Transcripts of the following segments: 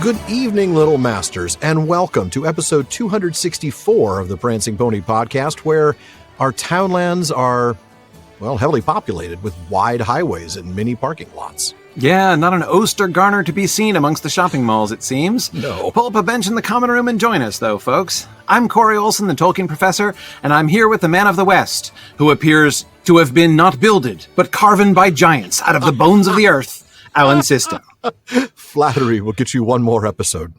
Good evening, Little Masters, and welcome to episode 264 of the Prancing Pony podcast, where our townlands are, well, heavily populated with wide highways and mini parking lots. Yeah, not an Oster Garner to be seen amongst the shopping malls, it seems. No. Pull up a bench in the common room and join us, though, folks. I'm Corey Olson, the Tolkien professor, and I'm here with the man of the West, who appears to have been not builded, but carven by giants out of the bones of the earth, Alan System. Flattery will get you one more episode.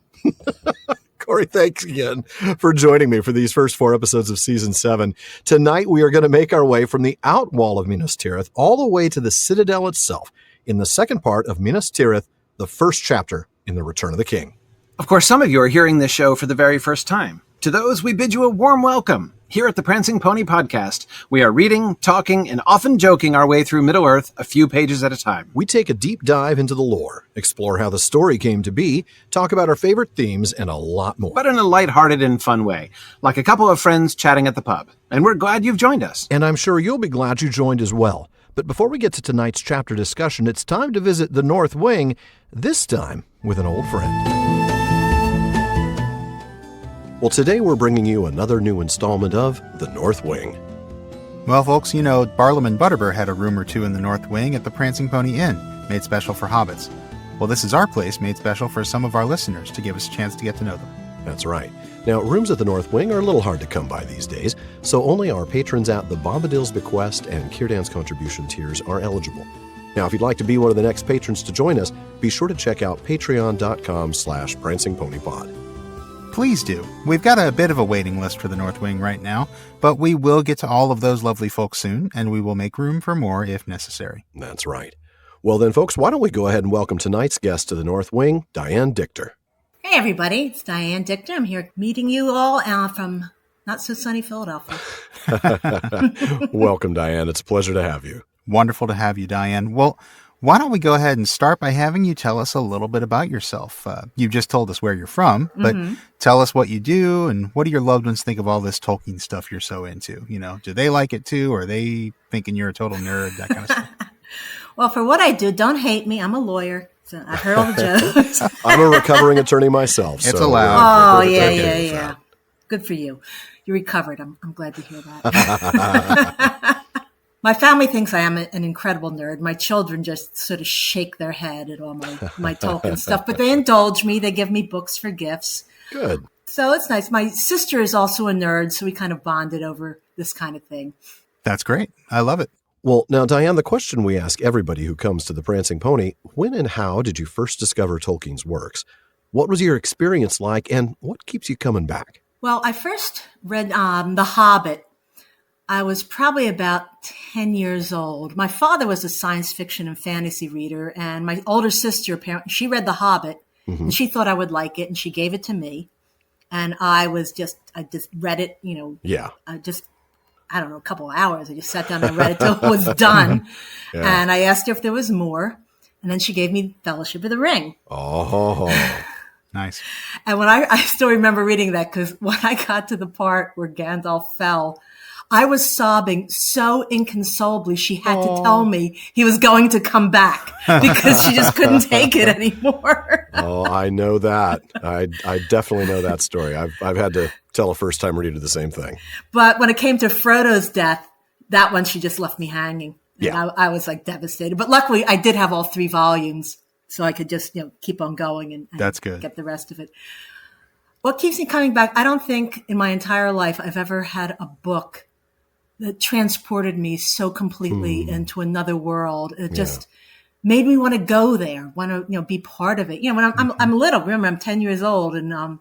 Corey, thanks again for joining me for these first 4 episodes of Season 7. Tonight, we are going to make our way from the outwall of Minas Tirith all the way to the Citadel itself in the second part of Minas Tirith, the first chapter in The Return of the King. Of course, some of you are hearing this show for the very first time. To those, we bid you a warm welcome. Here at the Prancing Pony podcast, we are reading, talking, and often joking our way through Middle-earth a few pages at a time. We take a deep dive into the lore, explore how the story came to be, talk about our favorite themes, and a lot more. But in a lighthearted and fun way, like a couple of friends chatting at the pub. And we're glad you've joined us. And I'm sure you'll be glad you joined as well. But before we get to tonight's chapter discussion, it's time to visit the North Wing, this time with an old friend. Well, today we're bringing you another new installment of The North Wing. Well, folks, you know, Barlam and Butterbur had a room or two in the North Wing at the Prancing Pony Inn, made special for hobbits. Well, this is our place made special for some of our listeners to give us a chance to get to know them. That's right. Now, rooms at the North Wing are a little hard to come by these days, so only our patrons at the Bombadil's Bequest and Círdan's Contribution tiers are eligible. Now, if you'd like to be one of the next patrons to join us, be sure to check out patreon.com/prancingponypod. Please do. We've got a bit of a waiting list for the North Wing right now, but we will get to all of those lovely folks soon, and we will make room for more if necessary. That's right. Well then, folks, why don't we go ahead and welcome tonight's guest to the North Wing, Diane Dichter. Hey, everybody. It's Diane Dichter. I'm here meeting you all from not-so-sunny Philadelphia. Welcome, Diane. It's a pleasure to have you. Wonderful to have you, Diane. Well, why don't we go ahead and start by having you tell us a little bit about yourself? You've just told us where you're from, but tell us what you do and what do your loved ones think of all this Tolkien stuff you're so into? You know, do they like it too? Or are they thinking you're a total nerd, that kind of stuff? Well, for what I do, don't hate me. I'm a lawyer. So I've heard all the jokes. I'm a recovering attorney myself. It's allowed. Oh, yeah. Good for you. You recovered. I'm glad to hear that. My family thinks I am an incredible nerd. My children just sort of shake their head at all my Tolkien stuff, but they indulge me. They give me books for gifts. Good. So it's nice. My sister is also a nerd, so we kind of bonded over this kind of thing. That's great. I love it. Well, now, Diane, the question we ask everybody who comes to the Prancing Pony, when and how did you first discover Tolkien's works? What was your experience like, and what keeps you coming back? Well, I first read The Hobbit. I was probably about 10 years old. My father was a science fiction and fantasy reader, and my older sister, apparently, she read The Hobbit, and she thought I would like it, and she gave it to me. And I just read it, I don't know, a couple of hours. I just sat down and read it till it was done. Yeah. And I asked her if there was more, and then she gave me Fellowship of the Ring. Oh, nice. And when I still remember reading that, because when I got to the part where Gandalf fell, I was sobbing so inconsolably she had to tell me he was going to come back because she just couldn't take it anymore. Oh, I know that. I definitely know that story. I've had to tell a first-time reader the same thing. But when it came to Frodo's death, that one she just left me hanging. And yeah. I was like devastated. But luckily I did have all 3 volumes, so I could just keep on going and That's good. Get the rest of it. What keeps me coming back, I don't think in my entire life I've ever had a book that transported me so completely into another world. It just made me want to go there, want to, be part of it. When I'm little, remember I'm 10 years old. And,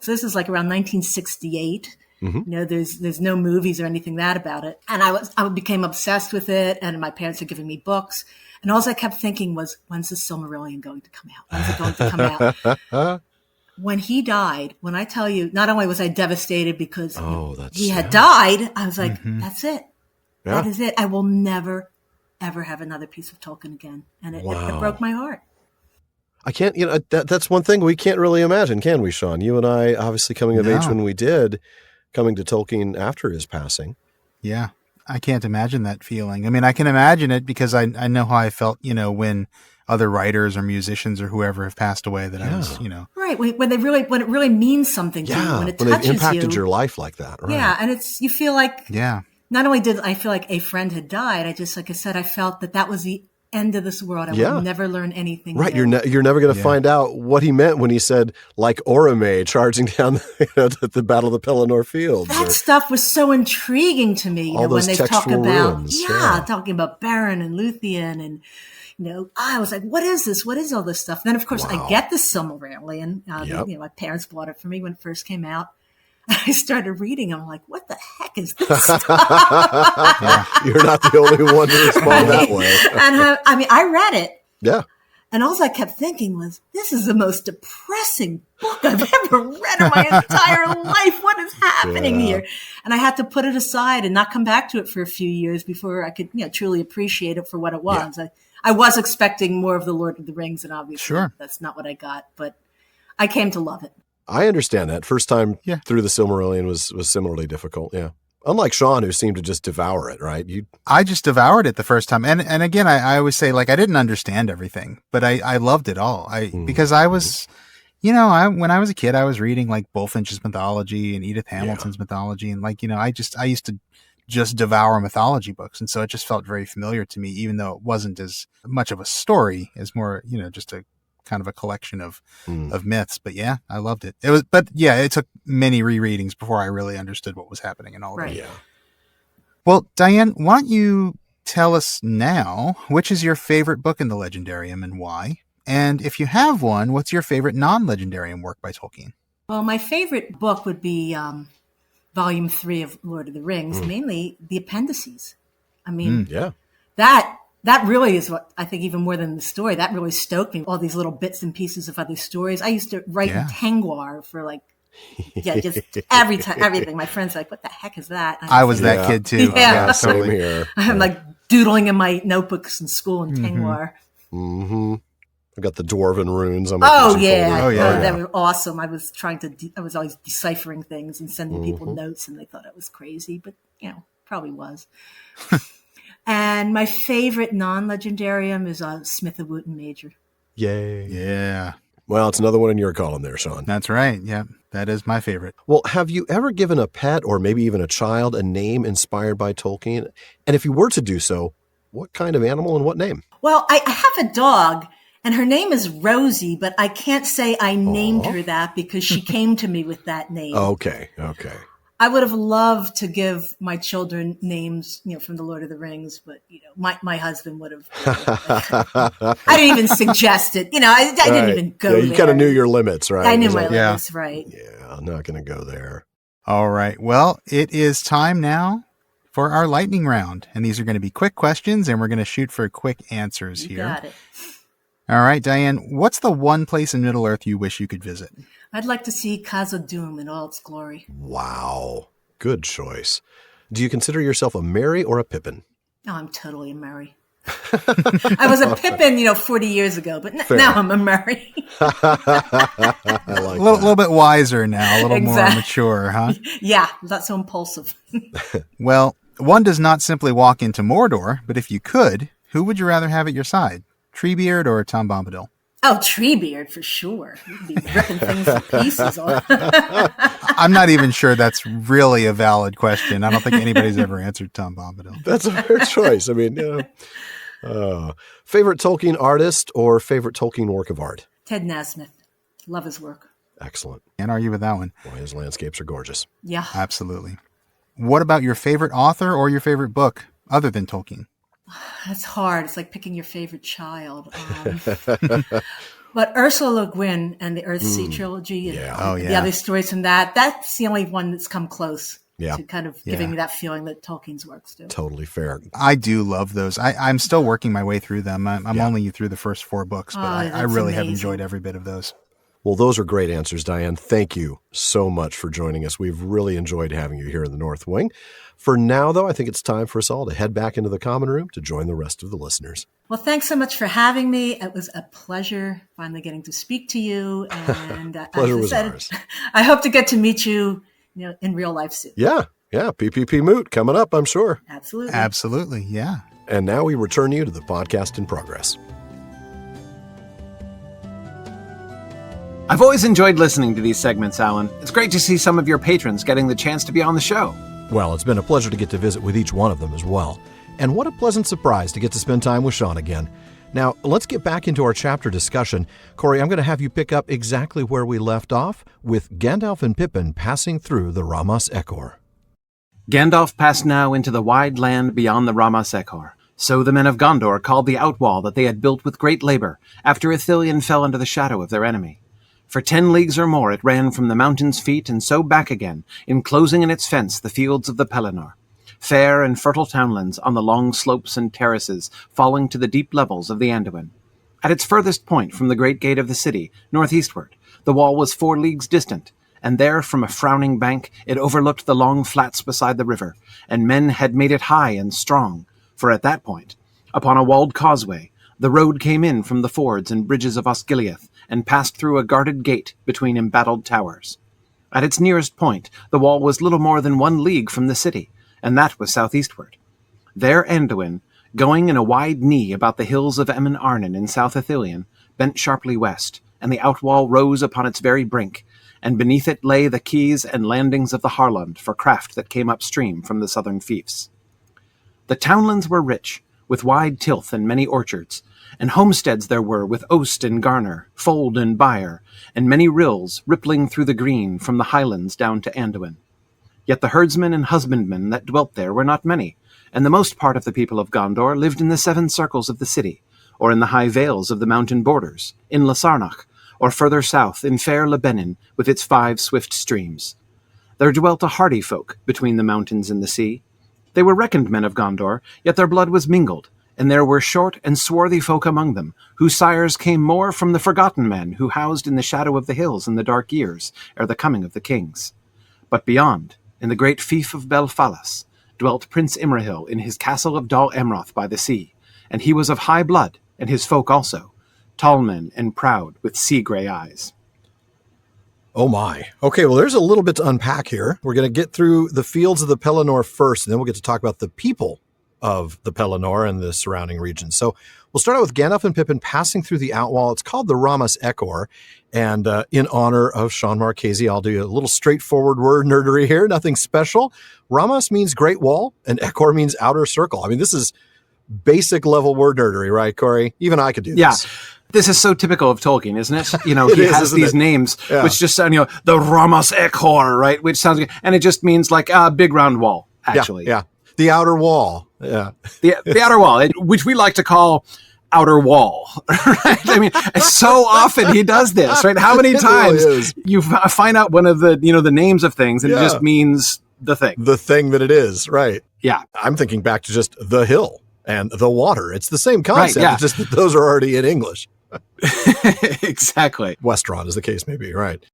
so this is like around 1968. There's no movies or anything about it. And I became obsessed with it. And my parents were giving me books. And all I kept thinking was, when's the Silmarillion going to come out? When's it going to come out? When he died, when I tell you, not only was I devastated because he had died, I was like, that's it. Yeah. That is it. I will never, ever have another piece of Tolkien again. And it broke my heart. I can't, that's one thing we can't really imagine, can we, Sean? You and I, obviously coming of age when we did, coming to Tolkien after his passing. Yeah. I can't imagine that feeling. I mean, I can imagine it because I know how I felt, when other writers or musicians or whoever have passed away that I was, Right. When it really means something to you, when it touches they've impacted you. your life like that. Right. Yeah. And you feel like, yeah. not only did I feel like a friend had died, like I said, I felt that was the end of this world. I would never learn anything. Right. New. You're never going to find out what he meant when he said, like Orome charging down the Battle of the Pelennor Fields. That stuff was so intriguing to me. All those when they talk textual about, ruins, talking about Beren and Luthien and, I was like, what is this? What is all this stuff? And then, of course, I get the Silmarillion. My parents bought it for me when it first came out. I started reading. I'm like, what the heck is this stuff? You're not the only one to respond that way. And I read it. Yeah. And all I kept thinking was, this is the most depressing book I've ever read in my entire life. What is happening here? And I had to put it aside and not come back to it for a few years before I could truly appreciate it for what it was. Yeah. I was expecting more of the Lord of the Rings, and obviously that's not what I got. But I came to love it. I understand that. First time through the Silmarillion was similarly difficult. Yeah. Unlike Sean, who seemed to just devour it, right? I just devoured it the first time. And again, I always say, I didn't understand everything, but I loved it all. Because I was, when I was a kid, I was reading Bulfinch's mythology and Edith Hamilton's mythology. And I used to just devour mythology books. And so it just felt very familiar to me, even though it wasn't as much of a story as more, just a kind of a collection of myths. But yeah, I loved it. It took many rereadings before I really understood what was happening and all of it. Yeah. Well, Diane, why don't you tell us now, which is your favorite book in the Legendarium and why? And if you have one, what's your favorite non-Legendarium work by Tolkien? Well, my favorite book would be Volume 3 of Lord of the Rings, mainly the appendices. I mean, that really is what I think, even more than the story, that really stoked me. All these little bits and pieces of other stories. I used to write in Tangwar for just every time, everything. My friends were like, what the heck is that? I was that kid too. Yeah. Same here. I'm doodling in my notebooks in school in Tangwar. Mm-hmm. I got the Dwarven runes. They were awesome. I was always deciphering things and sending people notes, and they thought it was crazy, but probably was. And my favorite non-Legendarium is Smith of Wootton Major. Yay. Yeah. Well, it's another one in your column there, Sean. That's right. Yeah, that is my favorite. Well, have you ever given a pet or maybe even a child a name inspired by Tolkien? And if you were to do so, what kind of animal and what name? Well, I have a dog, and her name is Rosie, but I can't say I named her that because she came to me with that name. Okay. I would have loved to give my children names, from the Lord of the Rings, but my husband would have. I didn't even suggest it. I didn't even go there. You kind of knew your limits, right? I knew my limits, right? Yeah, I'm not going to go there. All right. Well, it is time now for our lightning round, and these are going to be quick questions, and we're going to shoot for quick answers here. You got it. All right, Diane. What's the one place in Middle Earth you wish you could visit? I'd like to see Khazad-dûm in all its glory. Wow. Good choice. Do you consider yourself a Merry or a Pippin? Oh, I'm totally a Merry. I was a Pippin, 40 years ago, but now I'm a Merry. I like a little bit wiser now, a little more mature, huh? Yeah, not so impulsive. Well, one does not simply walk into Mordor, but if you could, who would you rather have at your side? Treebeard or Tom Bombadil? Oh, Treebeard, for sure. He'd be ripping things to pieces. I'm not even sure that's really a valid question. I don't think anybody's ever answered Tom Bombadil. That's a fair choice. I mean, favorite Tolkien artist or favorite Tolkien work of art? Ted Nasmith. Love his work. Excellent. Can't argue with that one. Boy, his landscapes are gorgeous. Yeah. Absolutely. What about your favorite author or your favorite book other than Tolkien? That's hard. It's like picking your favorite child. But Ursula Le Guin and the Earthsea trilogy and the other stories from that's the only one that's come close to kind of giving me that feeling that Tolkien's works do. Totally fair. I do love those. I'm still working my way through them. I'm only through the first 4 books, but I really have enjoyed every bit of those. Well, those are great answers, Diane. Thank you so much for joining us. We've really enjoyed having you here in the North Wing. For now, though, I think it's time for us all to head back into the common room to join the rest of the listeners. Well, thanks so much for having me. It was a pleasure finally getting to speak to you. And pleasure was ours. I hope to get to meet you, in real life soon. Yeah. PPP Moot coming up, I'm sure. Absolutely. Absolutely. Yeah. And now we return you to the podcast in progress. I've always enjoyed listening to these segments, Alan. It's great to see some of your patrons getting the chance to be on the show. Well, it's been a pleasure to get to visit with each one of them as well. And what a pleasant surprise to get to spend time with Sean again. Now, let's get back into our chapter discussion. Corey, I'm going to have you pick up exactly where we left off with Gandalf and Pippin passing through the Ramas Echor. Gandalf passed now into the wide land beyond the Ramas Echor. So the men of Gondor called the outwall that they had built with great labor, after Ecthelion fell under the shadow of their enemy. For 10 leagues or more it ran from the mountain's feet and so back again, enclosing in its fence the fields of the Pelennor, fair and fertile townlands on the long slopes and terraces falling to the deep levels of the Anduin. At its furthest point from the great gate of the city, northeastward, the wall was 4 leagues distant, and there from a frowning bank it overlooked the long flats beside the river, and men had made it high and strong, for at that point, upon a walled causeway, the road came in from the fords and bridges of Osgiliath, and passed through a guarded gate between embattled towers. At its nearest point, the wall was little more than 1 league from the city, and that was southeastward. There Anduin, going in a wide knee about the hills of Emin Arnon in South Ecthelion, bent sharply west, and the outwall rose upon its very brink, and beneath it lay the quays and landings of the Harlond for craft that came upstream from the southern fiefs. The townlands were rich, with wide tilth and many orchards, and homesteads there were with oast and garner, fold and byre, and many rills rippling through the green from the highlands down to Anduin. Yet the herdsmen and husbandmen that dwelt there were not many, and the most part of the people of Gondor lived in the 7 circles of the city, or in the high vales of the mountain borders, in Lasarnach, or further south in fair Lebanon with its 5 swift streams. There dwelt a hardy folk between the mountains and the sea. They were reckoned men of Gondor, yet their blood was mingled, and there were short and swarthy folk among them, whose sires came more from the forgotten men who housed in the shadow of the hills in the dark years ere the coming of the kings. But beyond, in the great fief of Belfalas, dwelt Prince Imrahil in his castle of Dol Amroth by the sea, and he was of high blood, and his folk also, tall men and proud with sea-grey eyes. Oh my. Okay, well, there's a little bit to unpack here. We're going to get through the fields of the Pelennor first, and then we'll get to talk about the people of the Pelennor and the surrounding regions. So we'll start out with Gandalf and Pippin passing through the outwall. It's called the Ramas Echor, and in honor of Sean Marchese, I'll do a little straightforward word nerdery here, nothing special. Ramas means great wall, and Echor means outer circle. I mean, this is basic level word nerdery, right, Corey? Even I could do this. Yeah. This is so typical of Tolkien, isn't it? You know, he has these names, which just sound, the Ramas Echor, right? Which sounds good. And it just means like a big round wall, actually. Yeah. The outer wall. Yeah. The outer wall, which we like to call outer wall, right? I mean, so often he does this, right? How many times really you find out one of the, the names of things and it just means the thing. The thing that it is, right. Yeah. I'm thinking back to just the hill and the water. It's the same concept. Right, yeah. It's just that those are already in English. Exactly. Westron, as the case may be, right.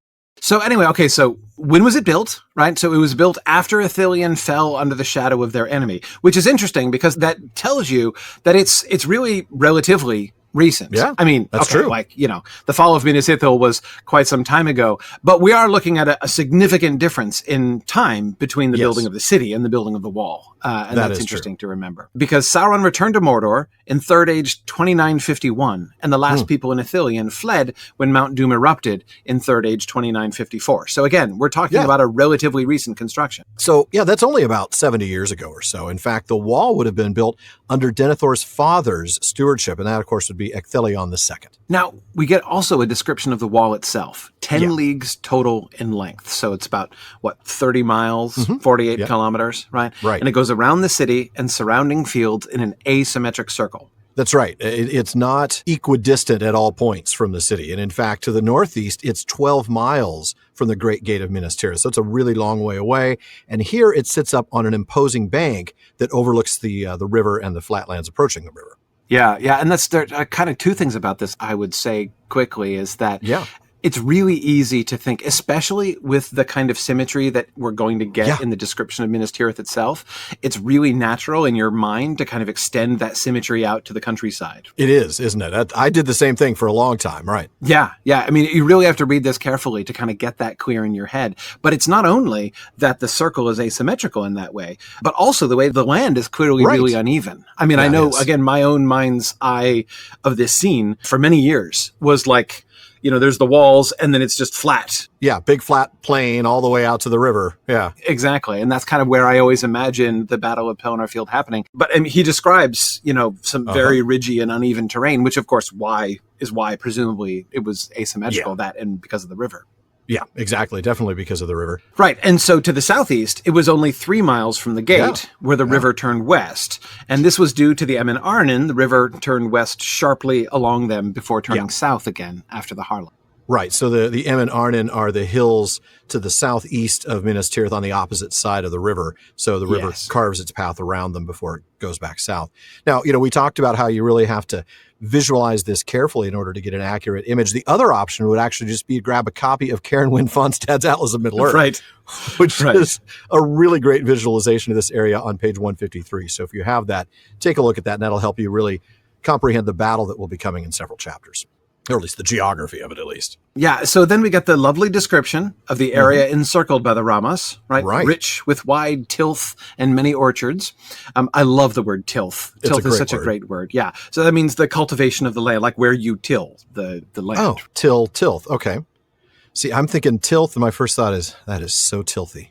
So anyway, okay, so when was it built, right? So it was built after Ecthelion fell under the shadow of their enemy, which is interesting because that tells you that it's really relatively recent. Yeah, I mean, that's true. Like, the fall of Minas Tirith was quite some time ago, but we are looking at a significant difference in time between the building of the city and the building of the wall. And that's interesting to remember. Because Sauron returned to Mordor in Third Age 2951, and the last people in Ecthelion fled when Mount Doom erupted in Third Age 2954. So again, we're talking about a relatively recent construction. So, that's only about 70 years ago or so. In fact, the wall would have been built under Denethor's father's stewardship, and that, of course, would be Ecthelion II. Now, we get also a description of the wall itself. 10 leagues total in length. So it's about, 30 miles, 48 kilometers, right? Right. And it goes around the city and surrounding fields in an asymmetric circle. That's right. It's not equidistant at all points from the city. And in fact, to the northeast, it's 12 miles from the Great Gate of Minas Tirith. So it's a really long way away. And here it sits up on an imposing bank that overlooks the river and the flatlands approaching the river. Yeah. And that's there kind of 2 things about this, I would say quickly, is that it's really easy to think, especially with the kind of symmetry that we're going to get in the description of Minas Tirith itself. It's really natural in your mind to kind of extend that symmetry out to the countryside. It is, isn't it? I did the same thing for a long time, right? Yeah. I mean, you really have to read this carefully to kind of get that clear in your head. But it's not only that the circle is asymmetrical in that way, but also the way the land is clearly really uneven. I mean, I know, again, my own mind's eye of this scene for many years was like, there's the walls and then it's just flat. Yeah, big flat plain all the way out to the river. Yeah. Exactly. And that's kind of where I always imagine the Battle of Pelennor Field happening. But he describes, some very ridgy and uneven terrain, which of course why presumably it was asymmetrical, that and because of the river. Yeah, exactly. Definitely because of the river. Right. And so to the southeast, it was only 3 miles from the gate where the river turned west. And this was due to the Emin Arnin. The river turned west sharply along them before turning south again after the Harlan. Right. So the Emin Arnin are the hills to the southeast of Minas Tirith on the opposite side of the river. So the river carves its path around them before it goes back south. Now, we talked about how you really have to visualize this carefully in order to get an accurate image. The other option would actually just be to grab a copy of Karen Wynne Fonstad's Atlas of Middle-earth. Right. Which is a really great visualization of this area on page 153. So if you have that, take a look at that, and that'll help you really comprehend the battle that will be coming in several chapters. Or at least the geography of it, at least. Yeah, so then we get the lovely description of the area encircled by the Ramas, right? Rich with wide tilth and many orchards. I love the word tilth. Tilth is such a great word. Yeah, so that means the cultivation of the land, like where you till the land. Oh, tilth. Okay. See, I'm thinking tilth, and my first thought is, that is so tilthy.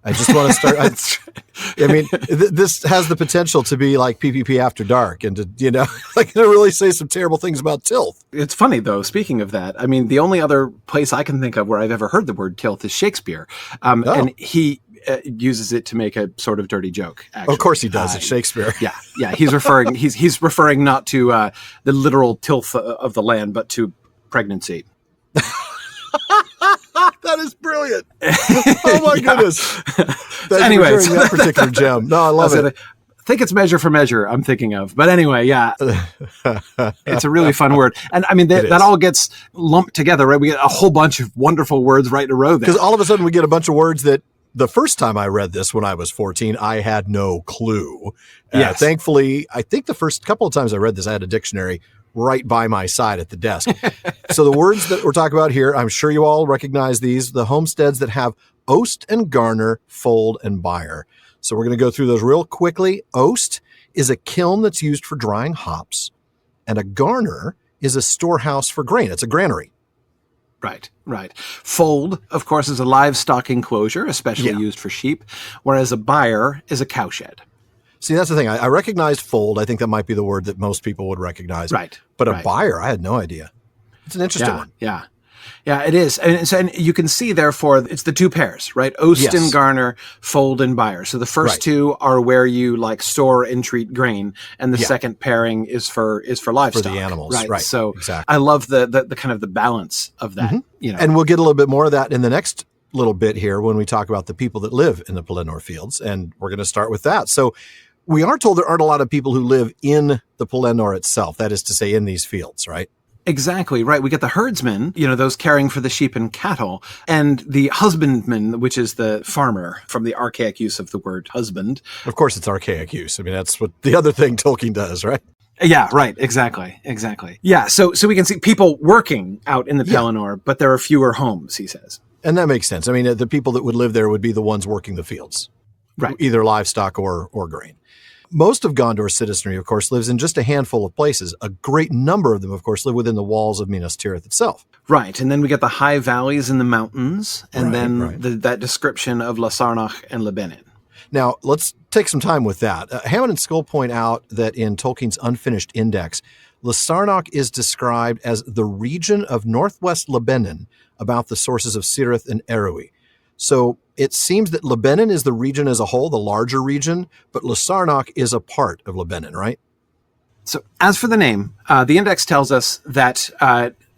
I just want to start. This has the potential to be like PPP After Dark, and to really say some terrible things about tilth. It's funny though. Speaking of that, the only other place I can think of where I've ever heard the word tilth is Shakespeare, and he uses it to make a sort of dirty joke. Actually. Of course he does. It's Shakespeare. Yeah. He's referring. he's referring not to the literal tilth of the land, but to pregnancy. That is brilliant. Oh my goodness. Anyways, that particular gem. No, I love it. I think it's measure for measure I'm thinking of. But anyway, it's a really fun word. And that all gets lumped together, right? We get a whole bunch of wonderful words right in a row there. Because all of a sudden we get a bunch of words that the first time I read this when I was 14, I had no clue. Thankfully, I think the first couple of times I read this, I had a dictionary right by my side at the desk. So the words that we're talking about here, I'm sure you all recognize these, the homesteads that have oast and garner, fold and byre. So we're going to go through those real quickly. Oast is a kiln that's used for drying hops, and a garner is a storehouse for grain. It's a granary. Right. Fold, of course, is a livestock enclosure, especially used for sheep, whereas a byre is a cowshed. See, that's the thing. I recognized fold. I think that might be the word that most people would recognize. Right. But a byre, I had no idea. It's an interesting one. Yeah, it is. And you can see, therefore, it's the two pairs, right? Oast and garner, fold and byre. So the first two are where you store and treat grain, and the second pairing is for livestock. For the animals, right. So exactly. I love the kind of the balance of that. And we'll get a little bit more of that in the next little bit here when we talk about the people that live in the Pelennor fields, and we're going to start with that. So we are told there aren't a lot of people who live in the Pelennor itself, that is to say, in these fields, right? Exactly, right. We get the herdsmen, those caring for the sheep and cattle, and the husbandman, which is the farmer, from the archaic use of the word husband. Of course, it's archaic use. That's what the other thing Tolkien does, right? Yeah, right. Exactly. Yeah, so we can see people working out in the Pelennor, but there are fewer homes, he says. And that makes sense. The people that would live there would be the ones working the fields. Right. Either livestock or grain. Most of Gondor's citizenry, of course, lives in just a handful of places. A great number of them, of course, live within the walls of Minas Tirith itself. Right. And then we get the high valleys and the mountains, and that description of Lasarnach and Lebenin. Now, let's take some time with that. Hammond and Skull point out that in Tolkien's Unfinished Index, Lasarnach is described as the region of northwest Lebanon about the sources of Cirith and Erui. So it seems that Lebanon is the region as a whole, the larger region, but Lasarnach is a part of Lebanon, right? So as for the name, the index tells us that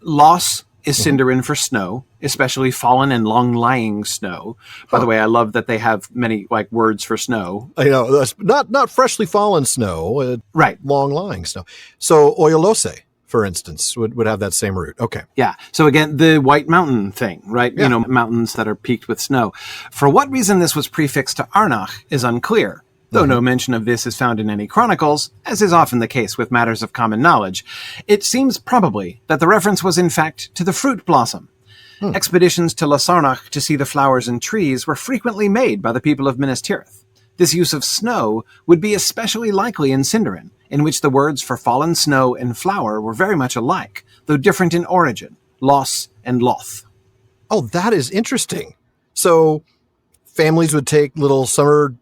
Los is Sindarin for snow, especially fallen and long-lying snow. By the way, I love that they have many words for snow. I know, that's not freshly fallen snow, right? Long-lying snow. So Oyolose, for instance, would have that same root. Okay. Yeah. So again, the White Mountain thing, right? Yeah. Mountains that are peaked with snow. For what reason this was prefixed to Arnach is unclear, though no mention of this is found in any chronicles, as is often the case with matters of common knowledge. It seems probably that the reference was in fact to the fruit blossom. Expeditions to Lasarnach to see the flowers and trees were frequently made by the people of Minas Tirith. This use of snow would be especially likely in Sindarin, in which the words for fallen snow and flower were very much alike, though different in origin. Loss, and Loth. Oh, that is interesting. So families would take little summer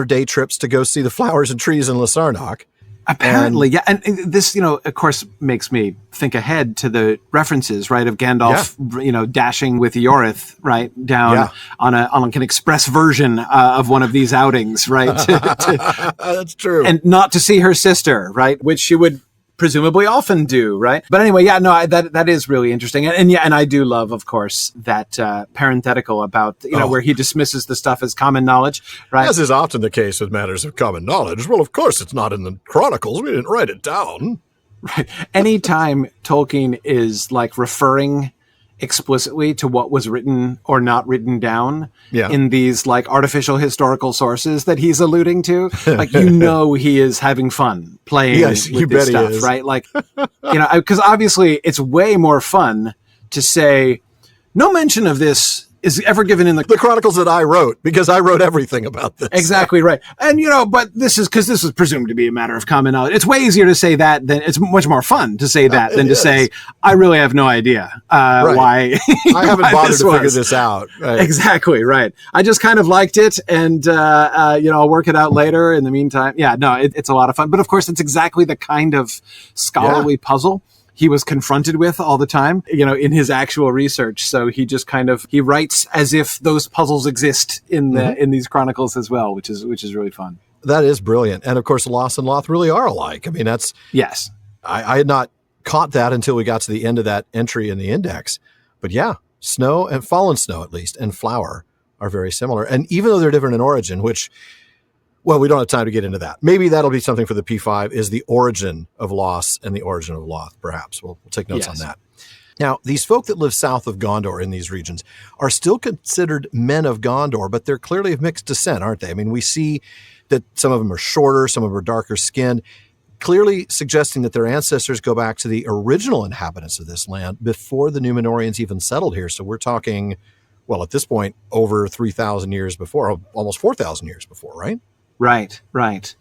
day trips to go see the flowers and trees in Lasarnoch. Apparently, yeah. And this, of course, makes me think ahead to the references, right, of Gandalf, dashing with Yorith, right, down on an express version of one of these outings, right? That's true. And not to see her sister, right, which she would presumably often do, right? But anyway, that is really interesting. And I do love, of course, that parenthetical about, where he dismisses the stuff as common knowledge, right? As is often the case with matters of common knowledge. Well, of course, it's not in the Chronicles. We didn't write it down. Right. Anytime Tolkien is like referring explicitly to what was written or not written down in these like artificial historical sources that he's alluding to, like, he is having fun playing with this stuff, right? Like, because obviously it's way more fun to say no mention of this is ever given in the Chronicles that I wrote, because I wrote everything about this. Exactly right. And, but this is because this was presumed to be a matter of common knowledge. It's way easier to say that it's much more fun to say that than to say, I really have no idea why. I haven't bothered to figure this out. Right. Exactly right. I just kind of liked it, and, I'll work it out later. In the meantime, it's a lot of fun. But of course, it's exactly the kind of scholarly puzzle he was confronted with all the time, in his actual research. So he just he writes as if those puzzles exist in these chronicles as well, which is really fun. That is brilliant. And of course, Loss and Loth really are alike. I mean, that's... Yes. I had not caught that until we got to the end of that entry in the index. But yeah, Snow and Fallen Snow, at least, and Flower are very similar. And even though they're different in origin, which... Well, we don't have time to get into that. Maybe that'll be something for the P5, is the origin of Loss and the origin of Loth, perhaps. We'll take notes on that. Now, these folk that live south of Gondor in these regions are still considered men of Gondor, but they're clearly of mixed descent, aren't they? I mean, we see that some of them are shorter, some of them are darker skinned, clearly suggesting that their ancestors go back to the original inhabitants of this land before the Númenóreans even settled here. So we're talking, well, at this point, over 3,000 years before, almost 4,000 years before, right? Right.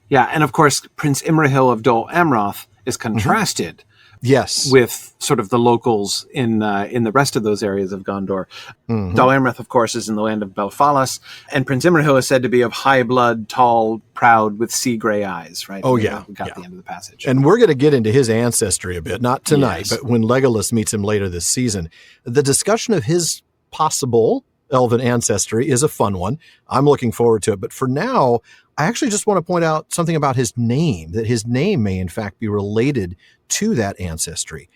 Yeah, and of course, Prince Imrahil of Dol Amroth is contrasted with sort of the locals in the rest of those areas of Gondor. Dol Amroth, of course, is in the land of Belfalas, and Prince Imrahil is said to be of high blood, tall, proud, with sea gray eyes, right? Oh, We yeah. got the end of the passage. And we're going to get into his ancestry a bit, not tonight, but when Legolas meets him later this season. The discussion of his possible elven ancestry is a fun one. I'm looking forward to it. But for now, I actually just want to point out something about his name, that his name may in fact be related to that ancestry.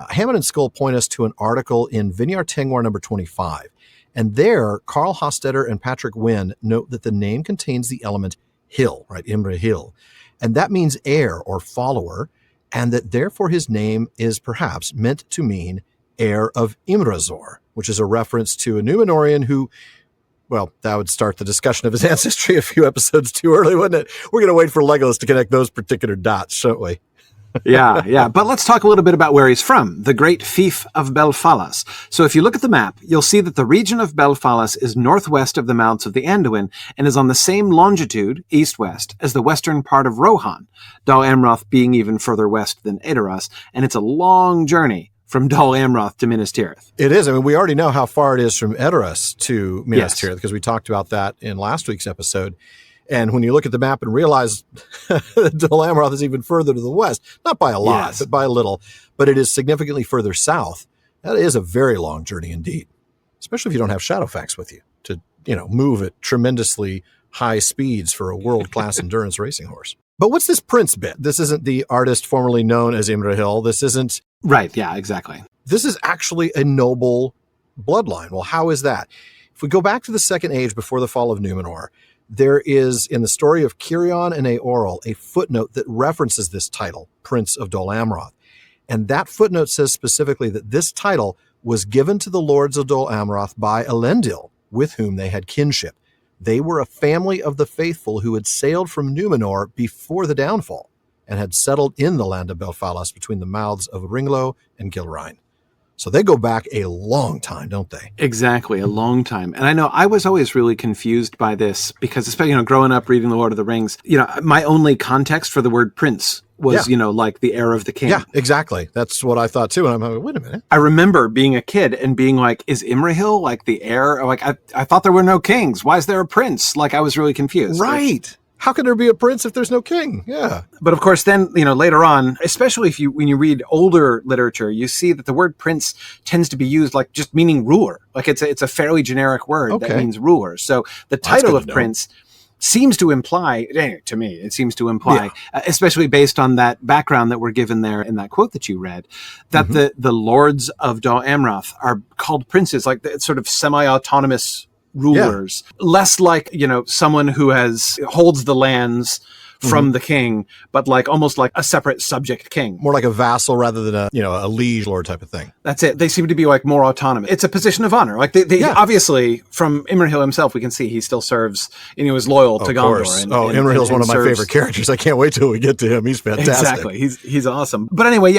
Hammond and Skull point us to an article in Vinyar Tengwar number 25. And there, Carl Hostetter and Patrick Wynn note that the name contains the element hill, right? Imre Hill. And that means heir or follower, and that therefore his name is perhaps meant to mean heir of Imrazor, which is a reference to a Númenórean who, well, that would start the discussion of his ancestry a few episodes too early, wouldn't it? We're going to wait for Legolas to connect those particular dots, shouldn't we? Yeah. But let's talk a little bit about where he's from, the great fief of Belfalas. So if you look at the map, you'll see that the region of Belfalas is northwest of the mouths of the Anduin and is on the same longitude, east-west, as the western part of Rohan, Dol Amroth being even further west than Edoras, and it's a long journey from Dol Amroth to Minas Tirith. It is. I mean, we already know how far it is from Edoras to Minas Tirith because we talked about that in last week's episode. And when you look at the map and realize that Dol Amroth is even further to the west, not by a lot, but by a little, but it is significantly further south, that is a very long journey indeed, especially if you don't have Shadowfax with you to, move at tremendously high speeds for a world-class endurance racing horse. But what's this prince bit? This isn't the artist formerly known as Imrahil. This isn't... Right, yeah, exactly. This is actually a noble bloodline. Well, how is that? If we go back to the Second Age before the fall of Númenor, there is, in the story of Cirion and Eorl, a footnote that references this title, Prince of Dol Amroth. And that footnote says specifically that this title was given to the lords of Dol Amroth by Elendil, with whom they had kinship. They were a family of the faithful who had sailed from Númenor before the downfall and had settled in the land of Belfalas between the mouths of Ringlo and Gilrain. So they go back a long time, don't they? Exactly, a long time. And I know I was always really confused by this because, especially, growing up reading The Lord of the Rings, my only context for the word prince was, like the heir of the king. Yeah, exactly. That's what I thought too. And I'm like, wait a minute. I remember being a kid and being like, is Imrahil like the heir? Like, I thought there were no kings. Why is there a prince? Like, I was really confused. Right. How can there be a prince if there's no king? Yeah. But of course, then, later on, especially when you read older literature, you see that the word prince tends to be used like just meaning ruler. Like it's a fairly generic word that means ruler. So the title of prince seems to imply, to me, especially based on that background that we're given there in that quote that you read, that the lords of Dol Amroth are called princes, like the sort of semi-autonomous rulers, less like, someone who holds the lands from the king, but like almost like a separate subject king. More like a vassal rather than a liege lord type of thing. That's it. They seem to be like more autonomous. It's a position of honor. Like they obviously, from Imrahil himself, we can see he still serves and he was loyal to Gondor. Imrahil's one of my favorite characters. I can't wait till we get to him. He's fantastic. Exactly. He's awesome. But anyway,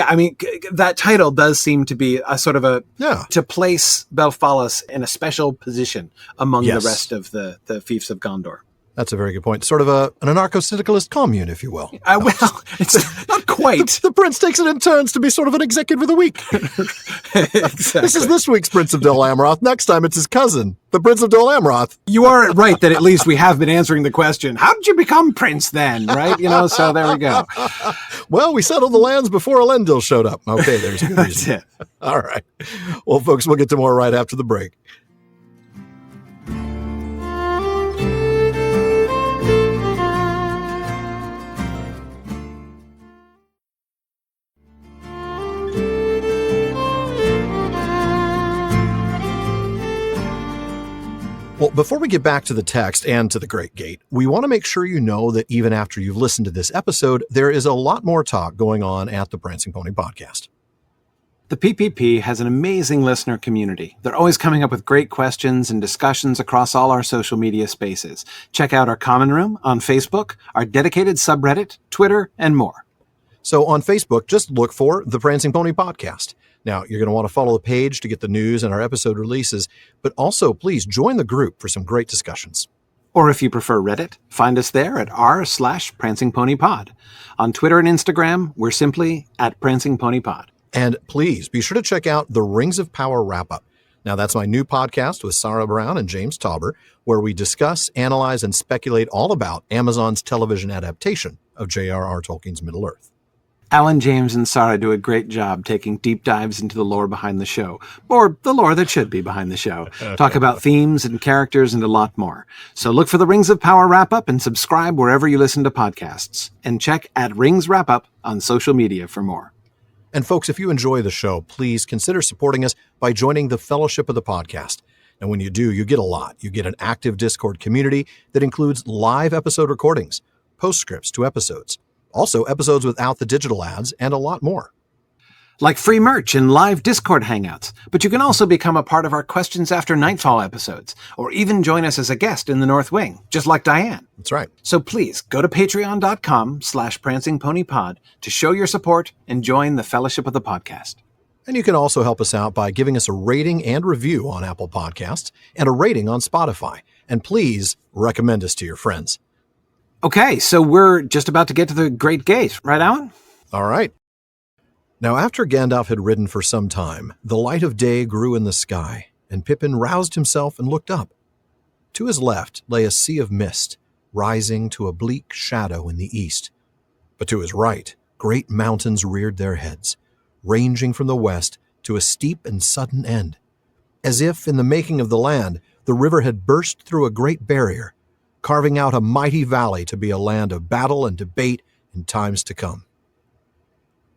that title does seem to be a sort of to place Belfalis in a special position among the rest of the fiefs of Gondor. That's a very good point. Sort of an anarcho-syndicalist commune, if you will. It's not quite. The prince takes it in turns to be sort of an executive of the week. Exactly. This is this week's Prince of Dol Amroth. Next time it's his cousin, the Prince of Dol Amroth. You are right that at least we have been answering the question, how did you become prince then, right? So there we go. Well, we settled the lands before Elendil showed up. Okay, there's a good reason. That's it. All right. Well, folks, we'll get to more right after the break. Well, before we get back to the text and to the Great Gate, we want to make sure you know that even after you've listened to this episode, there is a lot more talk going on at the Prancing Pony Podcast. The PPP has an amazing listener community. They're always coming up with great questions and discussions across all our social media spaces. Check out our common room on Facebook, our dedicated subreddit, Twitter, and more. So on Facebook, just look for the Prancing Pony Podcast. Now, you're going to want to follow the page to get the news and our episode releases, but also please join the group for some great discussions. Or if you prefer Reddit, find us there at r/PrancingPonyPod. On Twitter and Instagram, we're simply at PrancingPonyPod. And please be sure to check out the Rings of Power Wrap-Up. Now, that's my new podcast with Sarah Brown and James Tauber, where we discuss, analyze, and speculate all about Amazon's television adaptation of J.R.R. Tolkien's Middle-earth. Alan, James, and Sarah do a great job taking deep dives into the lore behind the show, or the lore that should be behind the show. Talk about themes and characters and a lot more. So look for the Rings of Power Wrap-Up and subscribe wherever you listen to podcasts. And check at Rings Wrap-Up on social media for more. And folks, if you enjoy the show, please consider supporting us by joining the Fellowship of the Podcast. And when you do, you get a lot. You get an active Discord community that includes live episode recordings, postscripts to episodes, also episodes without the digital ads, and a lot more. Like free merch and live Discord hangouts. But you can also become a part of our Questions After Nightfall episodes, or even join us as a guest in the North Wing, just like Diane. That's right. So please go to patreon.com/prancingponypod to show your support and join the Fellowship of the Podcast. And you can also help us out by giving us a rating and review on Apple Podcasts and a rating on Spotify. And please recommend us to your friends. Okay, so we're just about to get to the Great Gate, right, Alan? All right. Now, after Gandalf had ridden for some time, the light of day grew in the sky, and Pippin roused himself and looked up. To his left lay a sea of mist, rising to a bleak shadow in the east. But to his right, great mountains reared their heads, ranging from the west to a steep and sudden end. As if, in the making of the land, the river had burst through a great barrier, carving out a mighty valley to be a land of battle and debate in times to come.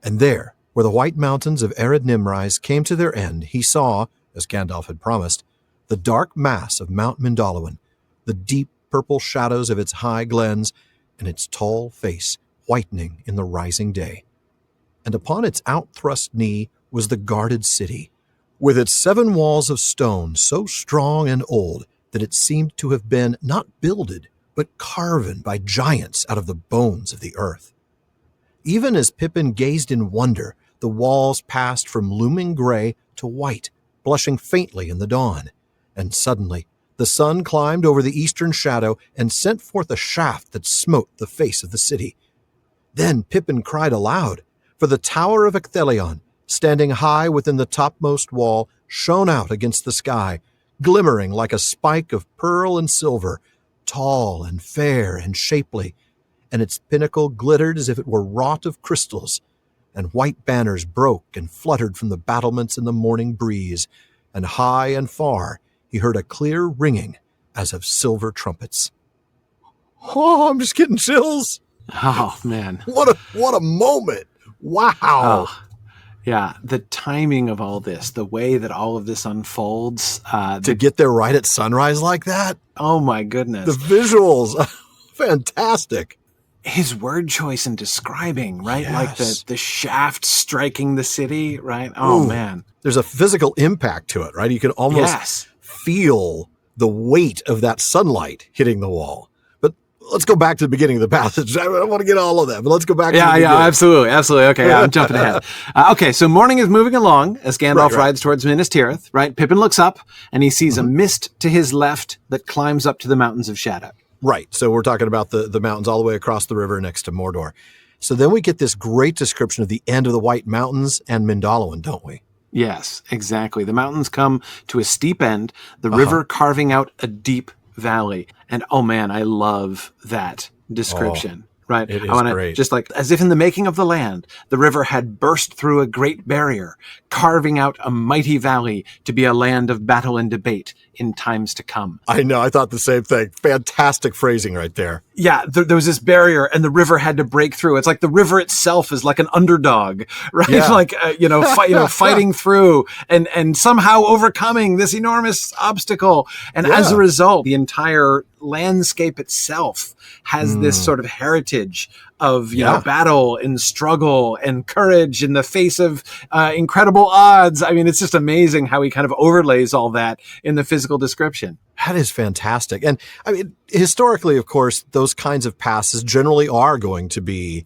And there, where the white mountains of Ered Nimrais came to their end, he saw, as Gandalf had promised, the dark mass of Mount Mindalluin, the deep purple shadows of its high glens, and its tall face whitening in the rising day. And upon its outthrust knee was the guarded city, with its 7 walls of stone so strong and old that it seemed to have been not builded, but carven by giants out of the bones of the earth. Even as Pippin gazed in wonder, the walls passed from looming gray to white, blushing faintly in the dawn. And suddenly the sun climbed over the eastern shadow and sent forth a shaft that smote the face of the city. Then Pippin cried aloud, for the Tower of Ecthelion, standing high within the topmost wall, shone out against the sky, glimmering like a spike of pearl and silver, tall and fair and shapely, and its pinnacle glittered as if it were wrought of crystals, and white banners broke and fluttered from the battlements in the morning breeze, and high and far he heard a clear ringing as of silver trumpets. Oh, I'm just getting chills. Oh, man. What a moment. Wow. Oh, yeah, the timing of all this, the way that all of this unfolds. To get there right at sunrise like that? Oh, my goodness. The visuals, fantastic. His word choice in describing, right? Yes. Like the shaft striking the city, right? Oh, Ooh. man. There's a physical impact to it, right? You can almost feel the weight of that sunlight hitting the wall. But let's go back to the beginning of the passage. I don't want to get all of that, but let's go back to the beginning. Absolutely. Okay, I'm jumping ahead. Okay, so morning is moving along as Gandalf rides towards Minas Tirith, right? Pippin looks up, and he sees a mist to his left that climbs up to the Mountains of Shadow. Right. So we're talking about the mountains all the way across the river next to Mordor. So then we get this great description of the end of the White Mountains and Mindalluin, don't we? Yes, exactly. The mountains come to a steep end, the river carving out a deep valley. And oh man, I love that description. Right. It is great. Just like as if in the making of the land, the river had burst through a great barrier, carving out a mighty valley to be a land of battle and debate in times to come. I know. I thought the same thing. Fantastic phrasing right there. Yeah, there was this barrier and the river had to break through. It's like the river itself is like an underdog, right? Yeah. Like, fighting through and somehow overcoming this enormous obstacle. And as a result, the entire landscape itself has this sort of heritage of, battle and struggle and courage in the face of incredible odds. I mean, it's just amazing how he kind of overlays all that in the physical description. That is fantastic. And I mean, historically, of course, those kinds of passes generally are going to be,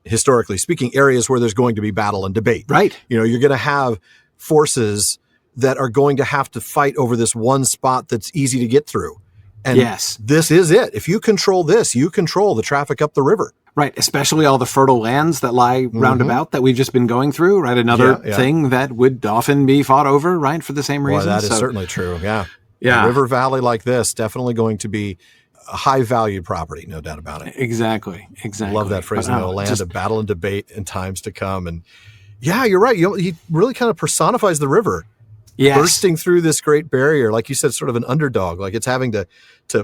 historically speaking, areas where there's going to be battle and debate. Right. You're going to have forces that are going to have to fight over this one spot that's easy to get through. And this is it. If you control this, you control the traffic up the river. Right, especially all the fertile lands that lie round about that we've just been going through, right? Another thing that would often be fought over, right, for the same reason. Well, that is certainly true, yeah. A river valley like this, definitely going to be a high-valued property, no doubt about it. Exactly. Love that phrasing, a land of battle and debate in times to come. And yeah, you're right. He really kind of personifies the river. Yes. Bursting through this great barrier, like you said, sort of an underdog, like it's having to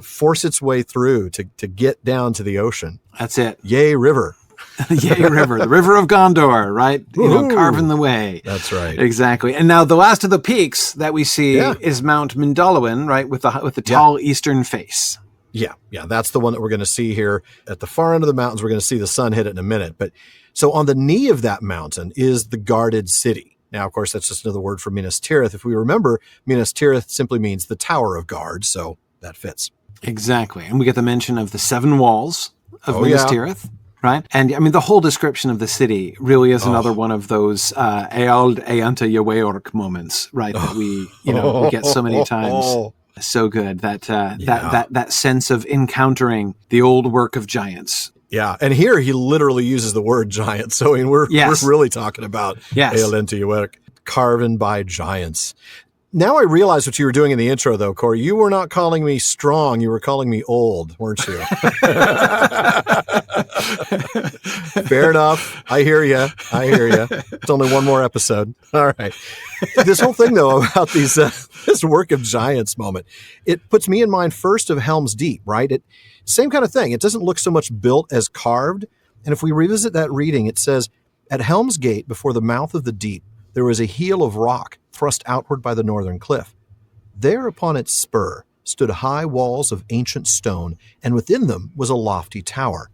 force its way through to get down to the ocean. That's it. Yay, river. Yay, river. The river of Gondor, right? Carving the way. That's right. Exactly. And now the last of the peaks that we see is Mount Mindalluin, right? With the tall eastern face. Yeah. That's the one that we're going to see here at the far end of the mountains. We're going to see the sun hit it in a minute. But so on the knee of that mountain is the guarded city. Now, of course, that's just another word for Minas Tirith. If we remember, Minas Tirith simply means the Tower of Guards, so that fits. Exactly. And we get the mention of the 7 walls of Minas Tirith, right? And I mean, the whole description of the city really is another one of those Eald Eanta Yaweork moments, right? That we get so many times. So good. That sense of encountering the old work of giants. Yeah, and here he literally uses the word giant. So we're really talking about Eald Eanta Yaweork, carven by giants. Now I realize what you were doing in the intro, though, Corey. You were not calling me strong. You were calling me old, weren't you? Fair enough. I hear you. It's only one more episode. All right. This whole thing, though, about these this work of giants moment, it puts me in mind first of Helm's Deep, right? Same kind of thing. It doesn't look so much built as carved. And if we revisit that reading, it says, at Helm's Gate, before the mouth of the deep, there was a heel of rock thrust outward by the northern cliff. There upon its spur stood high walls of ancient stone, and within them was a lofty tower.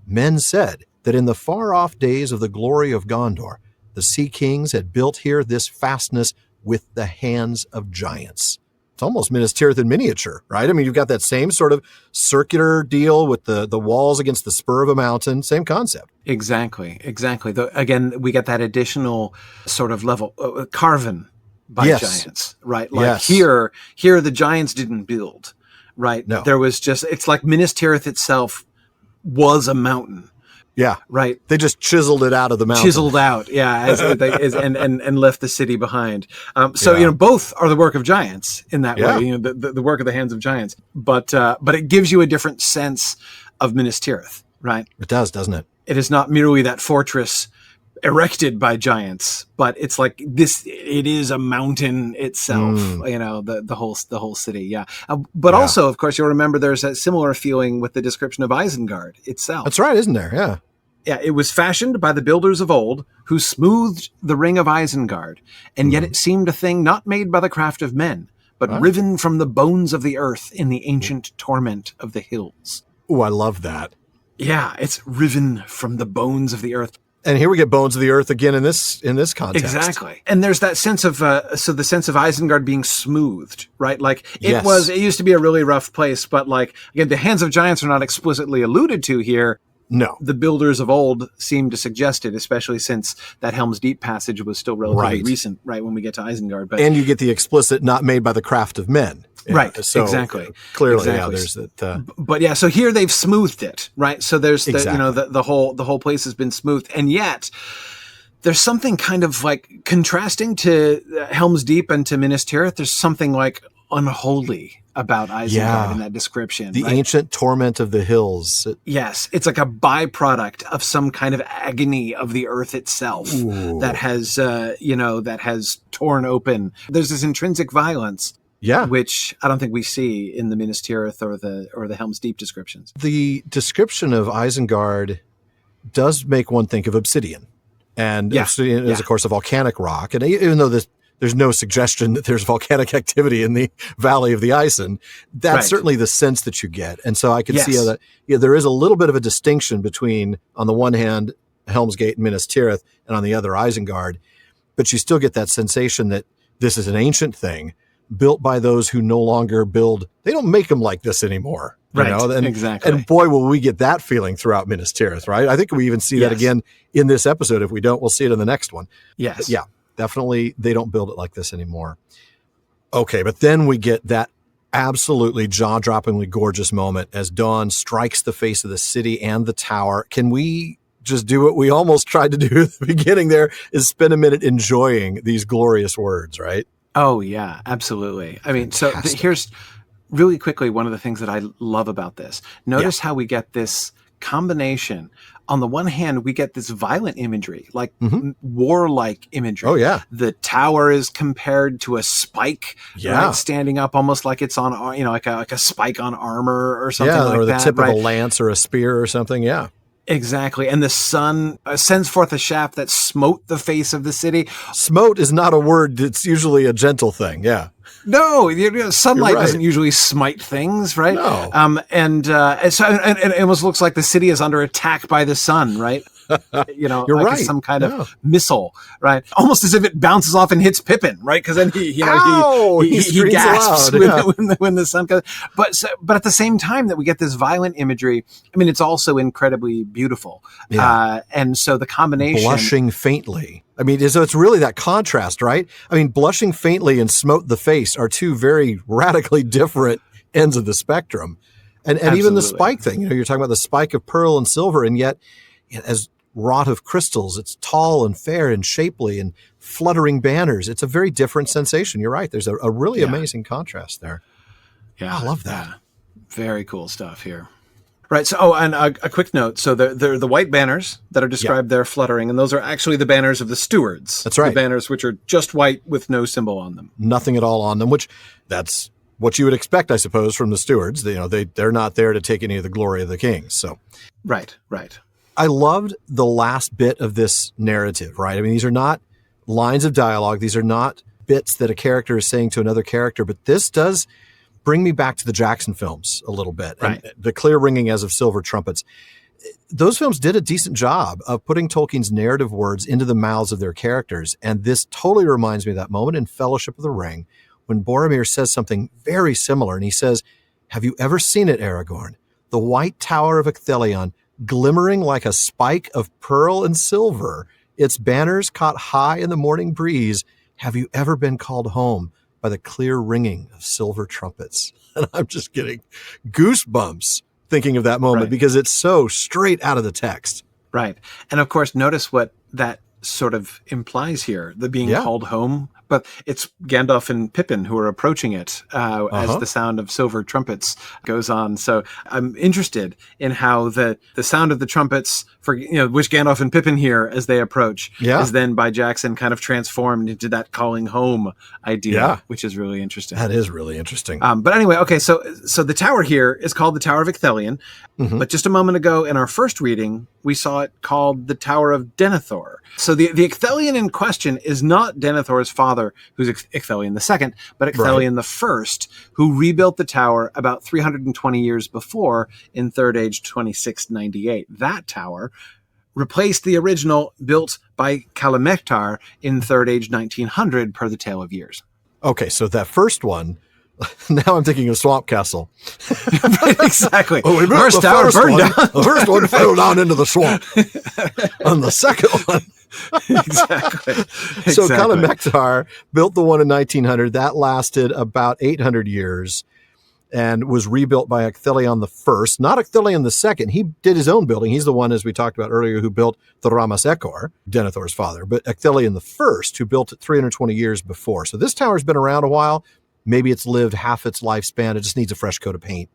Men said that in the far-off days of the glory of Gondor, the sea kings had built here this fastness with the hands of giants. It's almost Minas Tirith in miniature, right? I mean, you've got that same sort of circular deal with the walls against the spur of a mountain, same concept. Exactly. Again, we get that additional sort of level, carven, by Yes. giants, right? Like Yes. here the giants didn't build, right? No. There was just, it's like Minas Tirith itself was a mountain, Yeah. right? They just chiseled it out of the mountain. Chiseled out, yeah, and left the city behind. So Yeah. both are the work of giants in that Yeah. way. The work of the hands of giants. But it gives you a different sense of Minas Tirith, right? It does, doesn't it? It is not merely that fortress erected by giants, but it's like this. It is a mountain itself. The whole city. Yeah. But also, of course, you'll remember there's a similar feeling with the description of Isengard itself. That's right, isn't there? Yeah. Yeah, it was fashioned by the builders of old, who smoothed the ring of Isengard, and yet it seemed a thing not made by the craft of men, but riven from the bones of the earth in the ancient torment of the hills. Oh, I love that. Yeah, it's riven from the bones of the earth. And here we get bones of the earth again in this context. Exactly. And there's that sense of the sense of Isengard being smoothed, right? Like it Yes. it used to be a really rough place, but like again, the hands of giants are not explicitly alluded to here. No. The builders of old seem to suggest it, especially since that Helm's Deep passage was still relatively recent, right, when we get to Isengard. But And you get the explicit not made by the craft of men. Yeah, right, so exactly. Clearly, exactly. yeah, there's that. But yeah, so here they've smoothed it, right? So there's Exactly. the whole place has been smoothed, and yet there's something kind of like contrasting to Helm's Deep and to Minas Tirith. There's something like unholy about Isengard in that description. The right? ancient torment of the hills. Yes, it's like a byproduct of some kind of agony of the earth itself that has torn open. There's this intrinsic violence, which I don't think we see in the Minas Tirith or the Helm's Deep descriptions. The description of Isengard does make one think of obsidian, and obsidian is, of course, a volcanic rock. And even though there's no suggestion that there's volcanic activity in the Valley of the Ison, that's certainly the sense that you get. And so I can see how that there is a little bit of a distinction between, on the one hand, Helm's Gate and Minas Tirith, and on the other, Isengard. But you still get that sensation that this is an ancient thing built by those who no longer build. They don't make them like this anymore. You know? Exactly. And boy, will we get that feeling throughout Minas Tirith, right? I think we even see that again in this episode. If we don't, we'll see it in the next one. Yes. But yeah. Definitely, they don't build it like this anymore. Okay, but then we get that absolutely jaw-droppingly gorgeous moment as dawn strikes the face of the city and the tower. Can we just do what we almost tried to do at the beginning there, is spend a minute enjoying these glorious words, right? Oh, yeah, absolutely. I mean, so here's really quickly one of the things that I love about this. Notice how we get this combination. On the one hand, we get this violent imagery, like warlike imagery. Oh, yeah. The tower is compared to a spike, right, standing up almost like it's on, like a spike on armor or something like that. Or the tip of a lance or a spear or something. Yeah. Exactly. And the sun sends forth a shaft that smote the face of the city. Smote is not a word. It's usually a gentle thing. Yeah. No, sunlight doesn't usually smite things, right? No. And it almost looks like the city is under attack by the sun, right? You're like right. Some kind of missile, right? Almost as if it bounces off and hits Pippin, right? Because then he gasps when the sun comes. But at the same time that we get this violent imagery, I mean, it's also incredibly beautiful. Yeah. And so the combination, blushing faintly. I mean, so it's really that contrast, right? I mean, blushing faintly and smote the face are two very radically different ends of the spectrum. And even the spike thing, you're talking about the spike of pearl and silver, and yet as wrought of crystals, it's tall and fair and shapely and fluttering banners. It's a very different sensation. You're right. There's a really amazing contrast there. Yeah. I love that. Yeah. Very cool stuff here. Right. So, and a quick note. So they're the white banners that are described there fluttering, and those are actually the banners of the stewards. That's right. The banners which are just white with no symbol on them. Nothing at all on them, which that's what you would expect, I suppose, from the stewards. They're not there to take any of the glory of the kings. So, right. I loved the last bit of this narrative, right? I mean, these are not lines of dialogue. These are not bits that a character is saying to another character, but this does bring me back to the Jackson films a little bit. Right. And the clear ringing as of silver trumpets. Those films did a decent job of putting Tolkien's narrative words into the mouths of their characters. And this totally reminds me of that moment in Fellowship of the Ring when Boromir says something very similar. And he says, "Have you ever seen it, Aragorn? The white tower of Ecthelion, glimmering like a spike of pearl and silver, its banners caught high in the morning breeze, have you ever been called home by the clear ringing of silver trumpets? And I'm just getting goosebumps thinking of that moment because it's so straight out of the text. Right. And of course, notice what that sort of implies here, the being called home. But it's Gandalf and Pippin who are approaching it as the sound of silver trumpets goes on. So I'm interested in how the sound of the trumpets, for which Gandalf and Pippin hear as they approach, is then by Jackson kind of transformed into that calling home idea, which is really interesting. That is really interesting. But anyway, okay, so the tower here is called the Tower of Ecthelion. But just a moment ago in our first reading, we saw it called the Tower of Denethor. So the Ecthelion in question is not Denethor's father, who's Ecthelion II, but Ecthelion I, who rebuilt the tower about 320 years before in Third Age 2698. That tower replaced the original built by Calamectar in Third Age 1900 per the Tale of Years. Okay, so that first one, now I'm thinking of Swamp Castle. Right, exactly. Oh, first tower burned down. The first one fell down into the swamp. On the second one. Exactly. So Calamectar built the one in 1900. That lasted about 800 years and was rebuilt by Ecthelion I, not Ecthelion II. He did his own building. He's the one, as we talked about earlier, who built the Ramas Ekor, Denethor's father, but Ecthelion I, who built it 320 years before. So this tower's been around a while. Maybe it's lived half its lifespan. It just needs a fresh coat of paint.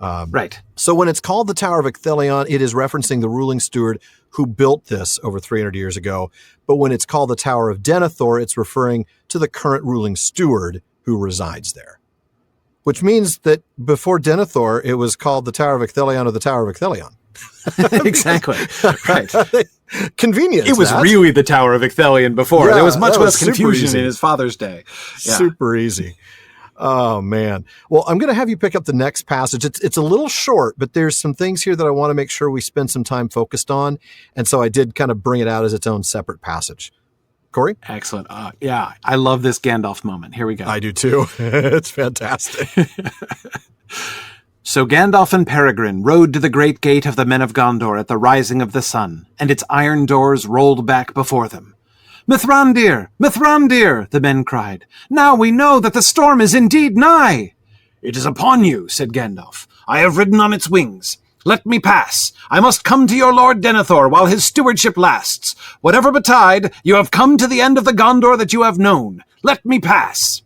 Right. So when it's called the Tower of Ecthelion, it is referencing the ruling steward who built this over 300 years ago. But when it's called the Tower of Denethor, it's referring to the current ruling steward who resides there. Which means that before Denethor, it was called the Tower of Ecthelion or the Tower of Ecthelion. Exactly. Right. Convenience. It was really the Tower of Ecthelion before. Yeah, there was much less confusion easy. in his father's day. Yeah. Super easy. Oh, man. Well, I'm going to have you pick up the next passage. It's a little short, but there's some things here that I want to make sure we spend some time focused on. And so I did kind of bring it out as its own separate passage. Corey? Excellent. Yeah, I love this Gandalf moment. Here we go. I do too. It's fantastic. So Gandalf and Peregrine rode to the great gate of the men of Gondor at the rising of the sun, and its iron doors rolled back before them. Mithrandir! Mithrandir! The men cried. Now we know that the storm is indeed nigh. It is upon you, said Gandalf. I have ridden on its wings. Let me pass. I must come to your lord Denethor while his stewardship lasts. Whatever betide, you have come to the end of the Gondor that you have known. Let me pass.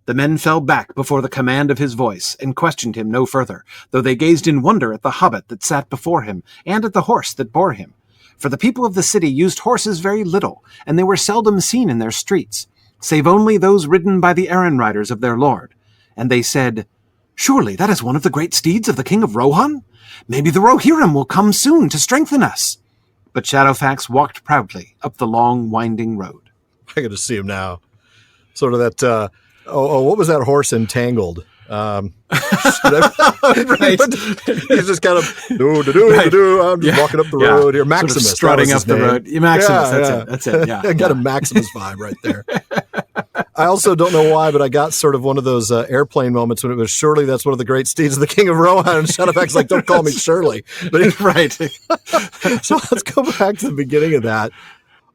The men fell back before the command of his voice and questioned him no further, though they gazed in wonder at the hobbit that sat before him and at the horse that bore him. For the people of the city used horses very little, and they were seldom seen in their streets, save only those ridden by the errand riders of their lord. And they said, Surely that is one of the great steeds of the king of Rohan? Maybe the Rohirrim will come soon to strengthen us. But Shadowfax walked proudly up the long, winding road. I got to see him now. Sort of that, what was that horse Entangled? Right. He's just kind of I'm just walking up the road here. Maximus, sort of strutting up the road. Maximus, that's it. Yeah, I got a Maximus vibe right there. I also don't know why, but I got sort of one of those airplane moments when it was surely that's one of the great steeds of the king of Rohan, and Shadowfax's like, don't call me Shirley. But right. So let's go back to the beginning of that.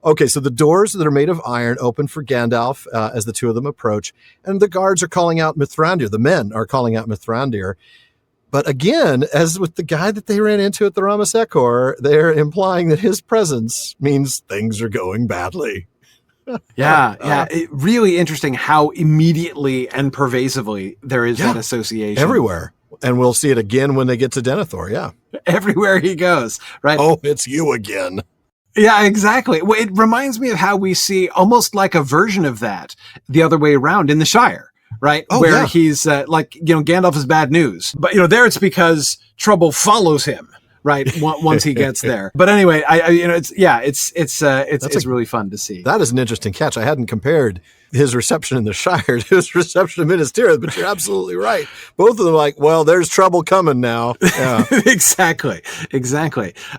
Okay, so the doors that are made of iron open for Gandalf as the two of them approach, and the guards are calling out Mithrandir. The men are calling out Mithrandir. But again, as with the guy that they ran into at the Ramas Ekor, they're implying that his presence means things are going badly. Yeah. Really interesting how immediately and pervasively there is that association. Everywhere. And we'll see it again when they get to Denethor, yeah. Everywhere he goes, right? Oh, it's you again. Yeah, exactly. Well, it reminds me of how we see almost like a version of that the other way around in the Shire, right? Where he's Gandalf is bad news. But, there it's because trouble follows him, right? Once he gets there. But anyway, it's really fun to see. That is an interesting catch. I hadn't compared his reception in the Shire to his reception in Minas Tirith, but you're absolutely right. Both of them are like, well, there's trouble coming now. Yeah. Exactly.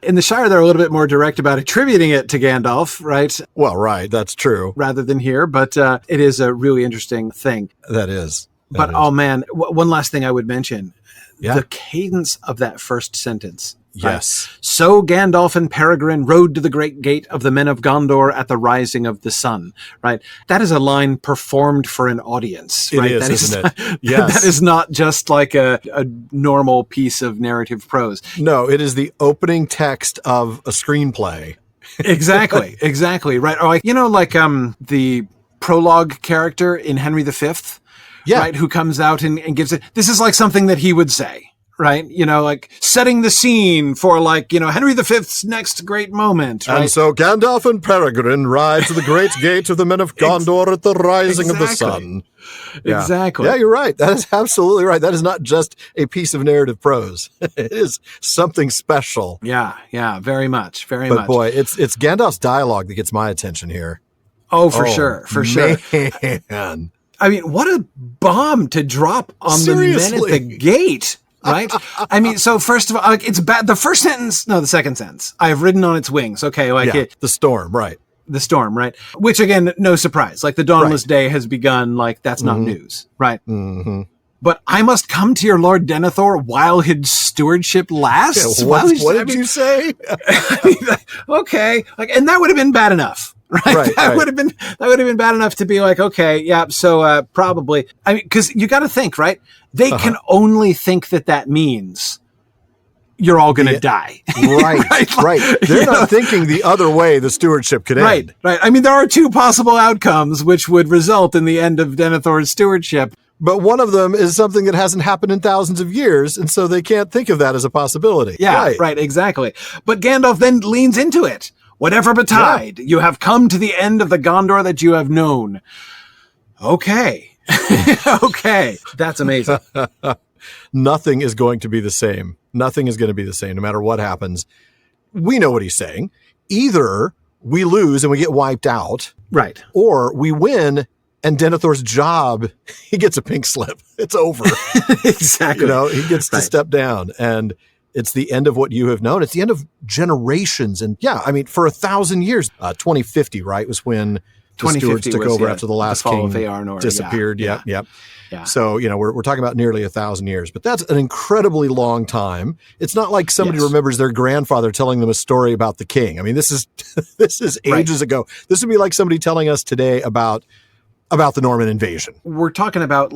In the Shire, they're a little bit more direct about attributing it to Gandalf, right? Well, right. That's true. Rather than here, but it is a really interesting thing. That is. Oh man, one last thing I would mention. the cadence of that first sentence. Yes. Right? So Gandalf and Peregrine rode to the great gate of the men of Gondor at the rising of the sun. Right. That is a line performed for an audience. Right. It is, isn't it? Yes. That is not just like a normal piece of narrative prose. No, it is the opening text of a screenplay. Exactly. Right. Or like, the prologue character in Henry V. Yeah. Right. Who comes out and gives it. This is like something that he would say. Right. Like setting the scene for Henry V's next great moment. Right? And so Gandalf and Peregrine ride to the great gate of the men of Gondor at the rising of the sun. Yeah. Exactly. Yeah, you're right. That is absolutely right. That is not just a piece of narrative prose. It is something special. Yeah, very much. But boy, it's Gandalf's dialogue that gets my attention here. Oh, for sure. Man. I mean, what a bomb to drop on the men at the gate. Right? I mean, so first of all, it's bad. The second sentence. I have ridden on its wings. Okay. The storm, right. The storm, right? Which again, no surprise. Like the dawnless day has begun. Like that's not news. Right. Mm-hmm. But I must come to your Lord Denethor while his stewardship lasts. Yeah, what did you say? Okay. And that would have been bad enough. Right. That would have been bad enough to be like, okay, yeah. So, probably, cause you got to think, right? They can only think that means you're all going to die. Right. They're not thinking the other way the stewardship could end. Right. I mean, there are two possible outcomes which would result in the end of Denethor's stewardship. But one of them is something that hasn't happened in thousands of years. And so they can't think of that as a possibility. Yeah. Right. Exactly. But Gandalf then leans into it. Whatever betide, you have come to the end of the Gondor that you have known. Okay. Okay. That's amazing. Nothing is going to be the same. Nothing is going to be the same, no matter what happens. We know what he's saying. Either we lose and we get wiped out. Right. Or we win and Denethor's job, he gets a pink slip. It's over. Exactly. He gets to step down, and it's the end of what you have known. It's the end of generations. And for 1,000 years, 2050, right, was when the stewards took over after the last king disappeared. Yeah. So, we're talking about nearly 1,000 years, but that's an incredibly long time. It's not like somebody remembers their grandfather telling them a story about the king. I mean, this is ages ago. This would be like somebody telling us today about the Norman invasion. We're talking about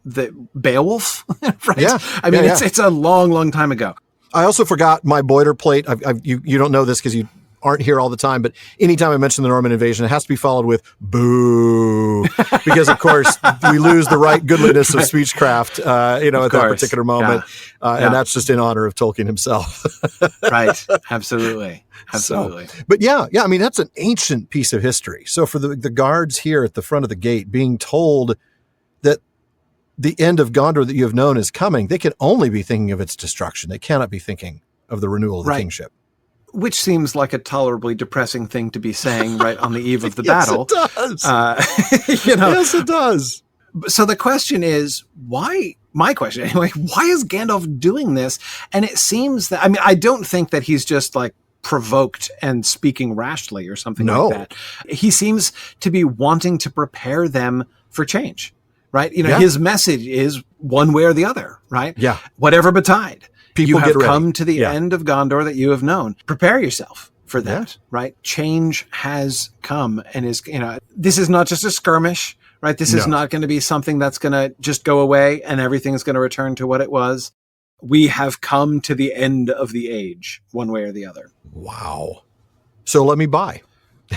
the Beowulf, right? Yeah. It's a long, long time ago. I also forgot my boilerplate. You don't know this because you aren't here all the time, but anytime I mention the Norman invasion, it has to be followed with boo, because of course we lose the right goodliness of speechcraft, at that particular moment. And that's just in honor of Tolkien himself. Right. Absolutely. But that's an ancient piece of history. So for the guards here at the front of the gate being told that the end of Gondor that you have known is coming, they can only be thinking of its destruction. They cannot be thinking of the renewal of the kingship. Which seems like a tolerably depressing thing to be saying right on the eve of the battle. Yes, it does. Yes, it does. So the question is, why? My question anyway, why is Gandalf doing this? And it seems that, I don't think that he's just like provoked and speaking rashly or something like that. He seems to be wanting to prepare them for change. Right? His message is one way or the other, right? Yeah. Whatever betide. People you have get come to the end of Gondor that you have known. Prepare yourself for that, right? Change has come and is, this is not just a skirmish, right? This is not going to be something that's going to just go away and everything is going to return to what it was. We have come to the end of the age, one way or the other. Wow. So let me buy.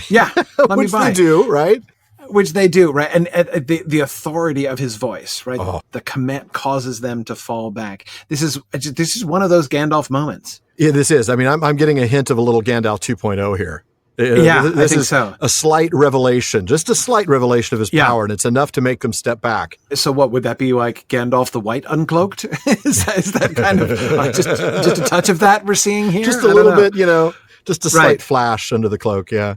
Yeah. Let me buy. Which they do, right? Which they do, right? And the authority of his voice, right? Oh. The command causes them to fall back. This is one of those Gandalf moments. Yeah, this is. I'm getting a hint of a little Gandalf 2.0 here. I think so. A slight revelation, just a slight revelation of his power, and it's enough to make them step back. So what would that be, like Gandalf the White uncloaked? is that kind of just a touch of that we're seeing here? Just a little bit, just a slight flash under the cloak, yeah.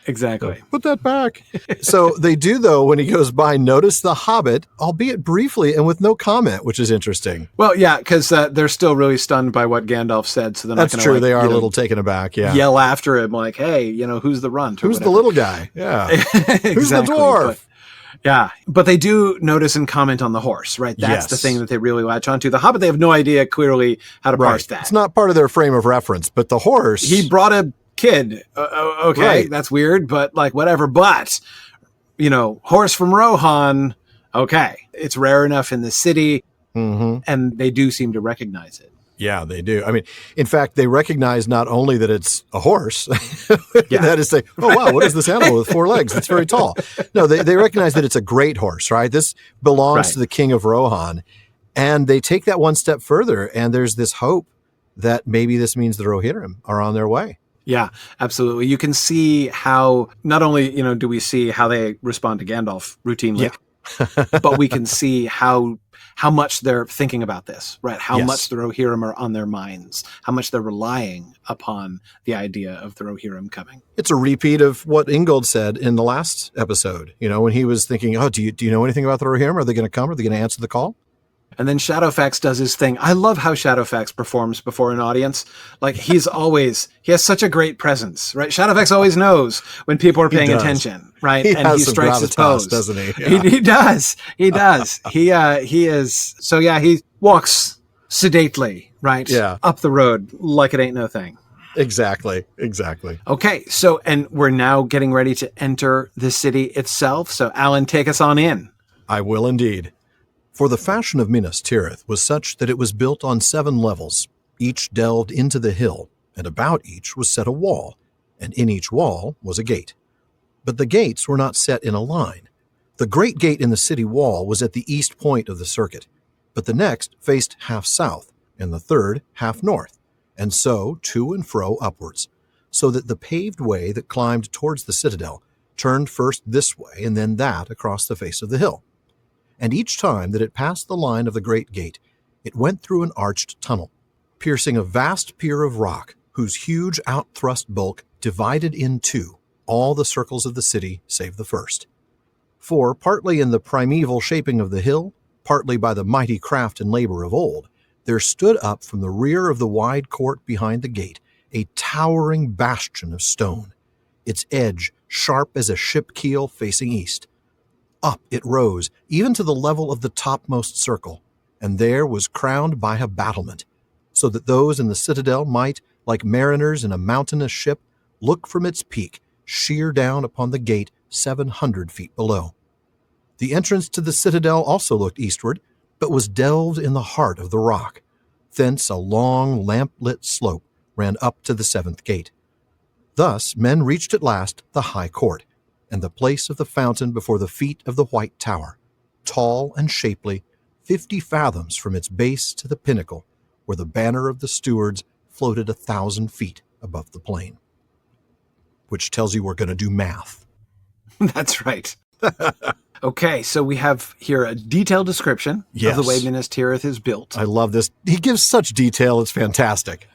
Exactly. So put that back. So they do, though, when he goes by, notice the Hobbit, albeit briefly and with no comment, which is interesting. Well, yeah, because they're still really stunned by what Gandalf said. So they're not going to. That's true. They are a little taken aback. Yeah. Yell after him like, "Hey, who's the runt? Who's the little guy? Yeah. Exactly, who's the dwarf? Yeah, but they do notice and comment on the horse, right? That's the thing that they really latch onto. The Hobbit, they have no idea clearly how to parse that. It's not part of their frame of reference, but the horse... He brought a kid. Okay, that's weird, but like whatever. But, horse from Rohan, okay. It's rare enough in the city, and they do seem to recognize it. Yeah, they do. I mean, in fact, they recognize not only that it's a horse, that is say, oh, wow, what is this animal with 4 legs? It's very tall. No, they recognize that it's a great horse, right? This belongs to the king of Rohan. And they take that one step further, and there's this hope that maybe this means the Rohirrim are on their way. Yeah, absolutely. You can see how, not only, do we see how they respond to Gandalf routinely, but we can see how much they're thinking about this, right? How much the Rohirrim are on their minds, how much they're relying upon the idea of the Rohirrim coming. It's a repeat of what Ingold said in the last episode, when he was thinking, oh, do you know anything about the Rohirrim? Are they going to come? Are they going to answer the call? And then Shadowfax does his thing. I love how Shadowfax performs before an audience. Like he has such a great presence, right? Shadowfax always knows when people are paying attention, right? He strikes his pose, doesn't he? Yeah. He does. He does. He is. So yeah, he walks sedately, right? Yeah. Up the road like it ain't no thing. Exactly. Okay. So, and we're now getting ready to enter the city itself. So Alan, take us on in. I will indeed. For the fashion of Minas Tirith was such that it was built on 7 levels, each delved into the hill, and about each was set a wall, and in each wall was a gate. But the gates were not set in a line. The great gate in the city wall was at the east point of the circuit, but the next faced half south, and the third half north, and so to and fro upwards, so that the paved way that climbed towards the citadel turned first this way and then that across the face of the hill. And each time that it passed the line of the great gate, it went through an arched tunnel, piercing a vast pier of rock, whose huge out-thrust bulk divided in 2 all the circles of the city save the first. For, partly in the primeval shaping of the hill, partly by the mighty craft and labor of old, there stood up from the rear of the wide court behind the gate a towering bastion of stone, its edge sharp as a ship keel facing east. Up it rose, even to the level of the topmost circle, and there was crowned by a battlement, so that those in the citadel might, like mariners in a mountainous ship, look from its peak sheer down upon the gate 700 feet below. The entrance to the citadel also looked eastward, but was delved in the heart of the rock. Thence a long lamp-lit slope ran up to the 7th gate. Thus men reached at last the high court, and the place of the fountain before the feet of the White Tower, tall and shapely, 50 fathoms from its base to the pinnacle, where the banner of the stewards floated 1,000 feet above the plain. Which tells you we're going to do math. That's right. Okay, so we have here a detailed description of the way Minas Tirith is built. I love this. He gives such detail. It's fantastic.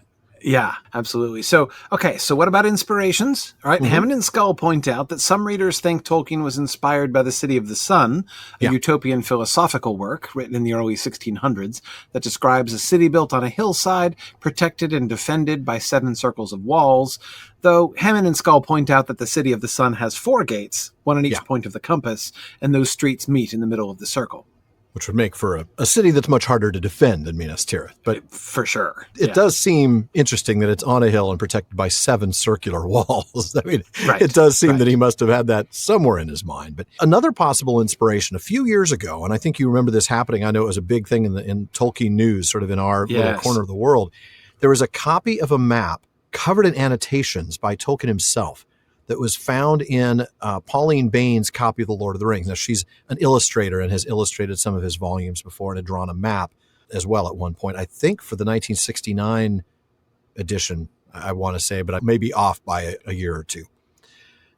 Yeah, absolutely. So, okay, so what about inspirations? All right, Hammond and Skull point out that some readers think Tolkien was inspired by The City of the Sun, a utopian philosophical work written in the early 1600s that describes a city built on a hillside, protected and defended by 7 circles of walls, though Hammond and Skull point out that The City of the Sun has 4 gates, one on each point of the compass, and those streets meet in the middle of the circle. Which would make for a city that's much harder to defend than Minas Tirith. But for sure. It does seem interesting that it's on a hill and protected by 7 circular walls. I mean, it does seem that he must have had that somewhere in his mind. But another possible inspiration, a few years ago, and I think you remember this happening, I know it was a big thing in Tolkien news, sort of in our little corner of the world, there was a copy of a map covered in annotations by Tolkien himself that was found in Pauline Bain's copy of The Lord of the Rings. Now, she's an illustrator and has illustrated some of his volumes before and had drawn a map as well at one point. I think for the 1969 edition, I want to say, but I may be off by a year or two.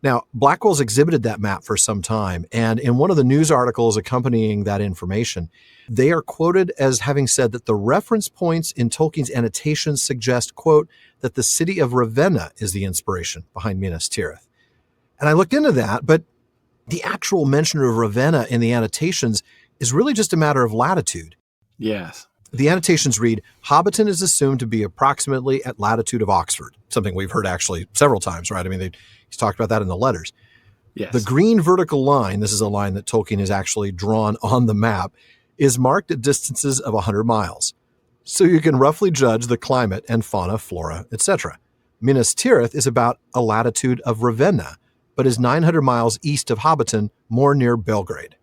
Now, Blackwell's exhibited that map for some time, and in one of the news articles accompanying that information, they are quoted as having said that the reference points in Tolkien's annotations suggest, quote, that the city of Ravenna is the inspiration behind Minas Tirith. And I looked into that, but the actual mention of Ravenna in the annotations is really just a matter of latitude. Yes. The annotations read, Hobbiton is assumed to be approximately at latitude of Oxford, something we've heard actually several times, right? I mean, he's talked about that in the letters. Yes. The green vertical line, this is a line that Tolkien has actually drawn on the map, is marked at distances of 100 miles. So you can roughly judge the climate and fauna, flora, etc. Minas Tirith is about a latitude of Ravenna, but is 900 miles east of Hobbiton, more near Belgrade.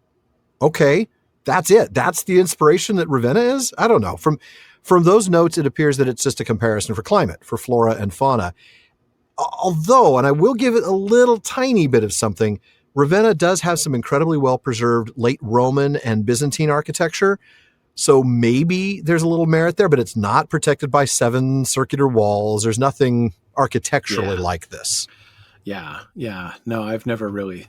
Okay, that's it. That's the inspiration that Ravenna is? I don't know. From those notes, it appears that it's just a comparison for climate, for flora and fauna. Although, and I will give it a little tiny bit of something, Ravenna does have some incredibly well-preserved late Roman and Byzantine architecture. So maybe there's a little merit there, but it's not protected by 7 circular walls. There's nothing architecturally like this. Yeah. No, I've never really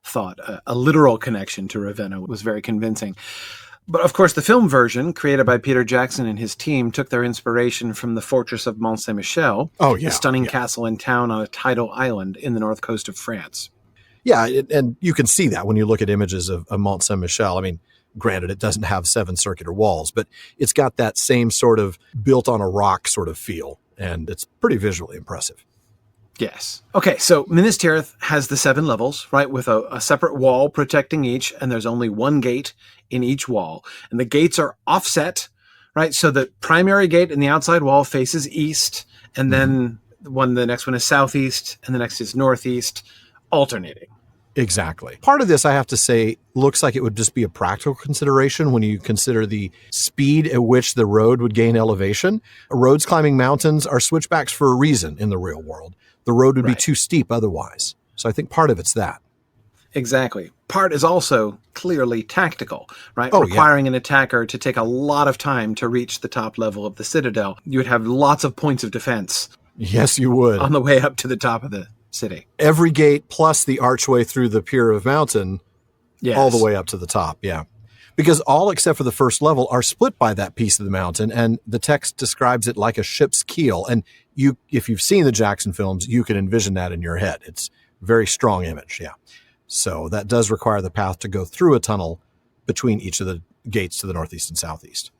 thought a literal connection to Ravenna was very convincing. But of course, the film version, created by Peter Jackson and his team, took their inspiration from the fortress of Mont Saint-Michel, a stunning castle and town on a tidal island in the north coast of France. Yeah, and you can see that when you look at images of Mont Saint-Michel. I mean, granted, it doesn't have 7 circular walls, but it's got that same sort of built on a rock sort of feel, and it's pretty visually impressive. Yes. Okay, so Minas Tirith has the 7 levels, right, with a separate wall protecting each, and there's only one gate in each wall. And the gates are offset, right? So the primary gate in the outside wall faces east, and then the next one is southeast, and the next is northeast, alternating. Exactly. Part of this, I have to say, looks like it would just be a practical consideration when you consider the speed at which the road would gain elevation. Roads climbing mountains are switchbacks for a reason in the real world. The road would be too steep otherwise. So I think part of it's that. Exactly. Part is also clearly tactical, right? Requiring an attacker to take a lot of time to reach the top level of the citadel. You would have lots of points of defense. Yes, you would. On the way up to the top of the city. Every gate plus the archway through the pier of mountain, all the way up to the top, Because all except for the first level are split by that piece of the mountain, and the text describes it like a ship's keel. And if you've seen the Jackson films, you can envision that in your head. It's a very strong image, So that does require the path to go through a tunnel between each of the gates to the northeast and southeast.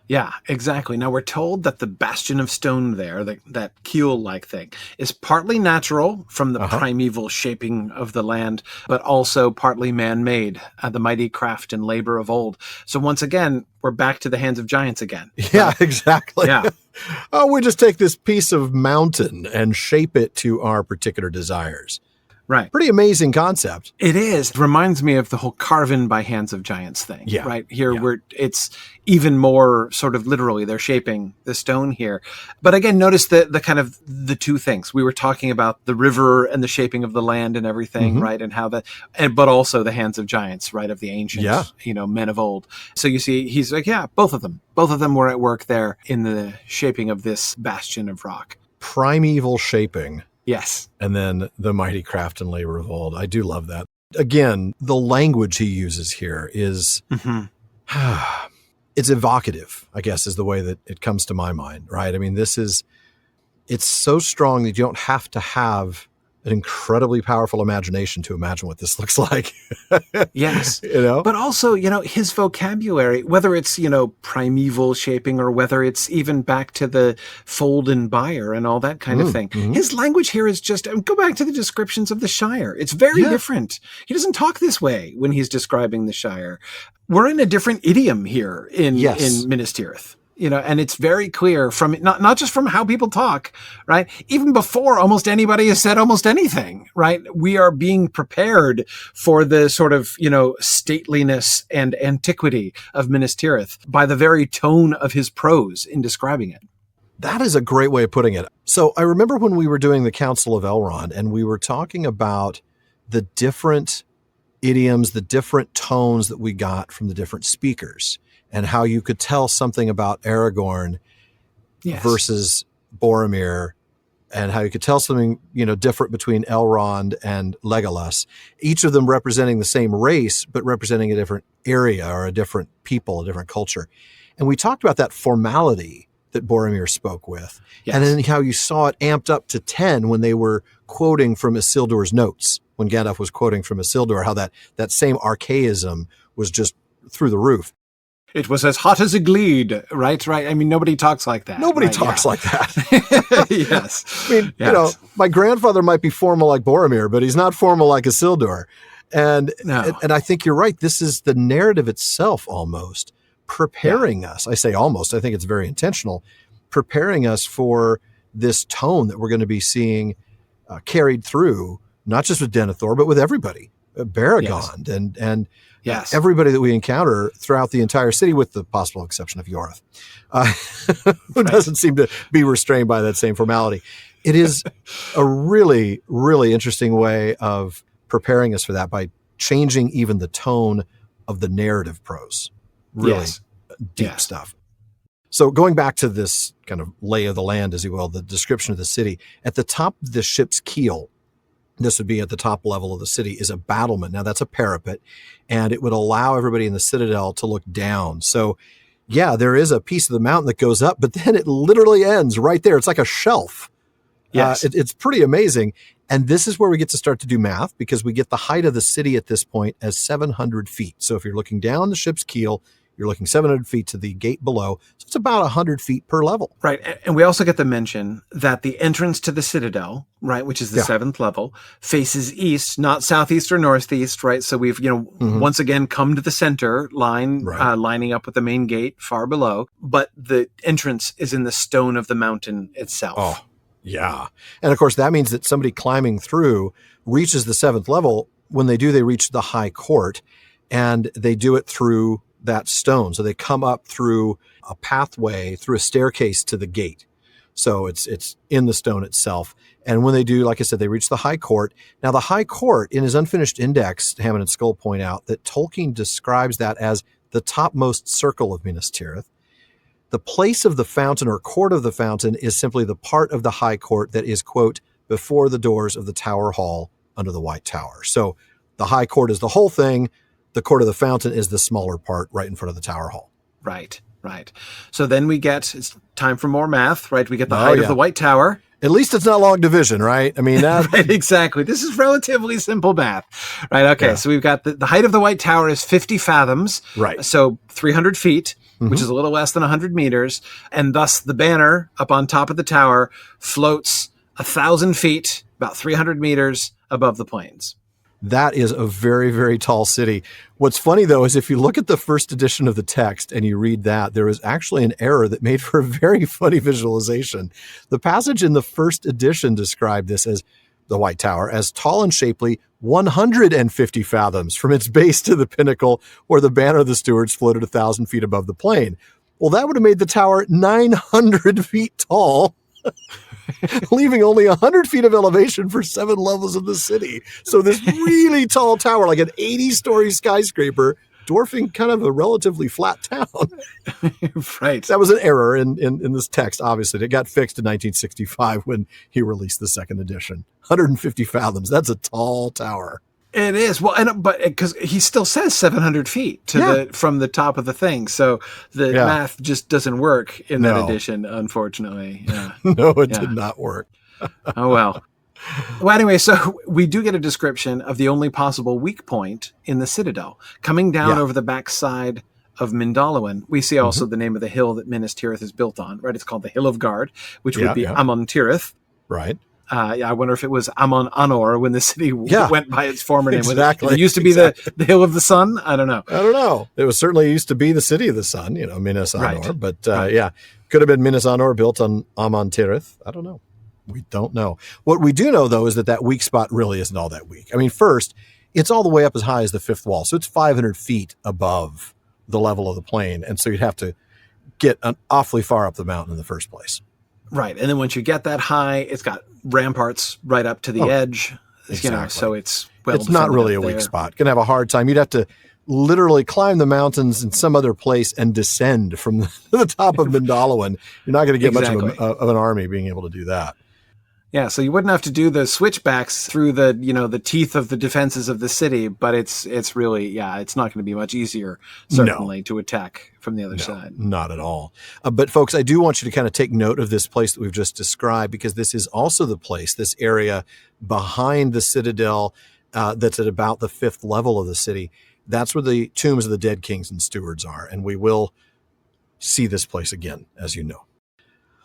Yeah, exactly. Now, we're told that the bastion of stone there, that keel-like thing, is partly natural from the primeval shaping of the land, but also partly man-made, the mighty craft and labor of old. So once again, we're back to the hands of giants again. Yeah, exactly. Yeah. We just take this piece of mountain and shape it to our particular desires. Right. Pretty amazing concept. It is. It reminds me of the whole carven by hands of giants thing. Yeah. Right here, where it's even more sort of literally they're shaping the stone here. But again, notice the kind of the two things. We were talking about the river and the shaping of the land and everything, right? And how but also the hands of giants, right? Of the ancient, men of old. So you see, he's like, both of them. Both of them were at work there in the shaping of this bastion of rock. Primeval shaping. Yes. And then the mighty craft and labor of old. I do love that. Again, the language he uses here is, it's evocative, I guess, is the way that it comes to my mind, right? I mean, it's so strong that you don't have to have an incredibly powerful imagination to imagine what this looks like. Yes. But also, his vocabulary, whether it's, primeval shaping or whether it's even back to the fold and byre and all that kind of thing. His language here is just, go back to the descriptions of the Shire. It's very different. He doesn't talk this way when he's describing the Shire. We're in a different idiom here in Minas Tirith. And it's very clear from not just from how people talk, right? Even before almost anybody has said almost anything, right? We are being prepared for the sort of, stateliness and antiquity of Minas Tirith by the very tone of his prose in describing it. That is a great way of putting it. So I remember when we were doing the Council of Elrond and we were talking about the different idioms, the different tones that we got from the different speakers. And how you could tell something about Aragorn versus Boromir, and how you could tell something, different between Elrond and Legolas, each of them representing the same race, but representing a different area or a different people, a different culture. And we talked about that formality that Boromir spoke with, and then how you saw it amped up to 10 when they were quoting from Isildur's notes, when Gandalf was quoting from Isildur, how that same archaism was just through the roof. It was as hot as a gleed, right? I mean, nobody talks like that. Nobody right? talks like that. Yes. I mean, my grandfather might be formal like Boromir, but he's not formal like Isildur. And I think you're right. This is the narrative itself almost preparing us. I say almost. I think it's very intentional, preparing us for this tone that we're going to be seeing carried through, not just with Denethor, but with everybody, Baragond and everybody that we encounter throughout the entire city, with the possible exception of Yorth, who doesn't seem to be restrained by that same formality. It is a really, really interesting way of preparing us for that by changing even the tone of the narrative prose. Really deep stuff. So going back to this kind of lay of the land, as you will, the description of the city, at the top of the ship's keel, this would be at the top level of the city, is a battlement. Now that's a parapet, and it would allow everybody in the citadel to look down. So there is a piece of the mountain that goes up, but then it literally ends right there. It's like a shelf. Yes. It's pretty amazing. And this is where we get to start to do math, because we get the height of the city at this point as 700 feet. So if you're looking down the ship's keel, you're looking 700 feet to the gate below. So it's about 100 feet per level. Right. And we also get to mention that the entrance to the citadel, right, which is the 7th level, faces east, not southeast or northeast, right? So we've, once again come to the center line, lining up with the main gate far below. But the entrance is in the stone of the mountain itself. Oh, yeah. And of course, that means that somebody climbing through reaches the 7th level. When they do, they reach the high court, and they do it through that stone. So they come up through a pathway, through a staircase to the gate. So it's in the stone itself. And when they do, like I said, they reach the high court. Now the high court, in his unfinished index, Hammond and Skull point out that Tolkien describes that as the topmost circle of Minas Tirith. The place of the fountain, or court of the fountain, is simply the part of the high court that is, quote, before the doors of the tower hall under the White Tower. So the high court is the whole thing. The court of the fountain is the smaller part right in front of the tower hall. Right. So then it's time for more math, right? We get the height of the White Tower. At least it's not long division, right? I mean, that... Right, exactly. This is relatively simple math, right? Okay, so we've got the height of the White Tower is 50 fathoms. Right. So 300 feet, which is a little less than 100 meters. And thus the banner up on top of the tower floats 1,000 feet, about 300 meters above the plains. That is a very, very tall city. What's funny, though, is if you look at the first edition of the text and you read that, there is actually an error that made for a very funny visualization. The passage in the first edition described this as the White Tower as tall and shapely, 150 fathoms from its base to the pinnacle where the banner of the stewards floated 1,000 feet above the plain. Well, that would have made the tower 900 feet tall, leaving only 100 feet of elevation for 7 levels of the city. So this really tall tower, like an 80-story skyscraper, dwarfing kind of a relatively flat town. Right. That was an error in this text, obviously. It got fixed in 1965 when he released the second edition. 150 fathoms. That's a tall tower. It is. Well, but because he still says 700 feet from the top of the thing. So the math just doesn't work in that edition, unfortunately. Yeah. No, it did not work. Oh, well. Well, anyway, so we do get a description of the only possible weak point in the citadel. Coming down over the backside of Mindalluin, we see also the name of the hill that Minas Tirith is built on, right? It's called the Hill of Guard, which would be Amon Tirith. Right. I wonder if it was Amon Anor when the city went by its former name. Exactly. It used to be the Hill of the Sun. I don't know. It was certainly used to be the City of the Sun, Minas Anor. But could have been Minas Anor built on Amon Tirith. I don't know. We don't know. What we do know, though, is that weak spot really isn't all that weak. I mean, first, it's all the way up as high as the 5th wall. So it's 500 feet above the level of the plain. And so you'd have to get awfully far up the mountain in the first place. Right. And then once you get that high, it's got ramparts right up to the edge. Exactly. So it's not really a weak spot. Going to have a hard time. You'd have to literally climb the mountains in some other place and descend from the top of Mindalluin. You're not going to get much of an army being able to do that. Yeah, so you wouldn't have to do the switchbacks through the teeth of the defenses of the city, but it's really, it's not going to be much easier, certainly, to attack from the other side. Not at all. But folks, I do want you to kind of take note of this place that we've just described, because this is also the place, this area behind the citadel that's at about the 5th level of the city. That's where the tombs of the dead kings and stewards are. And we will see this place again, as you know.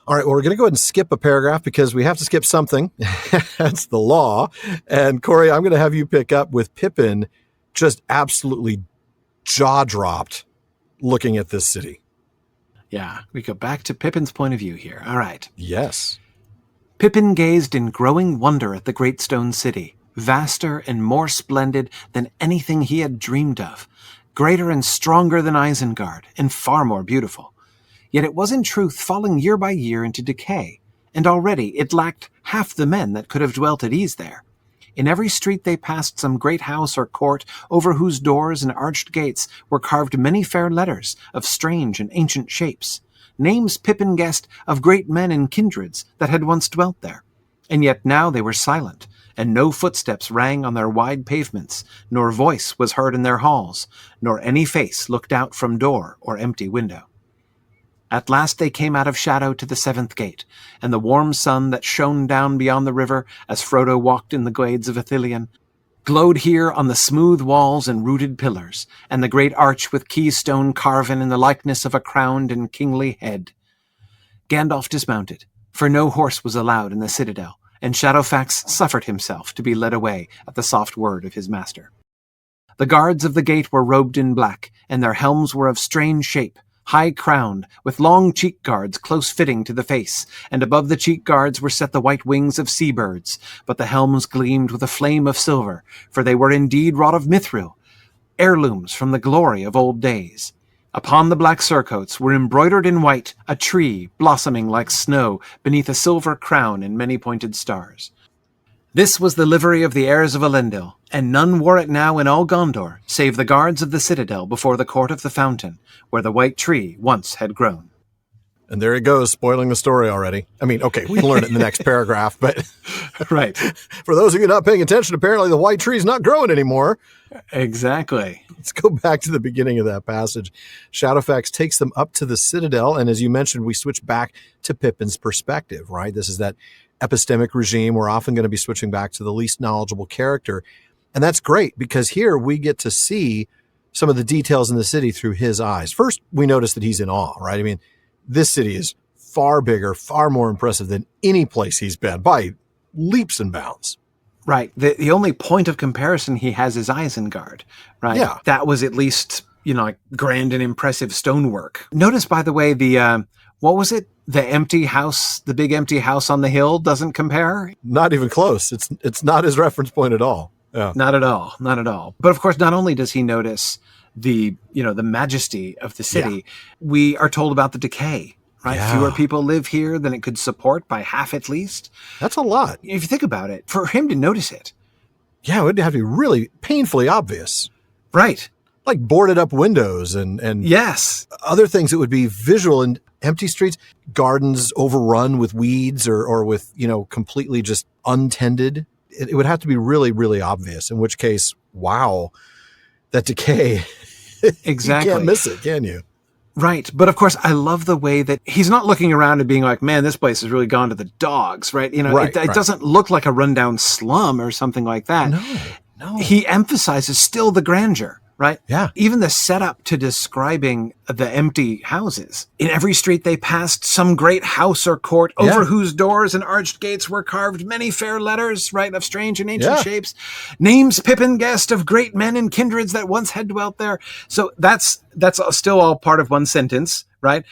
All right, well, we're going to go ahead and skip a paragraph because we have to skip something. That's the law. And Corey, I'm going to have you pick up with Pippin just absolutely jaw-dropped looking at this city. Yeah, we go back to Pippin's point of view here. All right. Yes. Pippin gazed in growing wonder at the great stone city, vaster and more splendid than anything he had dreamed of, greater and stronger than Isengard, and far more beautiful. Yet it was in truth falling year by year into decay, and already it lacked half the men that could have dwelt at ease there. In every street they passed some great house or court, over whose doors and arched gates were carved many fair letters of strange and ancient shapes, names Pippin guessed of great men and kindreds that had once dwelt there. And yet now they were silent, and no footsteps rang on their wide pavements, nor voice was heard in their halls, nor any face looked out from door or empty window. At last they came out of shadow to the seventh gate, and the warm sun that shone down beyond the river as Frodo walked in the glades of Ecthelion glowed here on the smooth walls and rooted pillars, and the great arch with keystone carven in the likeness of a crowned and kingly head. Gandalf dismounted, for no horse was allowed in the citadel, and Shadowfax suffered himself to be led away at the soft word of his master. The guards of the gate were robed in black, and their helms were of strange shape, high-crowned, with long cheek guards close-fitting to the face, and above the cheek guards were set the white wings of sea-birds, but the helms gleamed with a flame of silver, for they were indeed wrought of mithril, heirlooms from the glory of old days. Upon the black surcoats were embroidered in white a tree blossoming like snow beneath a silver crown and many-pointed stars. This was the livery of the heirs of Elendil, and none wore it now in all Gondor, save the guards of the citadel before the court of the fountain, where the white tree once had grown. And there he goes, spoiling the story already. I mean, okay, we learn it in the next paragraph, but right. For those of you not paying attention, apparently the white tree's not growing anymore. Exactly. Let's go back to the beginning of that passage. Shadowfax takes them up to the citadel, and as you mentioned, we switch back to Pippin's perspective, right? This is that epistemic regime. We're often going to be switching back to the least knowledgeable character. And that's great because here we get to see some of the details in the city through his eyes. First, we notice that he's in awe, right? I mean, this city is far bigger, far more impressive than any place he's been by leaps and bounds. Right. The only point of comparison he has is Isengard, right? Yeah. That was at least, like grand and impressive stonework. Notice, by the way, what was it? The empty house, the big empty house on the hill doesn't compare? Not even close. It's not his reference point at all. Yeah. Not at all. Not at all. But of course, not only does he notice the majesty of the city, we are told about the decay, right? Yeah. Fewer people live here than it could support by half at least. That's a lot. If you think about it, for him to notice it. Yeah, it would have to be really painfully obvious. Right. Like boarded up windows and yes, other things that would be visual in empty streets, gardens overrun with weeds or with, completely just untended. It would have to be really, really obvious, in which case, wow, that decay. Exactly. You can't miss it, can you? Right. But of course, I love the way that he's not looking around and being like, man, this place has really gone to the dogs, right? It doesn't look like a rundown slum or something like that. No. He emphasizes still the grandeur. Right? Yeah. Even the setup to describing the empty houses. In every street they passed some great house or court, over whose doors and arched gates were carved many fair letters, right, of strange and ancient shapes. Names Pippin guessed of great men and kindreds that once had dwelt there. So that's still all part of one sentence, right?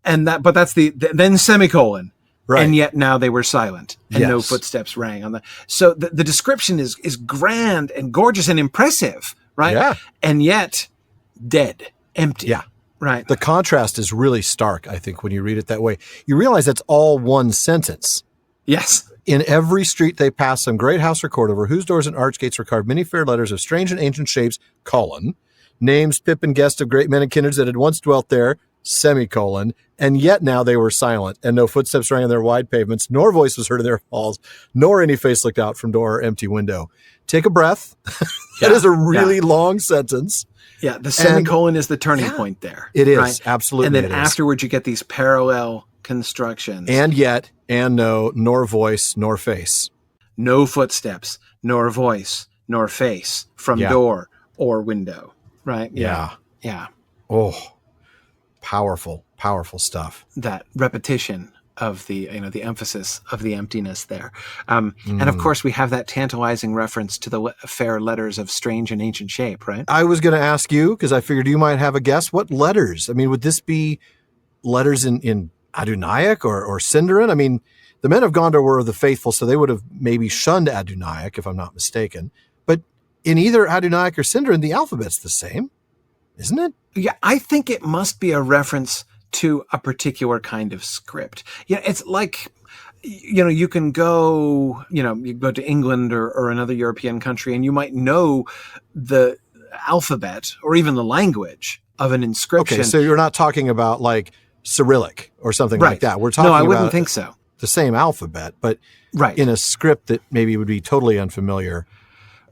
But that's then semicolon. Right. And yet now they were silent, and no footsteps rang on the. So the description is grand and gorgeous and impressive. Right? Yeah. And yet, dead, empty. Yeah. Right. The contrast is really stark, I think, when you read it that way. You realize that's all one sentence. Yes. In every street they passed some great house or court, over whose doors and arch gates were carved many fair letters of strange and ancient shapes, names Pippin guessed of great men and kindreds that had once dwelt there, semicolon, and yet now they were silent, and no footsteps rang on their wide pavements, nor voice was heard in their halls, nor any face looked out from door or empty window. Take a breath. That is a really long sentence. Yeah, the semicolon is the turning point there. It is, right? absolutely. And then afterwards you get these parallel constructions. And yet, and no, nor voice, nor face. No footsteps, nor voice, nor face from door or window. right? Yeah. Yeah. Oh, powerful stuff. That repetition of the emphasis of the emptiness there. And of course, we have that tantalizing reference to the fair letters of strange and ancient shape, right? I was going to ask you, because I figured you might have a guess, what letters? I mean, would this be letters in Adunaic or Sindarin? I mean, the men of Gondor were the faithful, so they would have maybe shunned Adunaic, if I'm not mistaken. But in either Adunaic or Sindarin, the alphabet's the same, isn't it? Yeah, I think it must be a reference to a particular kind of script. Yeah, it's like, you can go, you go to England or another European country, and you might know the alphabet or even the language of an inscription. Okay, so you're not talking about like Cyrillic or something like that. We're talking No, I about wouldn't think so. The same alphabet, but in a script that maybe would be totally unfamiliar.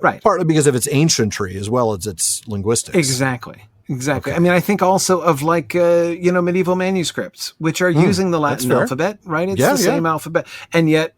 Right. Partly because of its ancientry as well as its linguistics. Exactly. Okay. I mean, I think also of like, medieval manuscripts, which are using the Latin alphabet, right? It's the same alphabet. And yet,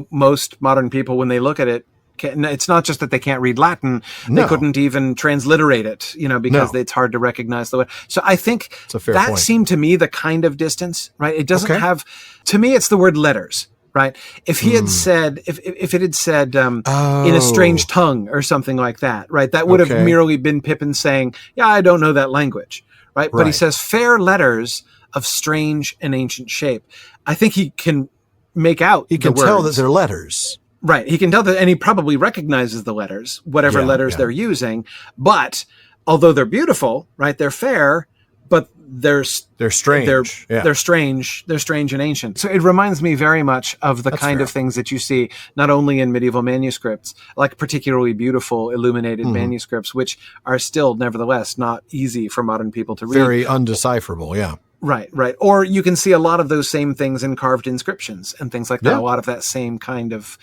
most modern people, when they look at it, it's not just that they can't read Latin. They couldn't even transliterate it, because it's hard to recognize the way. So I think that point seemed to me the kind of distance, right? It doesn't have, to me, it's the word letters, right? If he had said, if it had said in a strange tongue or something like that, right? That would have merely been Pippin saying, yeah, I don't know that language, right? But he says fair letters of strange and ancient shape. I think he can make out He can tell that they're letters. Right. He can tell that, and he probably recognizes the letters, whatever letters they're using. But although they're beautiful, right, they're fair, but they're strange. They're strange. They're strange and ancient. So it reminds me very much of the kind of things that you see not only in medieval manuscripts, like particularly beautiful illuminated manuscripts, which are still nevertheless not easy for modern people to read. Very undecipherable, yeah. Right. Or you can see a lot of those same things in carved inscriptions and things like that. A lot of that same kind of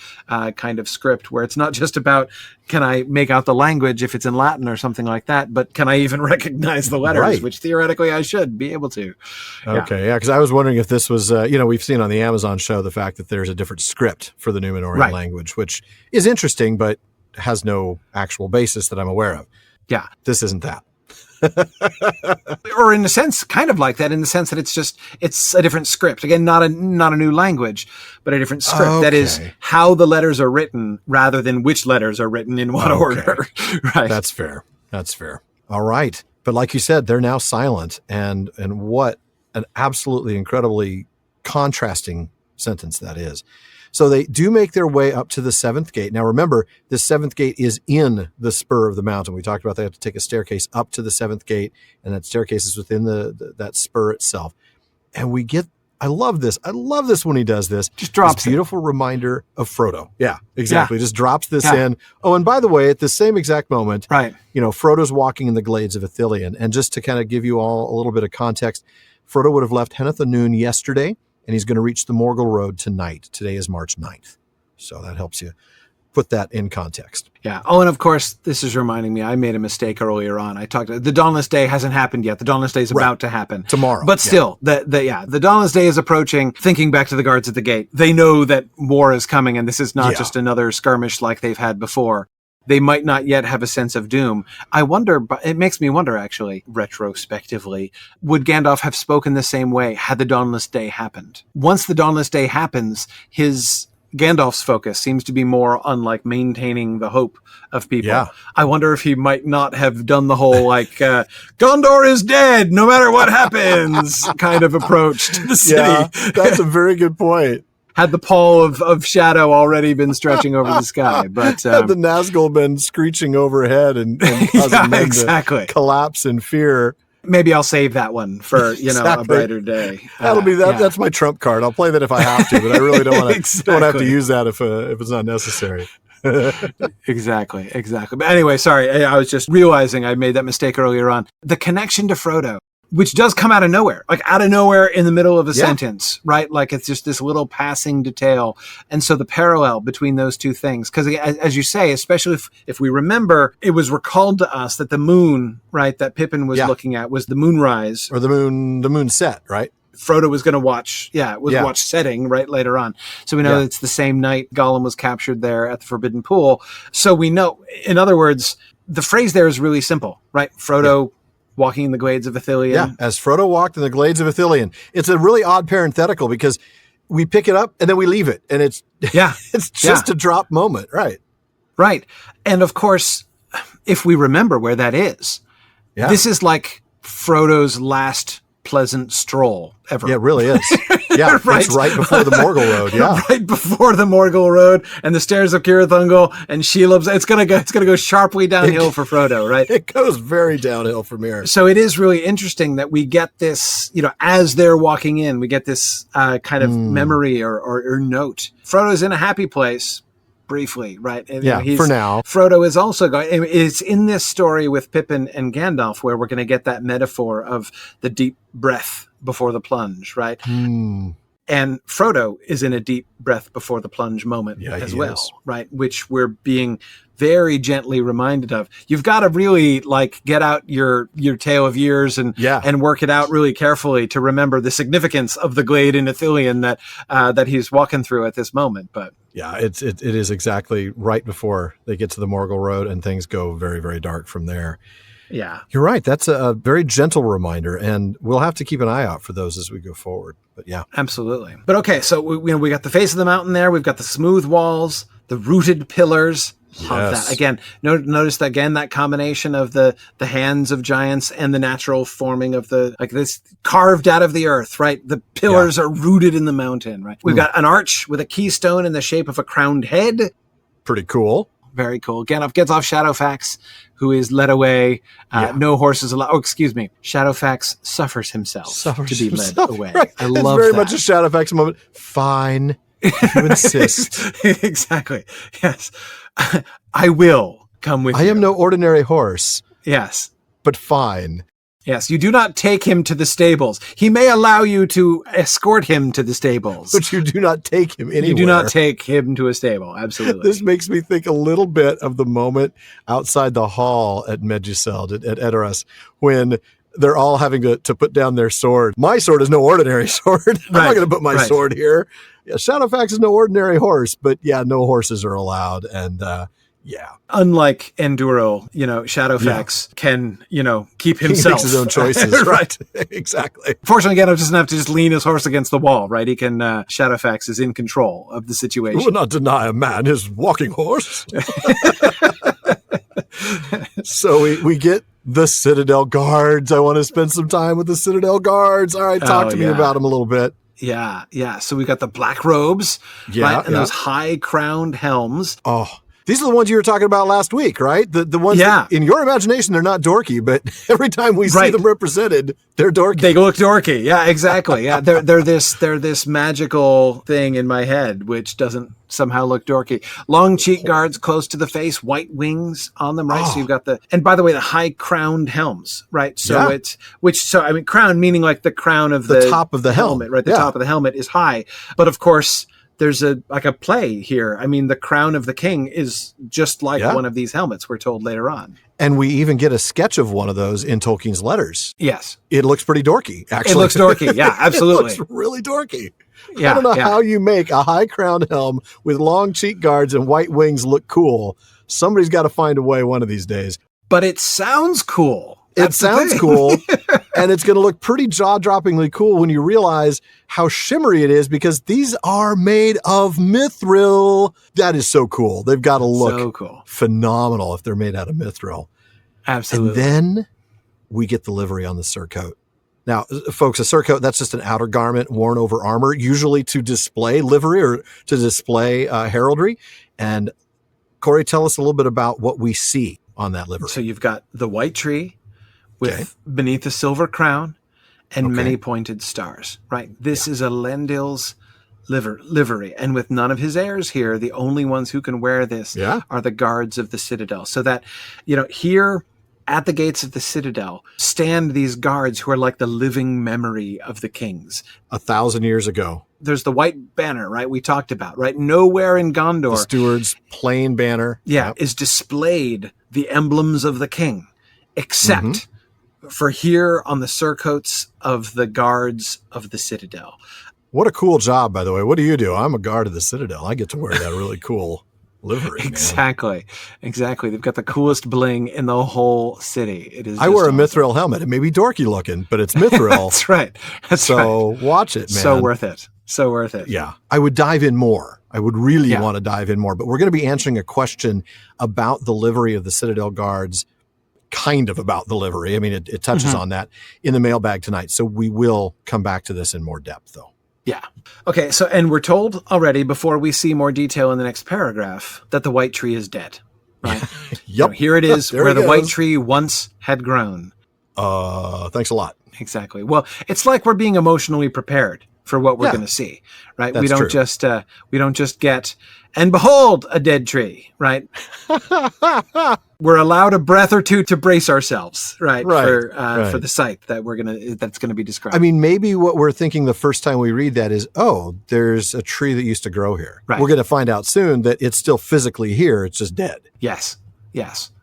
script, where it's not just about, can I make out the language if it's in Latin or something like that, but can I even recognize the letters, which theoretically I should be able to. Okay, yeah, because I was wondering if this was, we've seen on the Amazon show the fact that there's a different script for the Numenorian language, which is interesting, but has no actual basis that I'm aware of. Yeah. This isn't that. Or in a sense, kind of like that, in the sense that it's a different script. Again, not a new language, but a different script. Okay. That is how the letters are written rather than which letters are written in what order. Right. That's fair. All right. But like you said, they're now silent, and what an absolutely incredibly contrasting sentence that is. So they do make their way up to the seventh gate. Now, remember, the seventh gate is in the spur of the mountain. We talked about they have to take a staircase up to the seventh gate, and that staircase is within that spur itself. And I love this. I love this when he does this. Just drops this beautiful reminder of Frodo. Yeah, exactly. Just drops this in. Oh, and by the way, at the same exact moment, Frodo's walking in the glades of Ecthelion. And just to kind of give you all a little bit of context, Frodo would have left Henneth Noon yesterday, and he's going to reach the Morgul Road tonight. Today is March 9th. So that helps you put that in context. Yeah. Oh, and of course, this is reminding me, I made a mistake earlier on. I talked the Dauntless Day hasn't happened yet. The Dauntless Day is about to happen. Tomorrow. But still, the Dauntless Day is approaching. Thinking back to the guards at the gate, they know that war is coming, and this is not just another skirmish like they've had before. They might not yet have a sense of doom. I wonder, but it makes me wonder, actually, retrospectively, would Gandalf have spoken the same way had the Dauntless Day happened? Once the Dauntless Day happens, Gandalf's focus seems to be more on like maintaining the hope of people. Yeah. I wonder if he might not have done the whole Gondor is dead no matter what happens kind of approach to the city. Yeah, that's a very good point. Had the pall of shadow already been stretching over the sky, but had the Nazgul been screeching overhead and causing men to collapse in fear. Maybe I'll save that one for a brighter day. That'll be that. Yeah. That's my trump card. I'll play that if I have to, but I really don't want to. Don't have to use that if it's not necessary. Exactly. But anyway, sorry. I was just realizing I made that mistake earlier on. The connection to Frodo, which does come out of nowhere, in the middle of a sentence, right? Like it's just this little passing detail. And so the parallel between those two things, because as you say, especially if we remember, it was recalled to us that the moon, right, that Pippin was looking at was the moonrise. Or the moon set, right? Frodo was going to watch, watch setting right later on. So we know it's the same night Gollum was captured there at the Forbidden Pool. So we know, in other words, the phrase there is really simple, right? Frodo walking in the glades of Ecthelion. Yeah, as Frodo walked in the glades of Ecthelion. It's a really odd parenthetical because we pick it up and then we leave it. And it's it's just a drop moment, right? Right. And of course, if we remember where that is, this is like Frodo's last pleasant stroll ever. Yeah, it really is. Yeah, Right. It's right before the Morgul Road. Yeah, Right before the Morgul Road and the stairs of Cirith and Shelob's. It's gonna go sharply downhill for Frodo, right? it goes very downhill from here. So it is really interesting that we get this, as they're walking in, we get this kind of memory or note. Frodo's in a happy place. Briefly, right? And, for now. Frodo is also going. It's in this story with Pippin and Gandalf where we're going to get that metaphor of the deep breath before the plunge, right? And Frodo is in a deep breath before the plunge moment as well, right? Which we're being very gently reminded of. You've got to really get out your tale of years and work it out really carefully to remember the significance of the glade in Ecthelion that he's walking through at this moment, but. Yeah, it is exactly right before they get to the Morgul Road and things go very, very dark from there. Yeah. You're right. That's a very gentle reminder, and we'll have to keep an eye out for those as we go forward. But yeah. Absolutely. But okay, so we got the face of the mountain there. We've got the smooth walls, the rooted pillars. Love that. Again, notice that again, that combination of the hands of giants and the natural forming of this carved out of the earth, right? The pillars are rooted in the mountain, right? We've got an arch with a keystone in the shape of a crowned head. Pretty cool. Very cool. Gandalf gets off Shadowfax, who is led away. No horses allowed. Oh, excuse me. Shadowfax suffers himself to be led away. Right. I love very that. much a Shadowfax moment. Fine. If you insist. Exactly. Yes. I will come with you. I am no ordinary horse. Yes. But fine. Yes, you do not take him to the stables. He may allow you to escort him to the stables. But you do not take him anywhere. You do not take him to a stable, absolutely. This makes me think a little bit of the moment outside the hall at Medjugorje, at Edoras, when they're all having to put down their sword. My sword is no ordinary sword. I'm not going to put my sword here. Yeah, Shadowfax is no ordinary horse, but no horses are allowed. And unlike Enduro, Shadowfax can, keep himself. He makes his own choices. Right. Exactly. Fortunately, Gandalf doesn't have to just lean his horse against the wall, right? He can, Shadowfax is in control of the situation. We will not deny a man his walking horse. So we get the Citadel Guards. I want to spend some time with the Citadel Guards. All right, talk to me about them a little bit. Yeah. So we got the black robes, right? And those high crowned helms. Oh, these are the ones you were talking about last week, right? The ones that, in your imagination, they're not dorky, but every time we see them represented, they're dorky. They look dorky. Yeah, exactly. Yeah, they're this magical thing in my head, which doesn't somehow look dorky. Long cheek guards close to the face, white wings on them, right? So you've got and by the way, the high crowned helms, right? So crown meaning like the crown of the top of the helmet, right? The top of the helmet is high, but of course, there's a play here. I mean, the crown of the king is just like one of these helmets, we're told later on. And we even get a sketch of one of those in Tolkien's letters. Yes. It looks pretty dorky, actually. It looks dorky, yeah, absolutely. It looks really dorky. Yeah, I don't know how you make a high-crowned helm with long cheek guards and white wings look cool. Somebody's got to find a way one of these days. But it sounds cool. It sounds cool, and it's going to look pretty jaw-droppingly cool when you realize how shimmery it is, because these are made of mithril. That is so cool. They've got to look phenomenal if they're made out of mithril. Absolutely. And then we get the livery on the surcoat. Now, folks, a surcoat, that's just an outer garment worn over armor, usually to display livery or to display heraldry. And Corey, tell us a little bit about what we see on that livery. So you've got the white tree with beneath a silver crown and many pointed stars, right? This is Elendil's livery. And with none of his heirs here, the only ones who can wear this are the guards of the Citadel. So that, here at the gates of the Citadel stand these guards who are like the living memory of the kings. 1,000 years ago. There's the white banner, right? We talked about, right? Nowhere in Gondor. The steward's plain banner. Is displayed the emblems of the king, except for here on the surcoats of the guards of the Citadel. What a cool job, by the way. What do you do? I'm a guard of the Citadel. I get to wear that really cool livery. Exactly. They've got the coolest bling in the whole city. It is. I wear a mithril helmet. It may be dorky looking, but it's mithril. That's right. So watch it, man. So worth it. Yeah. I would dive in more. I would really want to dive in more. But we're going to be answering a question about the livery of the Citadel Guards, kind of about the livery. I mean, it touches on that in the mailbag tonight. So we will come back to this in more depth, though. Yeah. Okay, so, and we're told already before we see more detail in the next paragraph that the white tree is dead, right? Yep. Here it is, where the white tree once had grown. Thanks a lot. Exactly. Well, it's like we're being emotionally prepared for what we're going to see, right? That's we don't true. we don't just get, and behold, a dead tree, right? We're allowed a breath or two to brace ourselves, right? For the sight that that's gonna be described. I mean, maybe what we're thinking the first time we read that is, oh, there's a tree that used to grow here. Right. We're going to find out soon that it's still physically here. It's just dead. Yes.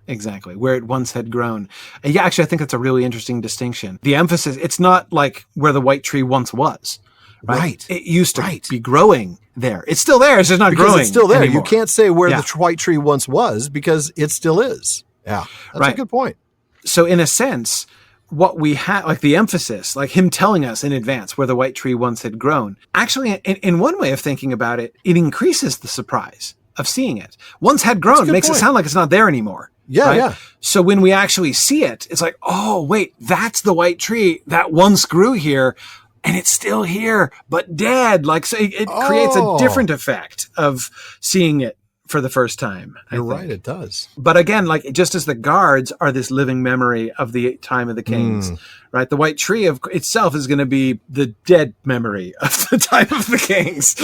Exactly. Where it once had grown. And yeah, actually, I think that's a really interesting distinction. The emphasis, it's not like where the white tree once was. Right. It used to be growing there. It's still there. It's just not growing. It's still there. Anymore. You can't say where the white tree once was because it still is. Yeah. That's a good point. So in a sense, what we have, like the emphasis, like him telling us in advance where the white tree once had grown, actually, in one way of thinking about it, it increases the surprise of seeing it. Once had grown makes it sound like it's not there anymore. Yeah, yeah. So when we actually see it, it's like, oh, wait, that's the white tree that once grew here. And it's still here, but dead. Like, so it creates a different effect of seeing it for the first time. You're right, it does. But again, like just as the guards are this living memory of the time of the kings, right? The white tree of itself is going to be the dead memory of the time of the kings,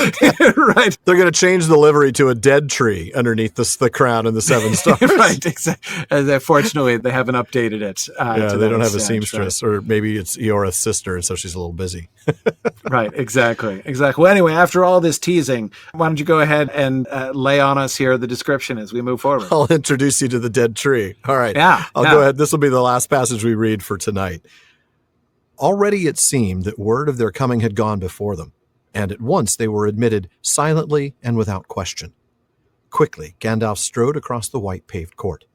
right? They're going to change the livery to a dead tree underneath the crown and the 7 stars. Right, exactly. Fortunately, they haven't updated it. They don't have a seamstress, or maybe it's Eora's sister, and so she's a little busy. Right, exactly. Well, anyway, after all this teasing, why don't you go ahead and lay on us here the description as we move forward? I'll introduce you to the dead tree. All right. I'll go ahead. This will be the last passage we read for tonight. Already it seemed that word of their coming had gone before them, and at once they were admitted silently and without question. Quickly, Gandalf strode across the white paved court.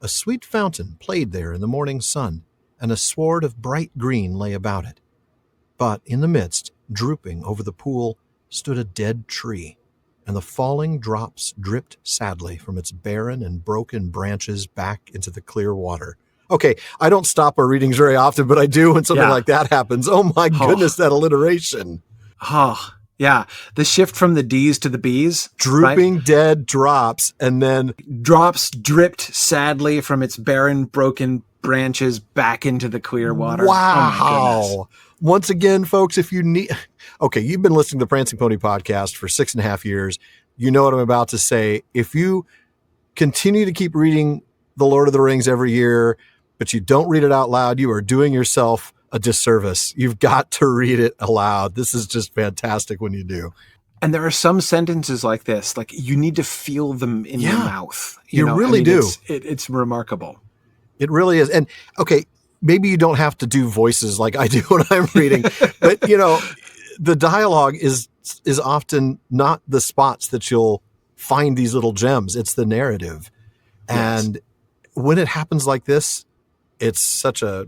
A sweet fountain played there in the morning sun, and a sward of bright green lay about it. But in the midst, drooping over the pool, stood a dead tree, and the falling drops dripped sadly from its barren and broken branches back into the clear water. Okay, I don't stop our readings very often, but I do when something like that happens. Oh my goodness, that alliteration. Oh, yeah. The shift from the D's to the B's. Drooping dead drops, and then drops dripped sadly from its barren, broken branches back into the clear water. Wow. Oh Once again, folks, if you need... Okay, you've been listening to the Prancing Pony podcast for 6.5 years. You know what I'm about to say. If you continue to keep reading The Lord of the Rings every year, but you don't read it out loud, you are doing yourself a disservice. You've got to read it aloud. This is just fantastic when you do. And there are some sentences like this, like you need to feel them in your mouth. You really do. It's remarkable. It really is. And okay, maybe you don't have to do voices like I do when I'm reading, but the dialogue is often not the spots that you'll find these little gems. It's the narrative. Yes. And when it happens like this, it's such a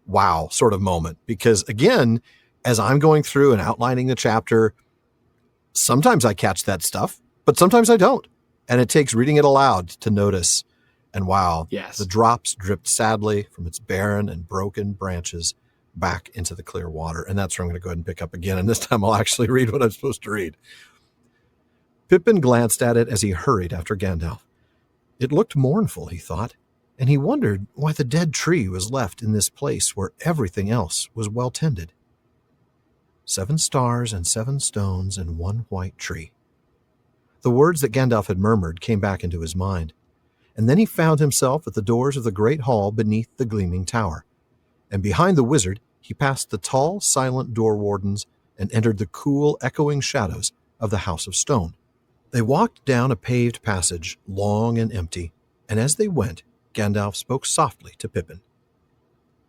wow sort of moment, because again, as I'm going through and outlining the chapter, sometimes I catch that stuff, but sometimes I don't. And it takes reading it aloud to notice. And wow, the drops dripped sadly from its barren and broken branches back into the clear water. And that's where I'm going to go ahead and pick up again. And this time I'll actually read what I'm supposed to read. Pippin glanced at it as he hurried after Gandalf. It looked mournful, he thought, and he wondered why the dead tree was left in this place where everything else was well tended. 7 stars and 7 stones and 1 white tree. The words that Gandalf had murmured came back into his mind, and then he found himself at the doors of the great hall beneath the gleaming tower. And behind the wizard, he passed the tall, silent door wardens and entered the cool, echoing shadows of the House of Stone. They walked down a paved passage, long and empty, and as they went, Gandalf spoke softly to Pippin.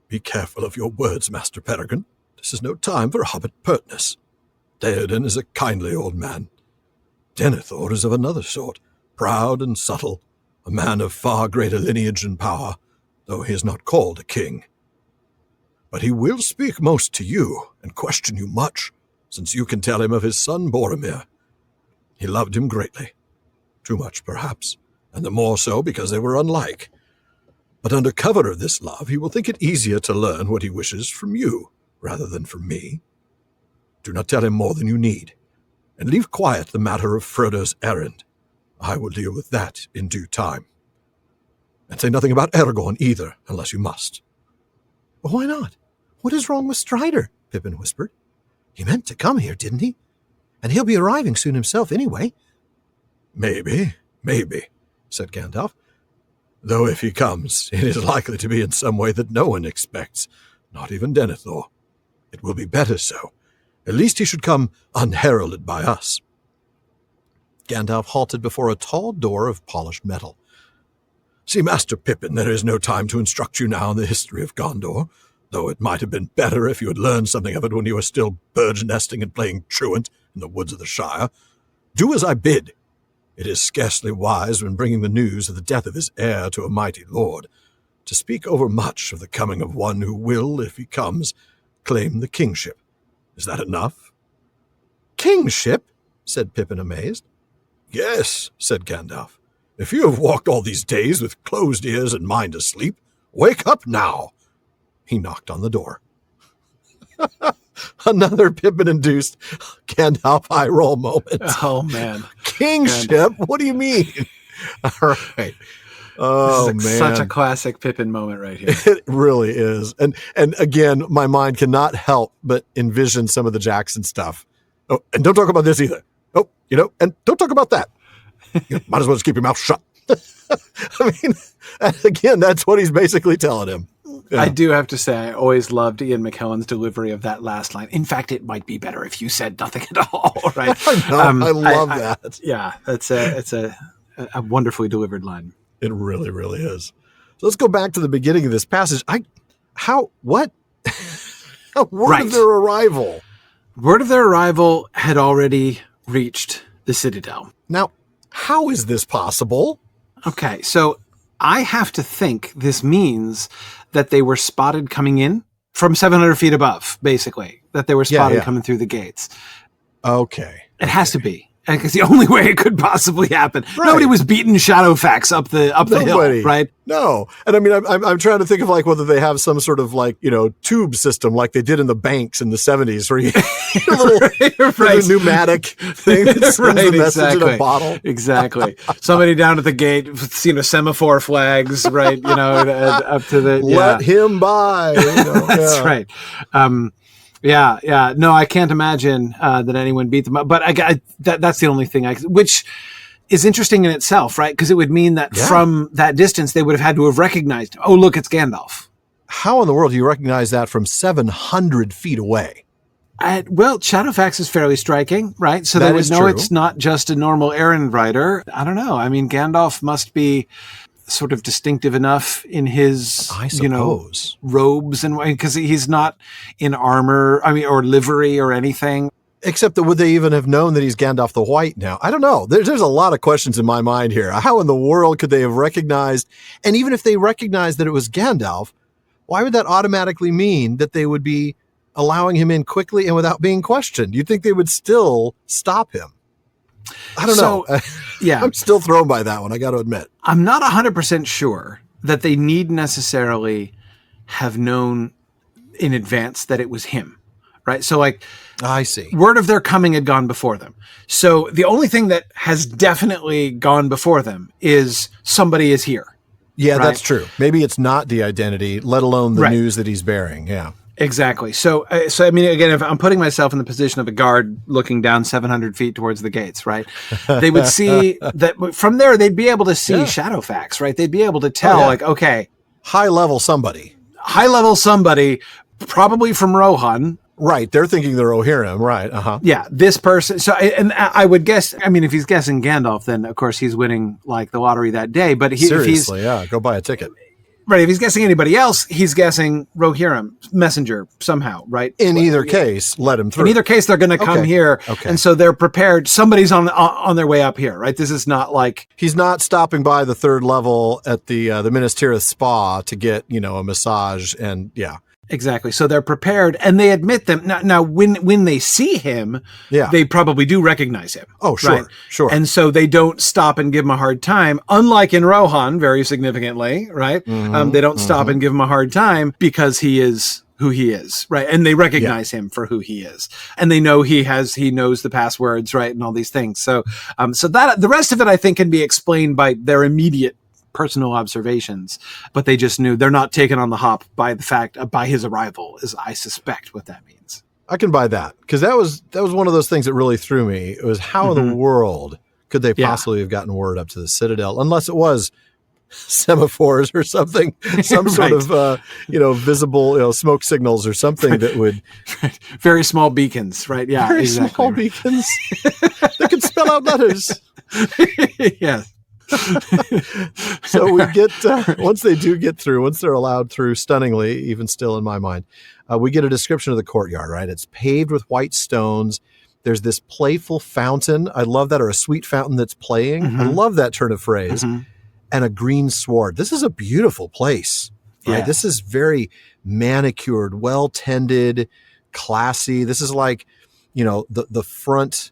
"Be careful of your words, Master Peregrine. This is no time for hobbit pertness. Théoden is a kindly old man. Denethor is of another sort, proud and subtle, a man of far greater lineage and power, though he is not called a king. But he will speak most to you and question you much, since you can tell him of his son Boromir. He loved him greatly. Too much, perhaps, and the more so because they were unlike. But under cover of this love, he will think it easier to learn what he wishes from you, rather than from me. Do not tell him more than you need, and leave quiet the matter of Frodo's errand. I will deal with that in due time. And say nothing about Aragorn either, unless you must. Why not? What is wrong with Strider? Pippin whispered. He meant to come here, didn't he? And he'll be arriving soon himself anyway. Maybe, said Gandalf. Though if he comes, it is likely to be in some way that no one expects, not even Denethor. It will be better so. At least he should come unheralded by us. Gandalf halted before a tall door of polished metal. See, Master Pippin, there is no time to instruct you now in the history of Gondor, though it might have been better if you had learned something of it when you were still bird-nesting and playing truant in the woods of the Shire. Do as I bid. It is scarcely wise, when bringing the news of the death of his heir to a mighty lord, to speak overmuch of the coming of one who will, if he comes, claim the kingship. Is that enough? Kingship? Said Pippin, amazed. Yes, said Gandalf. If you have walked all these days with closed ears and mind asleep, wake up now. He knocked on the door. Another Pippin-induced Gandalf eye-roll moment. Oh, man. Kingship? Gandalf. What do you mean? All right. Oh, this is man. such a classic Pippin moment right here. It really is. And again, my mind cannot help but envision some of the Jackson stuff. Oh, and don't talk about this either. Oh, and don't talk about that. You might as well just keep your mouth shut. I mean, again, that's what he's basically telling him. Yeah. I do have to say, I always loved Ian McKellen's delivery of that last line. In fact, it might be better if you said nothing at all, right? I know, I love that. Yeah, it's a wonderfully delivered line. It really, really is. So let's go back to the beginning of this passage. Word of their arrival. Word of their arrival had already reached the Citadel. Now, how is this possible? Okay, so I have to think this means that they were spotted coming in from 700 feet above, basically. That they were spotted coming through the gates. Okay. It has to be. Because the only way it could possibly happen. Right. Nobody was beating Shadowfax up the hill, right? No. And I mean, I'm trying to think of whether they have some sort of tube system like they did in the banks in the 70s where you a little pneumatic thing that sends the message in a bottle. Exactly. Somebody down at the gate with, semaphore flags, right? Up to the... Let him by. That's right. Yeah. No, I can't imagine that anyone beat them up. But that's the only thing which is interesting in itself, right? Because it would mean that from that distance, they would have had to have recognized, oh, look, it's Gandalf. How in the world do you recognize that from 700 feet away? Well, Shadowfax is fairly striking, right? So they would know it's not just a normal errand rider. I don't know. I mean, Gandalf must be sort of distinctive enough in his, robes, and because he's not in armor, or livery or anything. Except that would they even have known that he's Gandalf the White now? I don't know. There's a lot of questions in my mind here. How in the world could they have recognized? And even if they recognized that it was Gandalf, why would that automatically mean that they would be allowing him in quickly and without being questioned? You'd think they would still stop him. I don't know. Yeah. I'm still thrown by that one, I got to admit. I'm not 100% sure that they need necessarily have known in advance that it was him, right? So I see. Word of their coming had gone before them. So the only thing that has definitely gone before them is somebody is here. Yeah, right? That's true. Maybe it's not the identity, let alone the news that he's bearing. Yeah. Exactly. So I mean, again, if I'm putting myself in the position of a guard looking down 700 feet towards the gates, right? They would see that from there, they'd be able to see Shadowfax, right? They'd be able to tell, okay. High level somebody, probably from Rohan. Right. They're thinking they're Rohirrim. Right. Uh-huh. Yeah. This person. So, and I would guess, I mean, if he's guessing Gandalf, then of course he's winning the lottery that day. But seriously, go buy a ticket. Right, if he's guessing anybody else, he's guessing Rohirrim, messenger, somehow, right? In either case, let him through. In either case, they're going to come here, and so they're prepared. Somebody's on their way up here, right? This is not like... He's not stopping by the third level at the Minas Tirith spa to get, a massage, and Exactly. So they're prepared, and they admit them. Now when they see him, they probably do recognize him. Oh, sure, right? sure. And so they don't stop and give him a hard time, unlike in Rohan, very significantly, right? They don't stop and give him a hard time because he is who he is, right? And they recognize him for who he is. And they know he knows the passwords, right? And all these things. So that the rest of it, I think, can be explained by their immediate personal observations, but they just knew they're not taken on the hop by his arrival, is I suspect what that means. I can buy that, because that was one of those things that really threw me. It was how in the world could they possibly have gotten word up to the Citadel, unless it was semaphores or something, some sort of visible smoke signals or something that would very small beakins, right? Yeah, very exactly. Small beacons that could spell out letters. Yeah. So we get once they're allowed through, stunningly, even still in my mind, we get a description of the courtyard, right? It's paved with white stones. There's this playful fountain. I love that, or a sweet fountain that's playing. I love that turn of phrase. And a green sward. This is a beautiful place, right? This is very manicured, well tended, classy. This is like, the front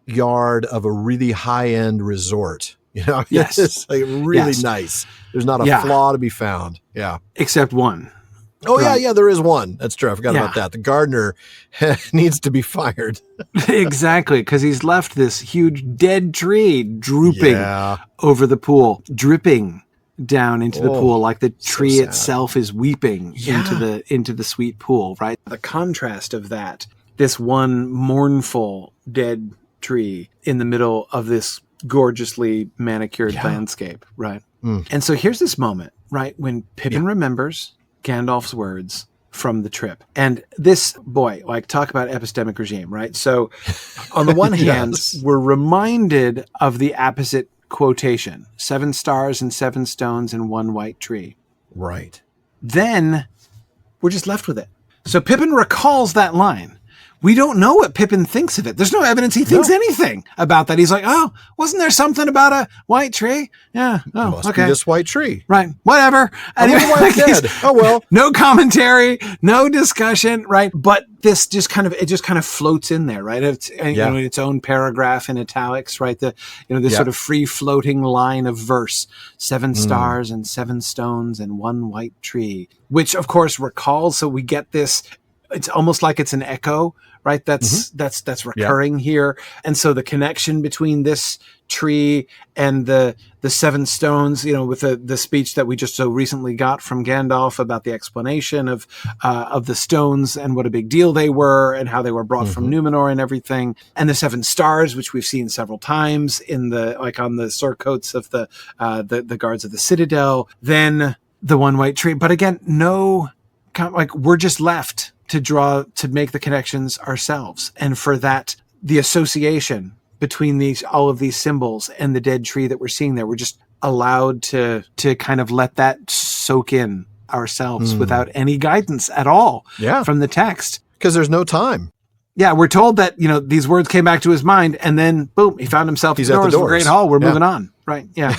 yard of a really high end resort. Yes. It's like really nice. There's not a flaw to be found. Yeah. Except one. Oh, right. Yeah, there is one. That's true. I forgot about that. The gardener needs to be fired. Exactly, because he's left this huge dead tree drooping over the pool, dripping down into the pool like the tree itself is weeping into the sweet pool, right? The contrast of that, this one mournful dead tree in the middle of this gorgeously manicured landscape, right? And so here's this moment, right, when Pippin remembers Gandalf's words from the trip. And this, talk about epistemic regime, right? So on the one hand, we're reminded of the apposite quotation, 7 stars and 7 stones and 1 white tree. Right. Then we're just left with it. So Pippin recalls that line. We don't know what Pippin thinks of it. There's no evidence he thinks anything about that. He's like, oh, wasn't there something about a white tree? Yeah. Oh, must be this white tree. Right. Whatever. Anyway, dead. Oh, well. No commentary, no discussion, right? But this just kind of floats in there, right? It's in its own paragraph in italics, right? This sort of free floating line of verse, 7 stars and 7 stones and 1 white tree, which of course recalls. So we get this, it's almost like it's an echo, right? That's recurring here. And so the connection between this tree and the 7 stones, with the speech that we just so recently got from Gandalf about the explanation of the stones and what a big deal they were and how they were brought from Numenor and everything. And the 7 stars, which we've seen several times on the surcoats of the guards of the Citadel, then the 1 white tree. But again, we're just left to make the connections ourselves. And for that, the association between all of these symbols and the dead tree that we're seeing there, we're just allowed to kind of let that soak in ourselves without any guidance at all from the text. Because there's no time. Yeah, we're told that, these words came back to his mind, and then boom, he found himself at the doors of the Great Hall. We're moving on. Right. Yeah.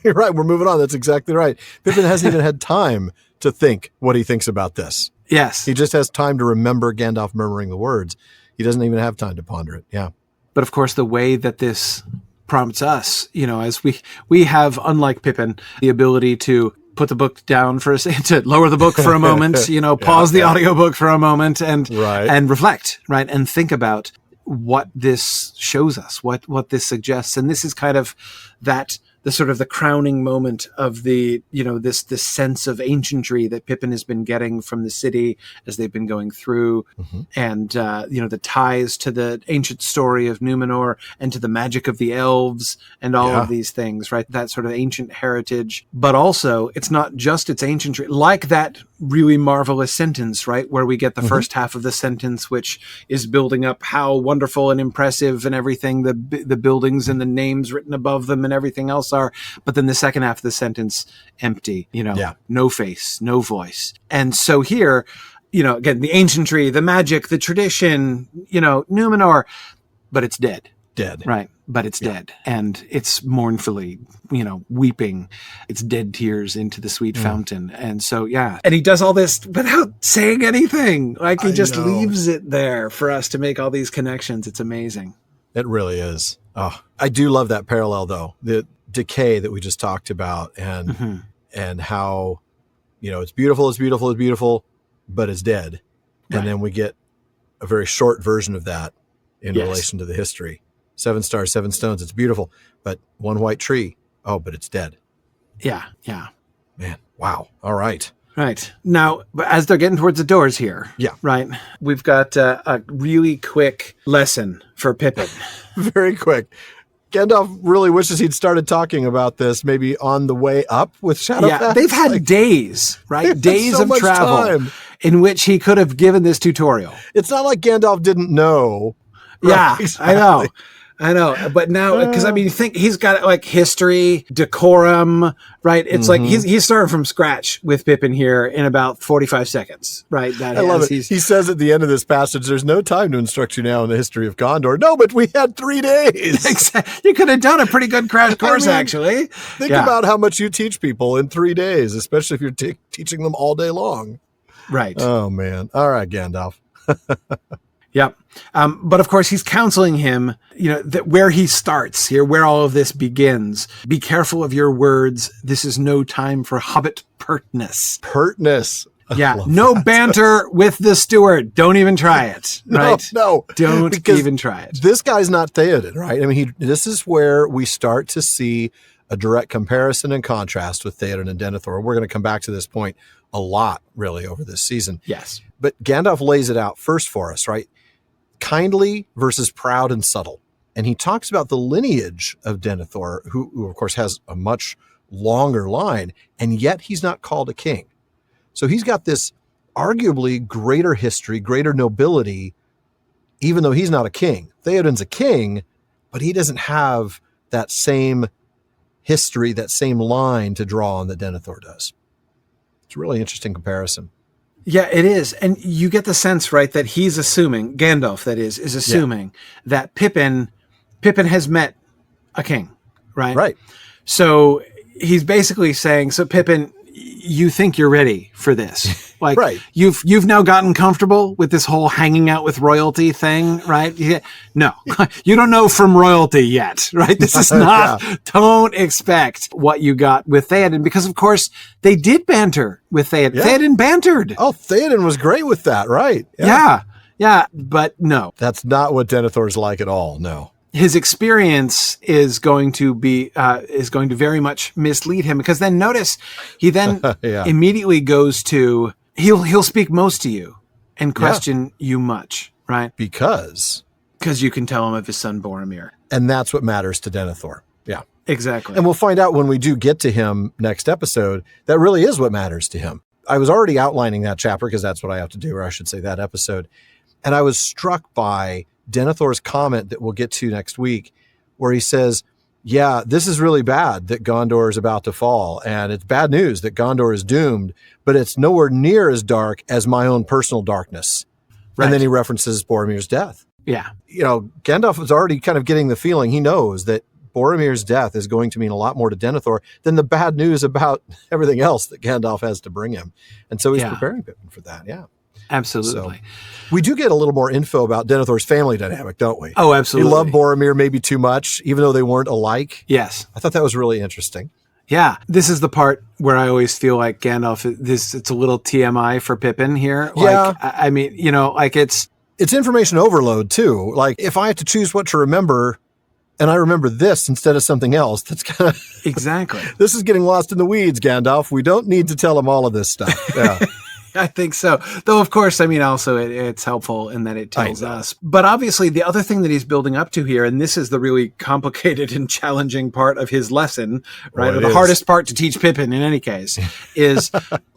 You're right. We're moving on. That's exactly right. Pippin hasn't even had time to think what he thinks about this. Yes. He just has time to remember Gandalf murmuring the words. He doesn't even have time to ponder it. Yeah. But of course, the way that this prompts us, as we have, unlike Pippin, the ability to put the book down to lower the book for a moment, pause the audiobook for a moment and reflect, right? And think about what this shows us, what this suggests. And this is kind of the sort of the crowning moment of the, this sense of ancientry that Pippin has been getting from the city as they've been going through. And, the ties to the ancient story of Numenor and to the magic of the elves and all of these things, right? That sort of ancient heritage. But also, it's not just its ancientry, like that really marvelous sentence, right? Where we get the first half of the sentence, which is building up how wonderful and impressive and everything, the buildings and the names written above them and everything else else are. But then the second half of the sentence, empty, no face, no voice. And so here, again, the ancientry, the magic, the tradition, Numenor, but it's dead. Dead. Right. But it's dead. And it's mournfully, weeping its dead tears into the sweet fountain. And so, And he does all this without saying anything. Like he just leaves it there for us to make all these connections. It's amazing. It really is. Oh, I do love that parallel though. The decay that we just talked about and how, it's beautiful, but it's dead. Right. And then we get a very short version of that in relation to the history. 7 stars, 7 stones. It's beautiful, but one white tree. Oh, but it's dead. Yeah. Man, wow. All right. Right. Now, as they're getting towards the doors here, right, we've got a really quick lesson for Pippin. Very quick. Gandalf really wishes he'd started talking about this maybe on the way up with Shadowfax. Yeah, they've had days, right? Days so of travel in which he could have given this tutorial. It's not like Gandalf didn't know. Yeah, right, exactly. I know. But now, because you think he's got like history, decorum, right? It's like he's starting from scratch with Pippin here in about 45 seconds, right? I love it. He says at the end of this passage, there's no time to instruct you now in the history of Gondor. No, but we had 3 days. You could have done a pretty good crash course, actually. Think about how much you teach people in 3 days, especially if you're teaching them all day long. Right. Oh, man. All right, Gandalf. Yep. But of course, he's counseling him, that where he starts here, where all of this begins. Be careful of your words. This is no time for hobbit pertness. Pertness. Yeah. No banter with the steward. Don't even try it. Right? No. Don't even try it. This guy's not Théoden, right? I mean, this is where we start to see a direct comparison and contrast with Théoden and Denethor. We're going to come back to this point a lot, really, over this season. Yes. But Gandalf lays it out first for us, right? Kindly versus proud and subtle. And he talks about the lineage of Denethor, who of course has a much longer line, and yet he's not called a king. So he's got this arguably greater history, greater nobility, even though he's not a king. Théoden's a king, but he doesn't have that same history, that same line to draw on that Denethor does. It's a really interesting comparison. Yeah, it is. And you get the sense, right, that he's assuming, Gandalf, that is assuming that Pippin has met a king, right? Right. So he's basically saying, so Pippin, you think you're ready for this. Like, right. You've now gotten comfortable with this whole hanging out with royalty thing, right? No, you don't know from royalty yet, right? This is not, don't expect what you got with Théoden, because of course they did banter with Théoden. Yeah. Théoden bantered. Oh, Théoden was great with that, right? Yeah, but no. That's not what Denethor's like at all, no. His experience is going to very much mislead him, because then notice he then immediately goes to, he'll speak most to you and question you much, right? Because you can tell him of his son Boromir. And that's what matters to Denethor. Yeah. Exactly. And we'll find out when we do get to him next episode, that really is what matters to him. I was already outlining that chapter because that's what I have to do, or I should say that episode. And I was struck by Denethor's comment that we'll get to next week, where he says, yeah, this is really bad that Gondor is about to fall, and it's bad news that Gondor is doomed, but it's nowhere near as dark as my own personal darkness. Right. And then he references Boromir's death. Yeah. Gandalf was already kind of getting the feeling, he knows that Boromir's death is going to mean a lot more to Denethor than the bad news about everything else that Gandalf has to bring him. And so he's preparing Pippin for that. Yeah. Absolutely. So, we do get a little more info about Denethor's family dynamic, don't we? Oh, absolutely. He loved Boromir maybe too much, even though they weren't alike. Yes. I thought that was really interesting. Yeah. This is the part where I always feel like Gandalf, it's a little TMI for Pippin here. Yeah. I mean, it's information overload too. Like if I have to choose what to remember, and I remember this instead of something else, that's kind of... Exactly. This is getting lost in the weeds, Gandalf. We don't need to tell him all of this stuff. Yeah. I think so. Though, of course, I mean, also it's helpful in that it tells us. But obviously, the other thing that he's building up to here, and this is the really complicated and challenging part of his lesson, right? Or the hardest part to teach Pippin in any case, is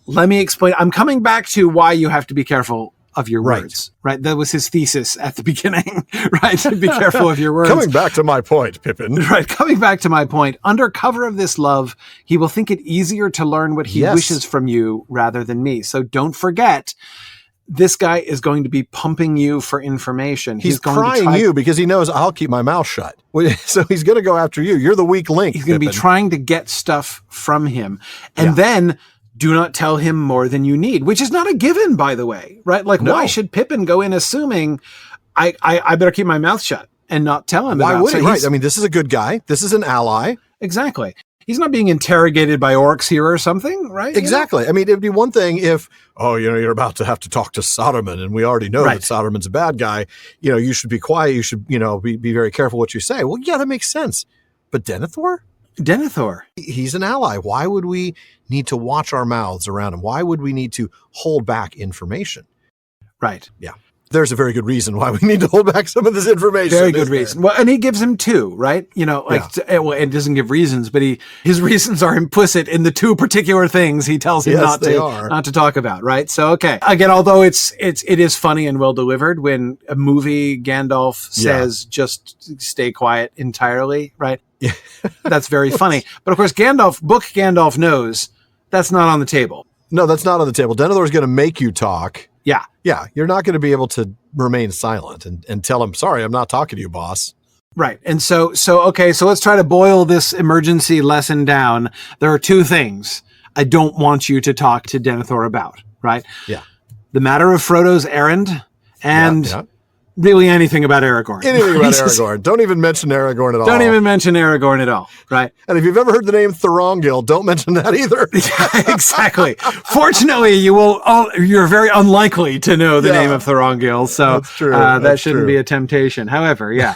let me explain. I'm coming back to why you have to be careful of your Right. words, right? That was his thesis at the beginning, right? Be careful of your words. Coming back to my point, Pippin. Right. Coming back to my point, under cover of this love, he will think it easier to learn what he Yes. wishes from you rather than me. So don't forget, this guy is going to be pumping you for information. He's going prying to try, you because he knows I'll keep my mouth shut. So he's going to go after you. You're the weak link. He's going to be Pippin. trying to get stuff from him. And Yeah. then do not tell him more than you need, which is not a given, by the way, right? Like, No. why should Pippin go in assuming I better keep my mouth shut and not tell him? Why about? would So he? he's- Right. I mean, this is a good guy. This is an ally. Exactly. He's not being interrogated by orcs here or something, right? You know? Exactly. I mean, it'd be one thing if, you're about to have to talk to Soderman, and we already know Right. that Soderman's a bad guy. You should be quiet. You should, be very careful what you say. Well, yeah, that makes sense. But Denethor? Denethor. He's an ally. Why would we need to watch our mouths around him? Why would we need to hold back information? Right. Yeah. There's a very good reason why we need to hold back some of this information. Very good isn't there? reason. Well, and he gives him two, right? It doesn't give reasons, but his reasons are implicit in the two particular things he tells him Yes, they are. not to talk about, right? So, okay. Again, although it is funny and well delivered when a movie Gandalf says just stay quiet entirely, right? Yeah. That's very funny. But of course, Gandalf knows that's not on the table. No, that's not on the table. Denethor is going to make you talk. Yeah. Yeah, you're not going to be able to remain silent and tell him, sorry, I'm not talking to you, boss. Right. And so let's try to boil this emergency lesson down. There are two things I don't want you to talk to Denethor about, right? Yeah. The matter of Frodo's errand and Yeah. really anything about Aragorn. Anything about Just Aragorn. Don't even mention Aragorn at all. Don't even mention Aragorn at all, right? And if you've ever heard the name Thorongil, don't mention that either. Yeah, exactly. Fortunately, you're very unlikely to know the Yeah. name of Thorongil, so That's true. that That's shouldn't true. be a temptation. However, yeah.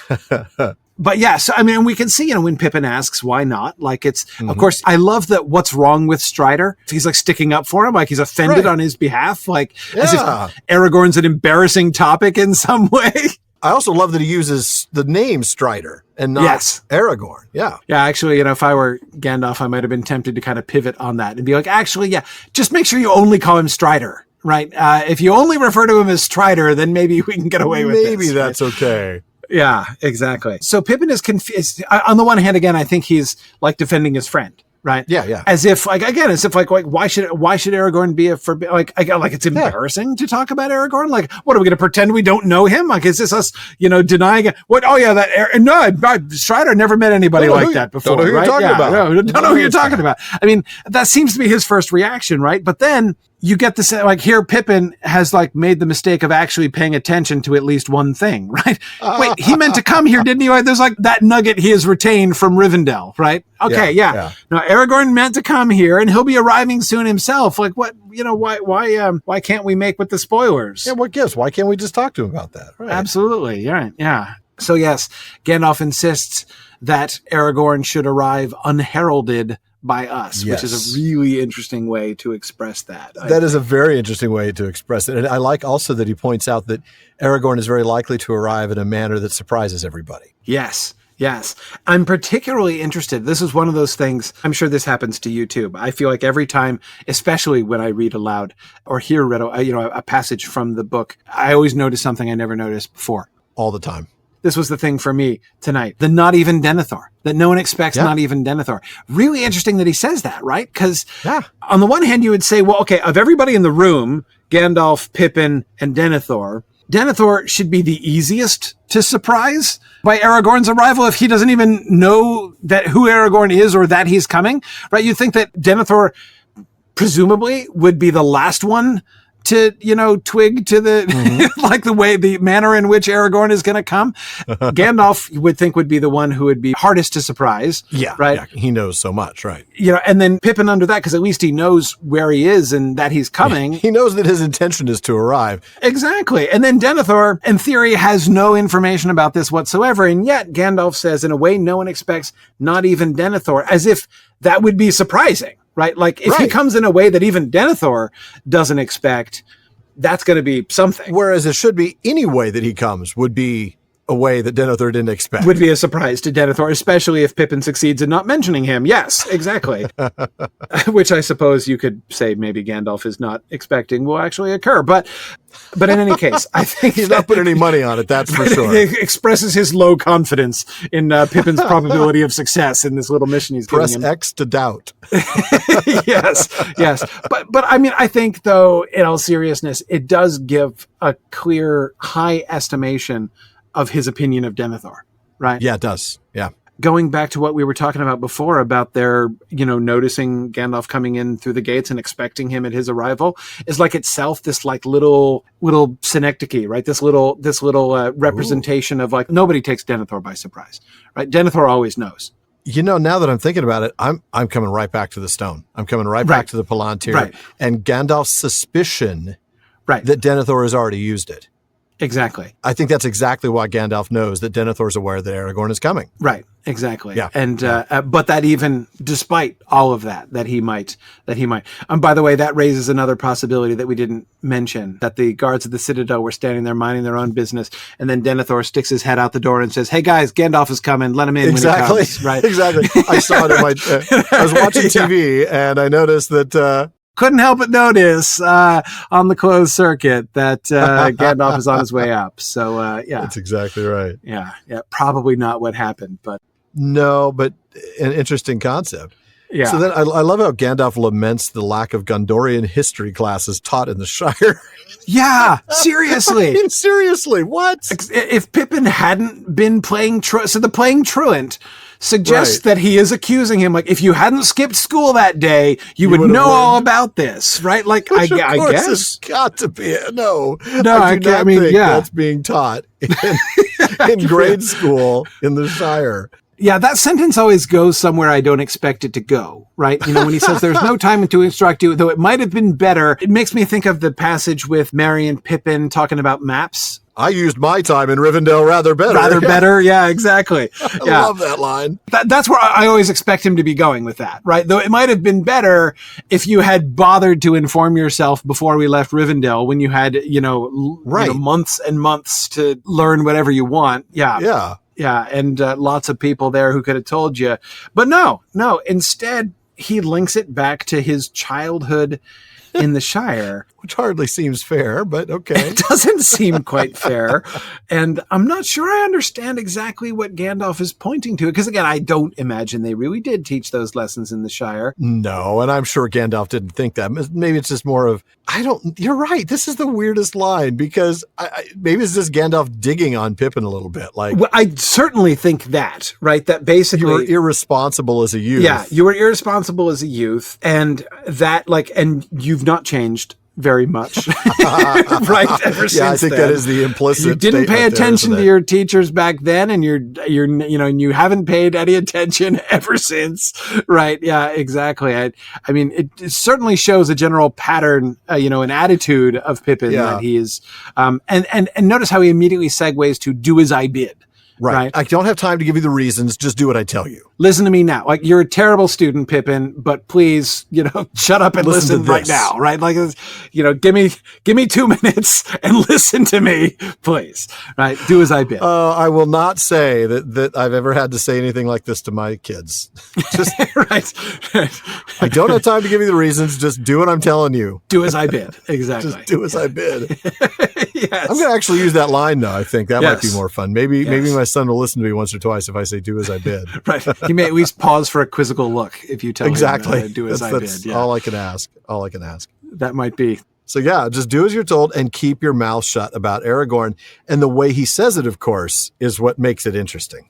But yeah, so I mean, we can see, when Pippin asks, why not? Like, it's, of course, I love that what's wrong with Strider. He's like sticking up for him, like he's offended Right. on his behalf, like as Yeah. if Aragorn's an embarrassing topic in some way. I also love that he uses the name Strider and not Yes. Aragorn. Yeah. Yeah, actually, if I were Gandalf, I might have been tempted to kind of pivot on that and be like, actually, yeah, just make sure you only call him Strider, right? If you only refer to him as Strider, then maybe we can get away with this. Maybe that's okay. Yeah, exactly. So Pippin is confused. On the one hand, again, I think he's like defending his friend, right? Yeah, yeah. As if why should Aragorn be like it's embarrassing to talk about Aragorn? Like, what are we going to pretend we don't know him? Like, is this us, denying it? What? Oh yeah, Strider never met anybody Don't know like who- that before. don't know who you're right? talking about. No, don't know who you're talking about. I mean, that seems to be his first reaction, right? But then you get this, like, here Pippin has like made the mistake of actually paying attention to at least one thing, right? Wait, he meant to come here, didn't he? Like, there's like that nugget he has retained from Rivendell, right? Okay, yeah. Now Aragorn meant to come here, and he'll be arriving soon himself. Like, what? Why can't we make with the spoilers? Yeah, what gives? Why can't we just talk to him about that? Right. Absolutely, you're right. Yeah. So yes, Gandalf insists that Aragorn should arrive unheralded by us, which is Yes. a really interesting way to express that. That is a very interesting way to express it. And I like also that he points out that Aragorn is very likely to arrive in a manner that surprises everybody. Yes. Yes. I'm particularly interested. This is one of those things. I'm sure this happens to you too. I feel like every time, especially when I read aloud or hear read, a passage from the book, I always notice something I never noticed before. All the time. This was the thing for me tonight. The not even Denethor, that no one expects not even Denethor. Really interesting that he says that, right? Because on the one hand, you would say, well, okay, of everybody in the room, Gandalf, Pippin, and Denethor should be the easiest to surprise by Aragorn's arrival if he doesn't even know that who Aragorn is or that he's coming, right? You'd think that Denethor presumably would be the last one to, twig to the, like the manner in which Aragorn is going to come. Gandalf, you would think, would be the one who would be hardest to surprise. Yeah. Right. Yeah, he knows so much, right? And then Pippin under that, because at least he knows where he is and that he's coming. He knows that his intention is to arrive. Exactly. And then Denethor, in theory, has no information about this whatsoever. And yet Gandalf says, in a way no one expects, not even Denethor, as if that would be surprising. Right? Like, if he comes in a way that even Denethor doesn't expect, that's going to be something. Whereas it should be any way that he comes would be a way that Denethor didn't expect. Would be a surprise to Denethor, especially if Pippin succeeds in not mentioning him. Yes, exactly. Which I suppose you could say maybe Gandalf is not expecting will actually occur. But in any case, I think He's not putting any money on it, that's for sure. He expresses his low confidence in Pippin's probability of success in this little mission he's Press giving him. X to doubt. Yes. But I mean, I think, though, in all seriousness, it does give a clear high estimation of his opinion of Denethor, right? Yeah, it does. Yeah. Going back to what we were talking about before about their, noticing Gandalf coming in through the gates and expecting him at his arrival is like itself this like little synecdoche, right? This little representation of like nobody takes Denethor by surprise, right? Denethor always knows. Now that I'm thinking about it, I'm coming right back to the stone. I'm coming right back to the Palantir. Right. And Gandalf's suspicion that Denethor has already used it. Exactly. I think that's exactly why Gandalf knows that Denethor's aware that Aragorn is coming. Right. Exactly. Yeah. And but that even despite all of that he might. By the way, that raises another possibility that we didn't mention, that the guards of the Citadel were standing there minding their own business, and then Denethor sticks his head out the door and says, "Hey guys, Gandalf is coming. Let him in when he comes." Right. Exactly. I saw it in my. I was watching TV and I noticed that. Couldn't help but notice on the closed circuit that Gandalf is on his way up. So, yeah. That's exactly right. Yeah. Probably not what happened, but. No, but an interesting concept. Yeah. So then I love how Gandalf laments the lack of Gondorian history classes taught in the Shire. Yeah, seriously. I mean, seriously, what? If Pippin hadn't been playing so the playing truant suggests that he is accusing him. Like, if you hadn't skipped school that day, you would know all about this, right? Like, I guess it's got to be. No, I think that's being taught in grade school in the Shire. Yeah, that sentence always goes somewhere I don't expect it to go, right? When he says there's no time to instruct you, though it might have been better. It makes me think of the passage with Merry and Pippin talking about maps. I used my time in Rivendell rather better. Yeah, exactly. I love that line. That's where I always expect him to be going with that, right? Though it might have been better if you had bothered to inform yourself before we left Rivendell, when you had, months and months to learn whatever you want. Yeah. Yeah. Yeah, and lots of people there who could have told you. But no. Instead, he links it back to his childhood in the Shire. Which hardly seems fair, but okay. It doesn't seem quite fair. And I'm not sure I understand exactly what Gandalf is pointing to. Because again, I don't imagine they really did teach those lessons in the Shire. No, and I'm sure Gandalf didn't think that. Maybe it's just more of, you're right. This is the weirdest line, because maybe it's just Gandalf digging on Pippin a little bit. Like, well, I certainly think that, right? That basically, you were irresponsible as a youth. Yeah, you were irresponsible as a youth, and that, and you've not changed very much, right? Ever since I think then. that is the implicit. You didn't pay attention to your teachers back then, and and you haven't paid any attention ever since, right? Yeah, exactly. I mean, it certainly shows a general pattern, an attitude of Pippin that he is, and notice how he immediately segues to "do as I bid." Right. I don't have time to give you the reasons. Just do what I tell you. Listen to me now. Like, you're a terrible student, Pippin, but please, shut up and listen right now. Right. Like, give me 2 minutes and listen to me, please. Right. Do as I bid. I will not say that I've ever had to say anything like this to my kids. Just right. I don't have time to give you the reasons. Just do what I'm telling you. Do as I bid. Exactly. Just do as I bid. Yes. I'm going to actually use that line, though. I think that might be more fun. Maybe my son will listen to me once or twice if I say do as I bid. Right. He may at least pause for a quizzical look if you tell him do as I bid. That's all I can ask. That might be. So yeah, just do as you're told and keep your mouth shut about Aragorn. And the way he says it, of course, is what makes it interesting.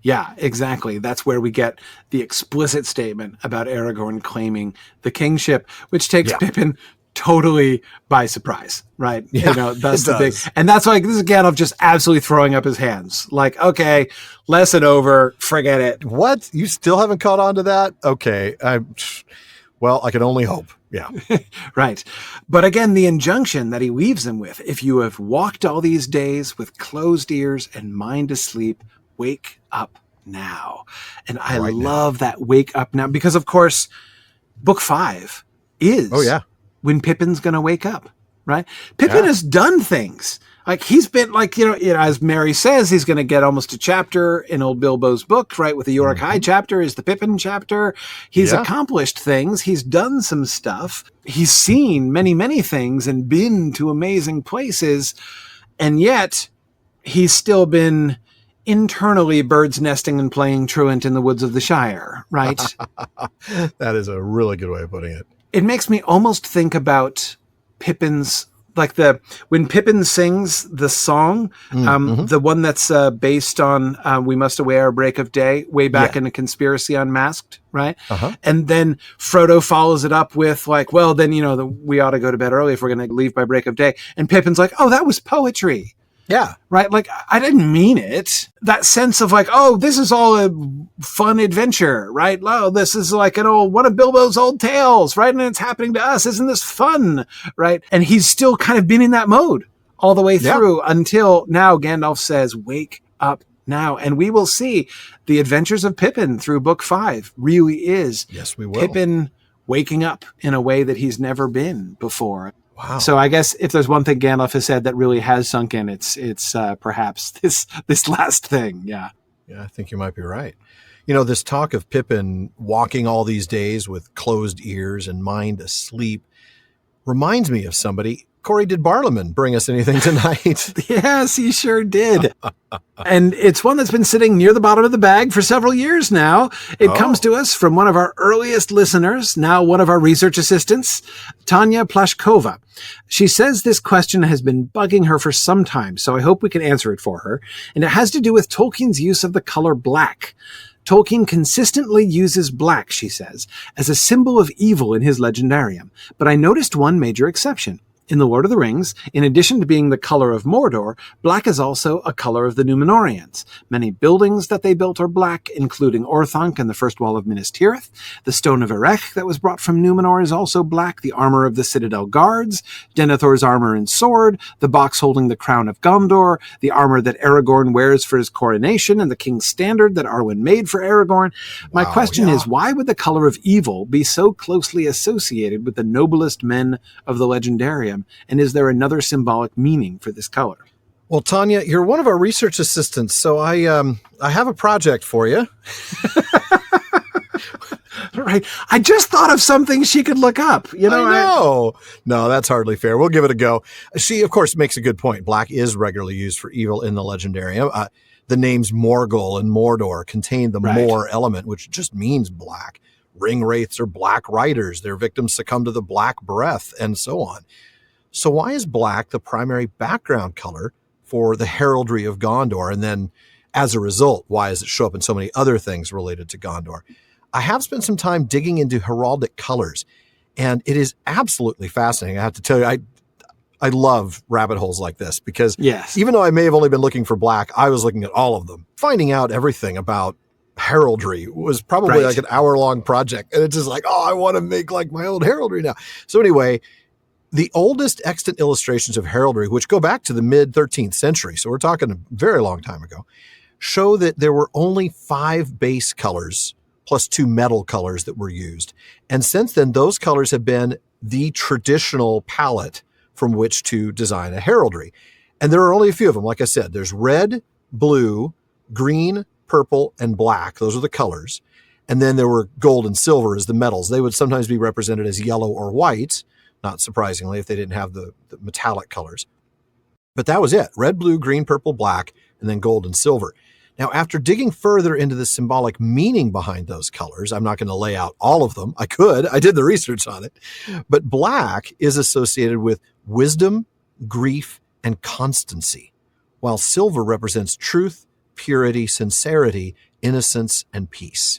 Yeah, exactly. That's where we get the explicit statement about Aragorn claiming the kingship, which takes Pippin totally by surprise, right? Yeah, that's the thing. And that's like, this is Gandalf just absolutely throwing up his hands. Like, okay, lesson over, forget it. What? You still haven't caught on to that? Okay. I can only hope. Yeah. Right. But again, the injunction that he leaves him with, if you have walked all these days with closed ears and mind asleep, wake up now. And I love that wake up now, because of course, book 5 is when Pippin's going to wake up, right? Pippin has done things. Like he's been like, as Mary says, he's going to get almost a chapter in old Bilbo's book, right? With the Yorick High chapter is the Pippin chapter. He's accomplished things. He's done some stuff. He's seen many, many things and been to amazing places. And yet he's still been internally bird's nesting and playing truant in the woods of the Shire, right? That is a really good way of putting it. It makes me almost think about Pippin's, like when Pippin sings the song, the one that's based on "We Must Away Our Break of Day" way back in A Conspiracy Unmasked, right? And then Frodo follows it up with like, well, then we ought to go to bed early if we're going to leave by break of day. And Pippin's like, oh, that was poetry. Yeah. Right. Like I didn't mean it. That sense of like, oh, this is all a fun adventure, right? Oh, this is like one of Bilbo's old tales, right? And it's happening to us. Isn't this fun? Right. And he's still kind of been in that mode all the way through until now Gandalf says, wake up now. And we will see the adventures of Pippin through book 5 really is yes, we will. Pippin waking up in a way that he's never been before. Wow. So I guess if there's one thing Gandalf has said that really has sunk in, it's perhaps this last thing. Yeah. Yeah, I think you might be right. This talk of Pippin walking all these days with closed ears and mind asleep reminds me of somebody. Corey, did Barliman bring us anything tonight? Yes, he sure did. And it's one that's been sitting near the bottom of the bag for several years now. It comes to us from one of our earliest listeners, now one of our research assistants, Tanya Plashkova. She says this question has been bugging her for some time, so I hope we can answer it for her. And it has to do with Tolkien's use of the color black. Tolkien consistently uses black, she says, as a symbol of evil in his legendarium. But I noticed one major exception. In The Lord of the Rings, in addition to being the color of Mordor, black is also a color of the Númenóreans. Many buildings that they built are black, including Orthanc and the first wall of Minas Tirith. The stone of Erech that was brought from Númenor is also black. The armor of the Citadel Guards, Denethor's armor and sword, the box holding the crown of Gondor, the armor that Aragorn wears for his coronation, and the king's standard that Arwen made for Aragorn. My question is, why would the color of evil be so closely associated with the noblest men of the legendarium? And is there another symbolic meaning for this color? Well, Tanya, you're one of our research assistants, so I have a project for you. Right. I just thought of something she could look up. I know. No, that's hardly fair. We'll give it a go. She, of course, makes a good point. Black is regularly used for evil in the legendarium. The names Morgul and Mordor contain the Mor element, which just means black. Ring wraiths are black riders. Their victims succumb to the black breath, and so on. So why is black the primary background color for the heraldry of Gondor? And then, as a result, why does it show up in so many other things related to Gondor? I have spent some time digging into heraldic colors, and it is absolutely fascinating. I have to tell you, I love rabbit holes like this because even though I may have only been looking for black, I was looking at all of them. Finding out everything about heraldry was probably like an hour-long project. And it's just like, I want to make like my old heraldry now. So anyway, the oldest extant illustrations of heraldry, which go back to the mid-13th century, so we're talking a very long time ago, show that there were only 5 base colors plus 2 metal colors that were used. And since then, those colors have been the traditional palette from which to design a heraldry. And there are only a few of them. Like I said, there's red, blue, green, purple, and black. Those are the colors. And then there were gold and silver as the metals. They would sometimes be represented as yellow or white, not surprisingly, if they didn't have the metallic colors. But that was it. Red, blue, green, purple, black, and then gold and silver. Now, after digging further into the symbolic meaning behind those colors, I'm not going to lay out all of them. I could. I did the research on it. But black is associated with wisdom, grief, and constancy, while silver represents truth, purity, sincerity, innocence, and peace.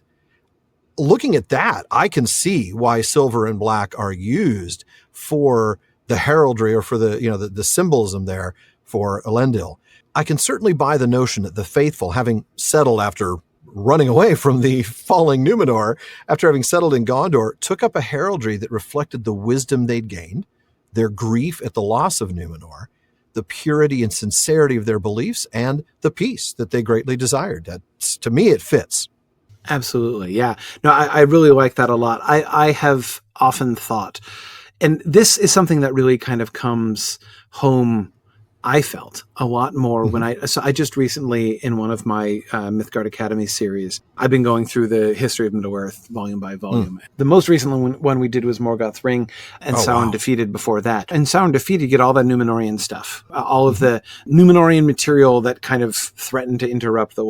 Looking at that, I can see why silver and black are used for the heraldry or for the symbolism there for Elendil. I can certainly buy the notion that the faithful, having settled after running away from the falling Númenor, after having settled in Gondor, took up a heraldry that reflected the wisdom they'd gained, their grief at the loss of Númenor, the purity and sincerity of their beliefs, and the peace that they greatly desired. To me, it fits. Absolutely. Yeah. No, I really like that a lot. I have often thought, and this is something that really kind of comes home I felt a lot more when I just recently, in one of my Mythgard Academy series, I've been going through the history of Middle-earth volume by volume. The most recent one we did was Morgoth's Ring and Sauron Defeated before that. And Sauron Defeated, you get all that Númenórean stuff, all of the Númenórean material that kind of threatened to did interrupt the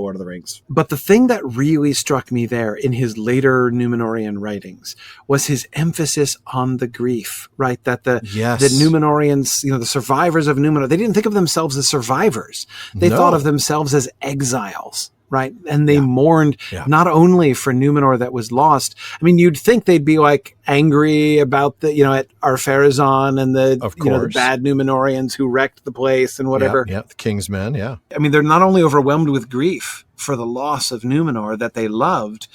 Lord of the Rings. But the thing that really struck me there in his later Númenórean writings was his emphasis on the grief, right? That the Númenóreans, the survivors of Númenor, they didn't think of themselves as survivors. They thought of themselves as exiles, right? And they mourned not only for Númenor that was lost. I mean, you'd think they'd be like angry about at Ar-Pharazôn and the bad Númenóreans who wrecked the place and whatever. Yeah, the King's Men, yeah. I mean, they're not only overwhelmed with grief for the loss of Númenor that they loved,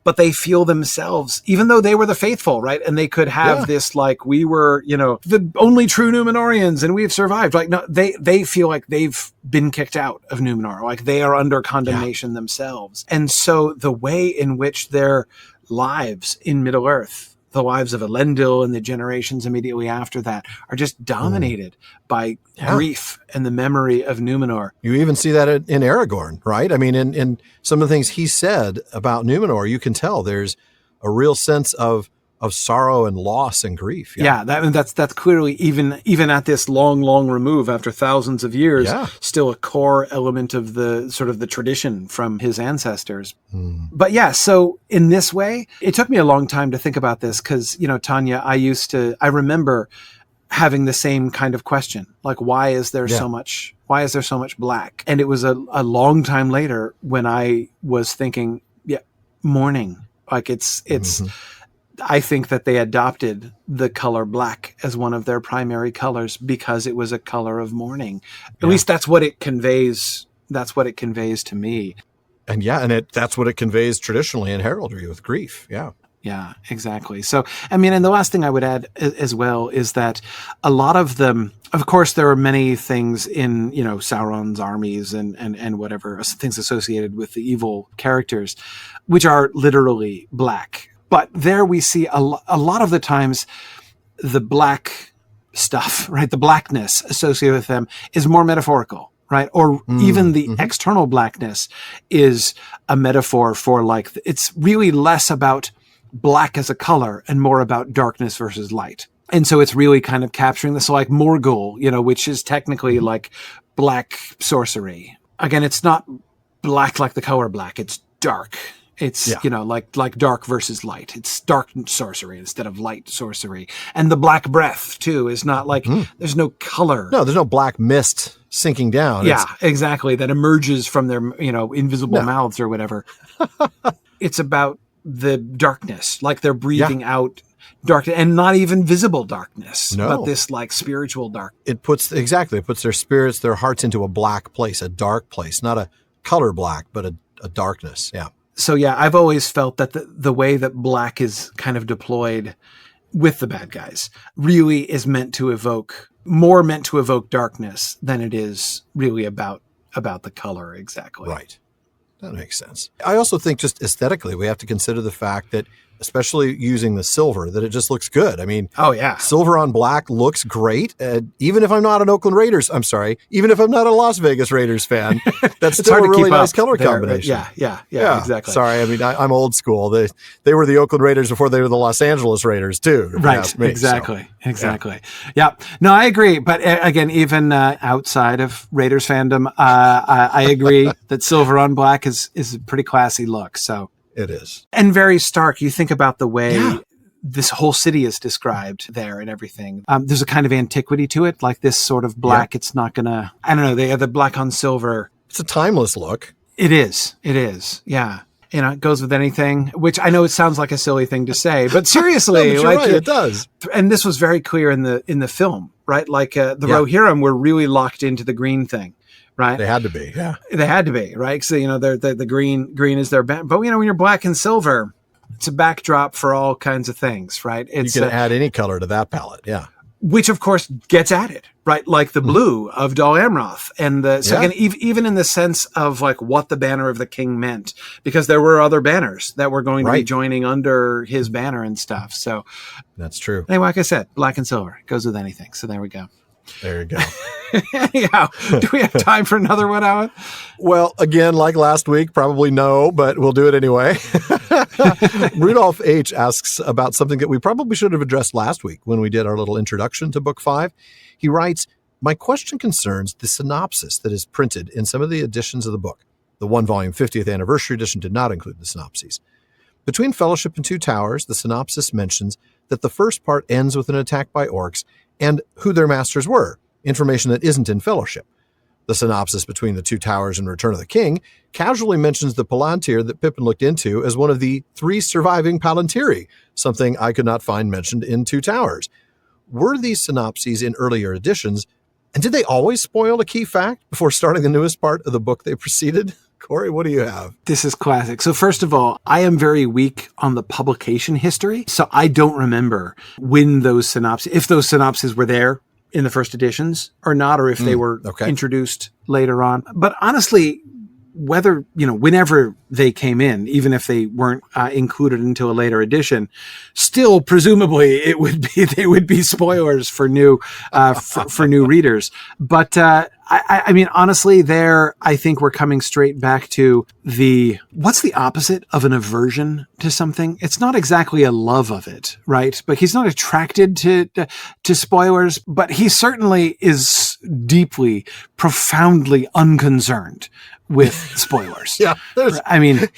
but they feel themselves, even though they were the faithful, right? And they could have this, like, we were, the only true Númenóreans and we've survived. Like, no, they feel like they've been kicked out of Númenor. Like, they are under condemnation themselves. And so the way in which their lives in Middle-earth, the lives of Elendil and the generations immediately after that, are just dominated by grief and the memory of Númenor. You even see that in Aragorn, right? I mean, in some of the things he said about Númenor, you can tell there's a real sense of sorrow and loss and grief. That's clearly even at this long remove after thousands of years, still a core element of the sort of the tradition from his ancestors. But so in this way, it took me a long time to think about this because, Tanya, I remember having the same kind of question, like, why is there so much black? And it was a long time later when I was thinking, mourning, like it's I think that they adopted the color black as one of their primary colors because it was a color of mourning. At least that's what it conveys. That's what it conveys to me. And that's what it conveys traditionally in heraldry with grief. Yeah. Yeah, exactly. So, I mean, and the last thing I would add as well is that a lot of them, of course, there are many things in, Sauron's armies and whatever, things associated with the evil characters, which are literally black. But there we see a lot of the times the black stuff, right? The blackness associated with them is more metaphorical, right? Or even the external blackness is a metaphor for, like, it's really less about black as a color and more about darkness versus light. And so it's really kind of capturing this, like Morgul, which is technically like black sorcery. Again, it's not black like the color black, it's dark. It's, like dark versus light. It's dark sorcery instead of light sorcery. And the black breath, too, is not like, there's no color. No, there's no black mist sinking down. Yeah, exactly. That emerges from their, invisible mouths or whatever. It's about the darkness, like they're breathing out darkness, and not even visible darkness, but this like spiritual dark. It puts their spirits, their hearts into a black place, a dark place, not a color black, but a darkness. Yeah. So I've always felt that the way that black is kind of deployed with the bad guys really is meant to evoke darkness than it is really about the color exactly. Right. That makes sense. I also think just aesthetically, we have to consider the fact that, especially using the silver, that it just looks good. I mean, silver on black looks great. Even if I'm not an even if I'm not a Las Vegas Raiders fan, that's still a really nice color combination. Yeah, exactly. Sorry, I mean, I'm old school. They were the Oakland Raiders before they were the Los Angeles Raiders too. Right, exactly. Yeah, no, I agree. But again, even outside of Raiders fandom, I agree that silver on black is a pretty classy look. So. It is. And very stark. You think about the way this whole city is described there and everything. There's a kind of antiquity to it, like this sort of black. It's not going to, I don't know, they have the black on silver. It's a timeless look. It is. Yeah. It goes with anything, which I know it sounds like a silly thing to say, but seriously, no, but you're right, it does. And this was very clear in the film, right? Like the Rohirrim were really locked into the green thing. Right. They had to be. Yeah. They had to be. Right. So, the green is their back. But, when you're black and silver, it's a backdrop for all kinds of things. Right. You can add any color to that palette. Yeah. Which, of course, gets added. Right. Like the blue of Dol Amroth. And again, even in the sense of like what the banner of the king meant, because there were other banners that were going to be joining under his banner and stuff. So that's true. Anyway, like I said, black and silver goes with anything. So there we go. There you go. Anyhow, do we have time for another one, Alan? Well, again, like last week, probably no, but we'll do it anyway. Rudolph H. asks about something that we probably should have addressed last week when we did our little introduction to Book 5. He writes, my question concerns the synopsis that is printed in some of the editions of the book. The one-volume 50th anniversary edition did not include the synopses. Between Fellowship and Two Towers, the synopsis mentions that the first part ends with an attack by orcs and who their masters were, information that isn't in Fellowship. The synopsis between the Two Towers and Return of the King casually mentions the Palantir that Pippin looked into as one of the 3 surviving Palantiri, something I could not find mentioned in Two Towers. Were these synopses in earlier editions, and did they always spoil a key fact before starting the newest part of the book they preceded? Corey, what do you have? This is classic. So first of all, I am very weak on the publication history, so I don't remember when those synopses, if those synopses were there in the first editions or not, or if they were introduced later on. But honestly, whether, whenever they came in, even if they weren't included into a later edition, still presumably they would be spoilers for new for new readers. But I mean, honestly, I think we're coming straight back to what's the opposite of an aversion to something? It's not exactly a love of it, right? But he's not attracted to spoilers, but he certainly is deeply, profoundly unconcerned with spoilers. Yeah. I mean,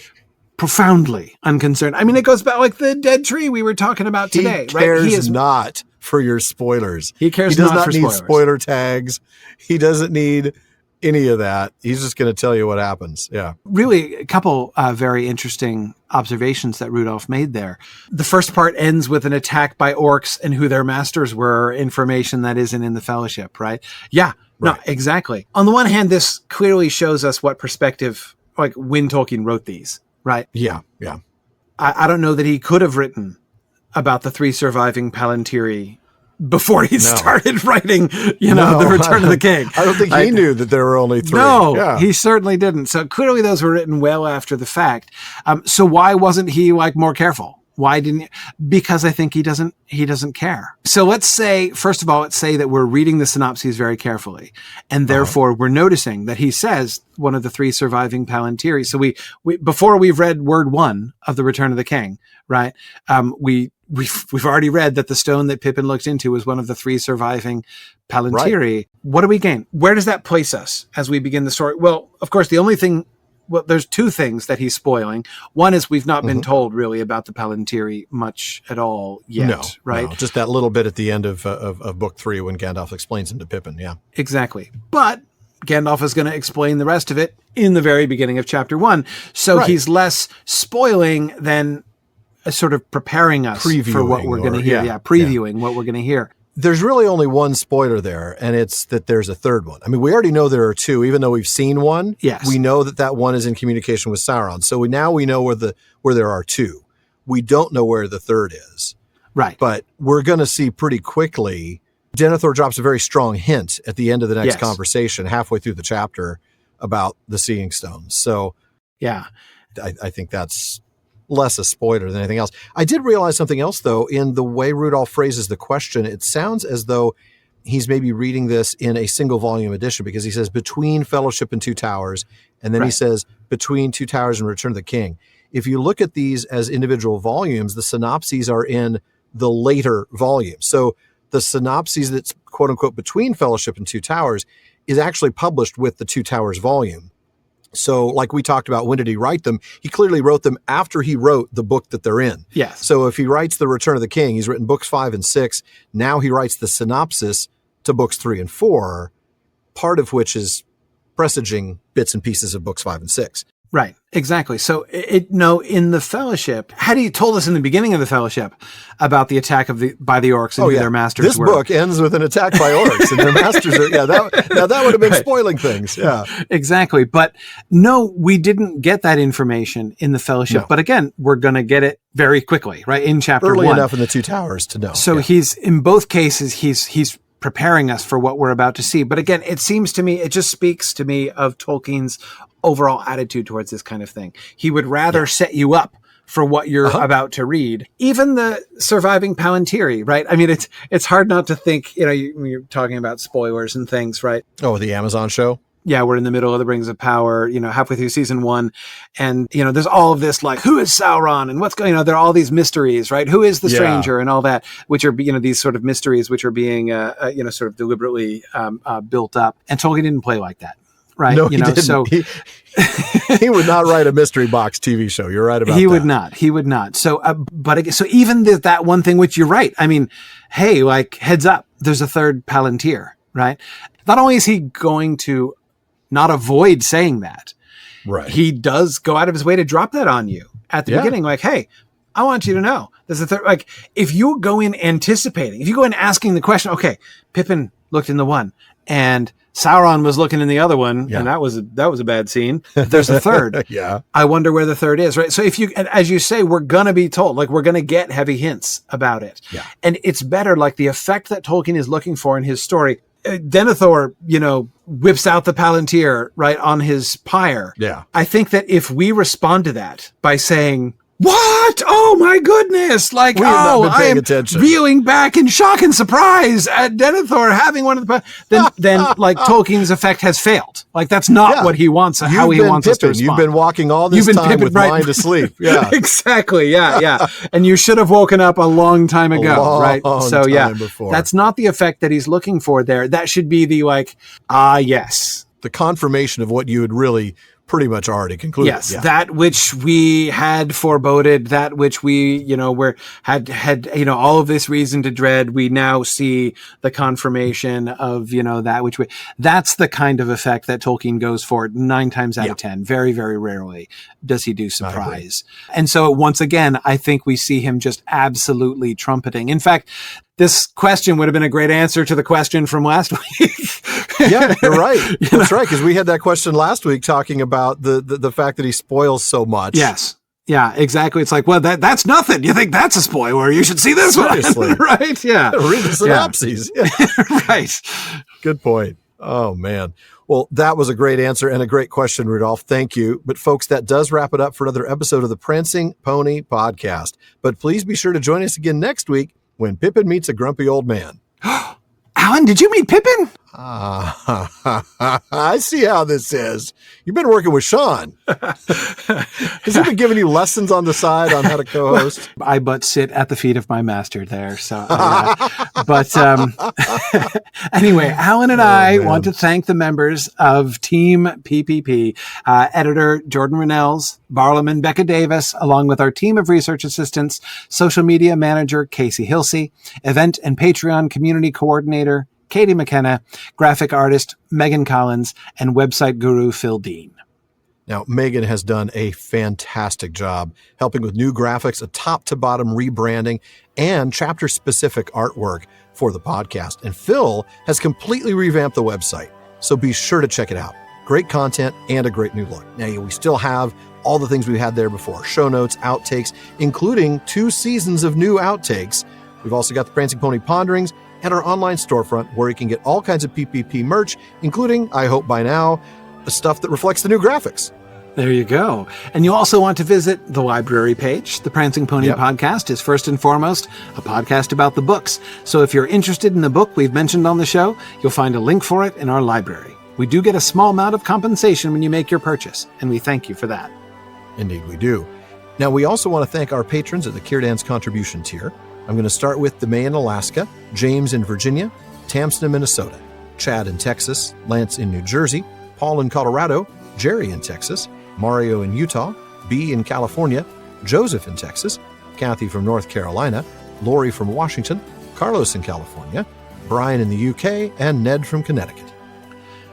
profoundly unconcerned. I mean, it goes back like the dead tree we were talking about today, he cares right? He is not for your spoilers. He cares He does not for need spoilers. spoiler tags. He doesn't need any of that. He's just going to tell you what happens. Yeah. Really, a couple very interesting observations that Rudolph made there. The first part ends with an attack by orcs and who their masters were, information that isn't in the Fellowship, right? Yeah. Right. No, exactly. On the one hand, this clearly shows us what perspective, like when Tolkien wrote these, right? Yeah, yeah. I don't know that he could have written about the 3 surviving Palantiri before he started writing, The Return of the King. I don't think he knew that there were only 3. No, he certainly didn't. So clearly those were written well after the fact. So why wasn't he more careful? Why didn't he? Because I think he doesn't care. So let's say that we're reading the synopses very carefully, and therefore we're noticing that he says one of the 3 surviving Palantiri. So we before we've read word 1 of the Return of the King, right? We've already read that the stone that Pippin looked into was one of the 3 surviving Palantiri. Right. What do we gain? Where does that place us as we begin the story? Well, of course, there's 2 things that he's spoiling. One is we've not been told really about the Palantiri much at all yet, right? No, just that little bit at the end of book 3 when Gandalf explains him to Pippin. Yeah, exactly. But Gandalf is going to explain the rest of it in the very beginning of chapter 1. So he's less spoiling than sort of preparing us for what we're going to hear. Previewing what we're going to hear. There's really only one spoiler there, and it's that there's a third one. I mean, we already know there are 2, even though we've seen one. Yes. We know that one is in communication with Sauron. So now we know where there are 2. We don't know where the third is. Right. But we're going to see pretty quickly. Denethor drops a very strong hint at the end of the next conversation, halfway through the chapter, about the Seeing Stones. So yeah, I think that's less a spoiler than anything else. I did realize something else, though, in the way Rudolph phrases the question. It sounds as though he's maybe reading this in a single volume edition, because he says between Fellowship and Two Towers, and then he says between Two Towers and Return of the King. If you look at these as individual volumes, the synopses are in the later volumes. So the synopses that's quote unquote between Fellowship and Two Towers is actually published with the Two Towers volume. So like we talked about, when did he write them? He clearly wrote them after he wrote the book that they're in. Yes. So if he writes The Return of the King, he's written books 5 and 6. Now he writes the synopsis to books 3 and 4, part of which is presaging bits and pieces of books 5 and 6. Right, exactly. So in the Fellowship, had he told us in the beginning of the Fellowship about the attack by the orcs and who their masters were? This book ends with an attack by orcs and their masters are, that would have been spoiling things. Yeah, exactly. But no, we didn't get that information in the Fellowship. No. But again, we're going to get it very quickly, right? In chapter 1. Early enough in the Two Towers to know. So he's, in both cases, he's preparing us for what we're about to see. But again, it just speaks to me of Tolkien's overall attitude towards this kind of thing. He would rather set you up for what you're about to read. Even the surviving Palantiri, right? I mean, it's hard not to think, when you're talking about spoilers and things, right? Oh, the Amazon show? Yeah, we're in the middle of the Rings of Power, halfway through season 1. And, there's all of this, like, who is Sauron and what's going on? There are all these mysteries, right? Who is the stranger and all that, which are, these sort of mysteries, which are being, sort of deliberately built up. And Tolkien didn't play like that, right? No, he didn't. So he would not write a mystery box TV show. You're right about that. He would not. So, so even that one thing, which you're right. I mean, hey, like, heads up, there's a third Palantir, right? Not only is he going to not avoid saying that, right? He does go out of his way to drop that on you at the beginning. Like, hey, I want you to know there's a third. Like, if you go in anticipating, if you go in asking the question, okay, Pippin looked in the one and Sauron was looking in the other one, and that was a bad scene. There's a third. I wonder where the third is, right? So if you, as you say, we're going to be told, like, we're going to get heavy hints about it. Yeah. And it's better, like, the effect that Tolkien is looking for in his story. Denethor, whips out the Palantir, right, on his pyre. Yeah. I think that if we respond to that by saying, what? Oh my goodness. Like, I am reeling back in shock and surprise at Denethor having one of the, then like Tolkien's effect has failed. Like, that's not what he wants, how he wants us to respond. You've been walking all this time with mind asleep. Yeah. Exactly. Yeah. And you should have woken up a long time ago, right? So before. That's not the effect that he's looking for there. That should be the like, yes. The confirmation of what you had really pretty much already concluded. Yes, that which we had foreboded, that which we, had all of this reason to dread. We now see the confirmation of, that which that's the kind of effect that Tolkien goes for 9 times out of 10. Very, very rarely does he do surprise. And so once again, I think we see him just absolutely trumpeting. In fact, this question would have been a great answer to the question from last week. Yeah, you're right. That's right, because we had that question last week talking about the fact that he spoils so much. Yes. Yeah, exactly. It's like, well, that's nothing. You think that's a spoiler? You should see this Seriously. one. Right? Yeah. Read the synopses. Yeah. Right. Good point. Oh, man. Well, that was a great answer and a great question, Rudolph. Thank you. But folks, that does wrap it up for another episode of the Prancing Pony Podcast. But please be sure to join us again next week when Pippin meets a grumpy old man. Alan, did you meet Pippin? I see how this is. You've been working with Sean. Has he been giving you lessons on the side on how to co-host? I but sit at the feet of my master there. So, anyway, Alan and I want to thank the members of Team PPP, editor Jordan Rennells, Barlaman Becca Davis, along with our team of research assistants, social media manager Casey Hilsey, event and Patreon community coordinator Katie McKenna, graphic artist Megan Collins, and website guru Phil Dean. Now, Megan has done a fantastic job helping with new graphics, a top-to-bottom rebranding, and chapter-specific artwork for the podcast. And Phil has completely revamped the website, so be sure to check it out. Great content and a great new look. Now, we still have all the things we had there before. Show notes, outtakes, including 2 seasons of new outtakes. We've also got the Prancing Pony Ponderings and our online storefront where you can get all kinds of PPP merch, including, I hope by now, the stuff that reflects the new graphics. There you go. And you also want to visit the library page. The Prancing Pony Podcast is first and foremost a podcast about the books. So if you're interested in the book we've mentioned on the show, you'll find a link for it in our library. We do get a small amount of compensation when you make your purchase, and we thank you for that. Indeed, we do. Now, we also want to thank our patrons at the Círdan's contribution tier. I'm going to start with DeMay in Alaska, James in Virginia, Tamsin in Minnesota, Chad in Texas, Lance in New Jersey, Paul in Colorado, Jerry in Texas, Mario in Utah, B in California, Joseph in Texas, Kathy from North Carolina, Lori from Washington, Carlos in California, Brian in the UK, and Ned from Connecticut.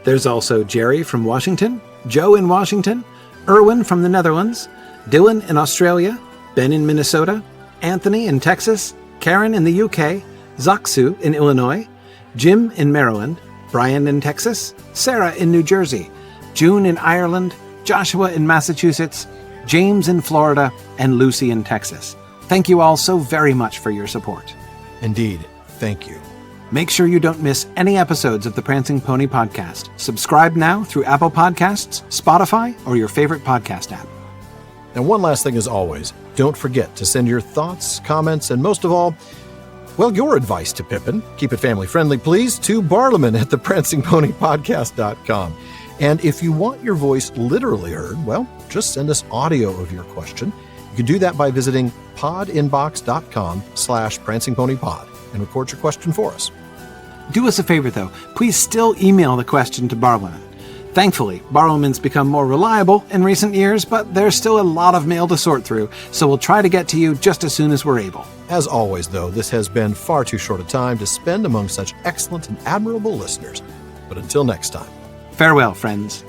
There's also Jerry from Washington, Joe in Washington, Erwin from the Netherlands, Dylan in Australia, Ben in Minnesota, Anthony in Texas, Karen in the UK, Zaksu in Illinois, Jim in Maryland, Brian in Texas, Sarah in New Jersey, June in Ireland, Joshua in Massachusetts, James in Florida, and Lucy in Texas. Thank you all so very much for your support. Indeed, thank you. Make sure you don't miss any episodes of the Prancing Pony Podcast. Subscribe now through Apple Podcasts, Spotify, or your favorite podcast app. And one last thing as always, don't forget to send your thoughts, comments, and most of all, well, your advice to Pippin, keep it family friendly, please, to Barliman at theprancingponypodcast.com. And if you want your voice literally heard, well, just send us audio of your question. You can do that by visiting podinbox.com/prancingponypod and record your question for us. Do us a favor, though. Please still email the question to Barliman. Thankfully, Barliman's become more reliable in recent years, but there's still a lot of mail to sort through, so we'll try to get to you just as soon as we're able. As always, though, this has been far too short a time to spend among such excellent and admirable listeners. But until next time. Farewell, friends.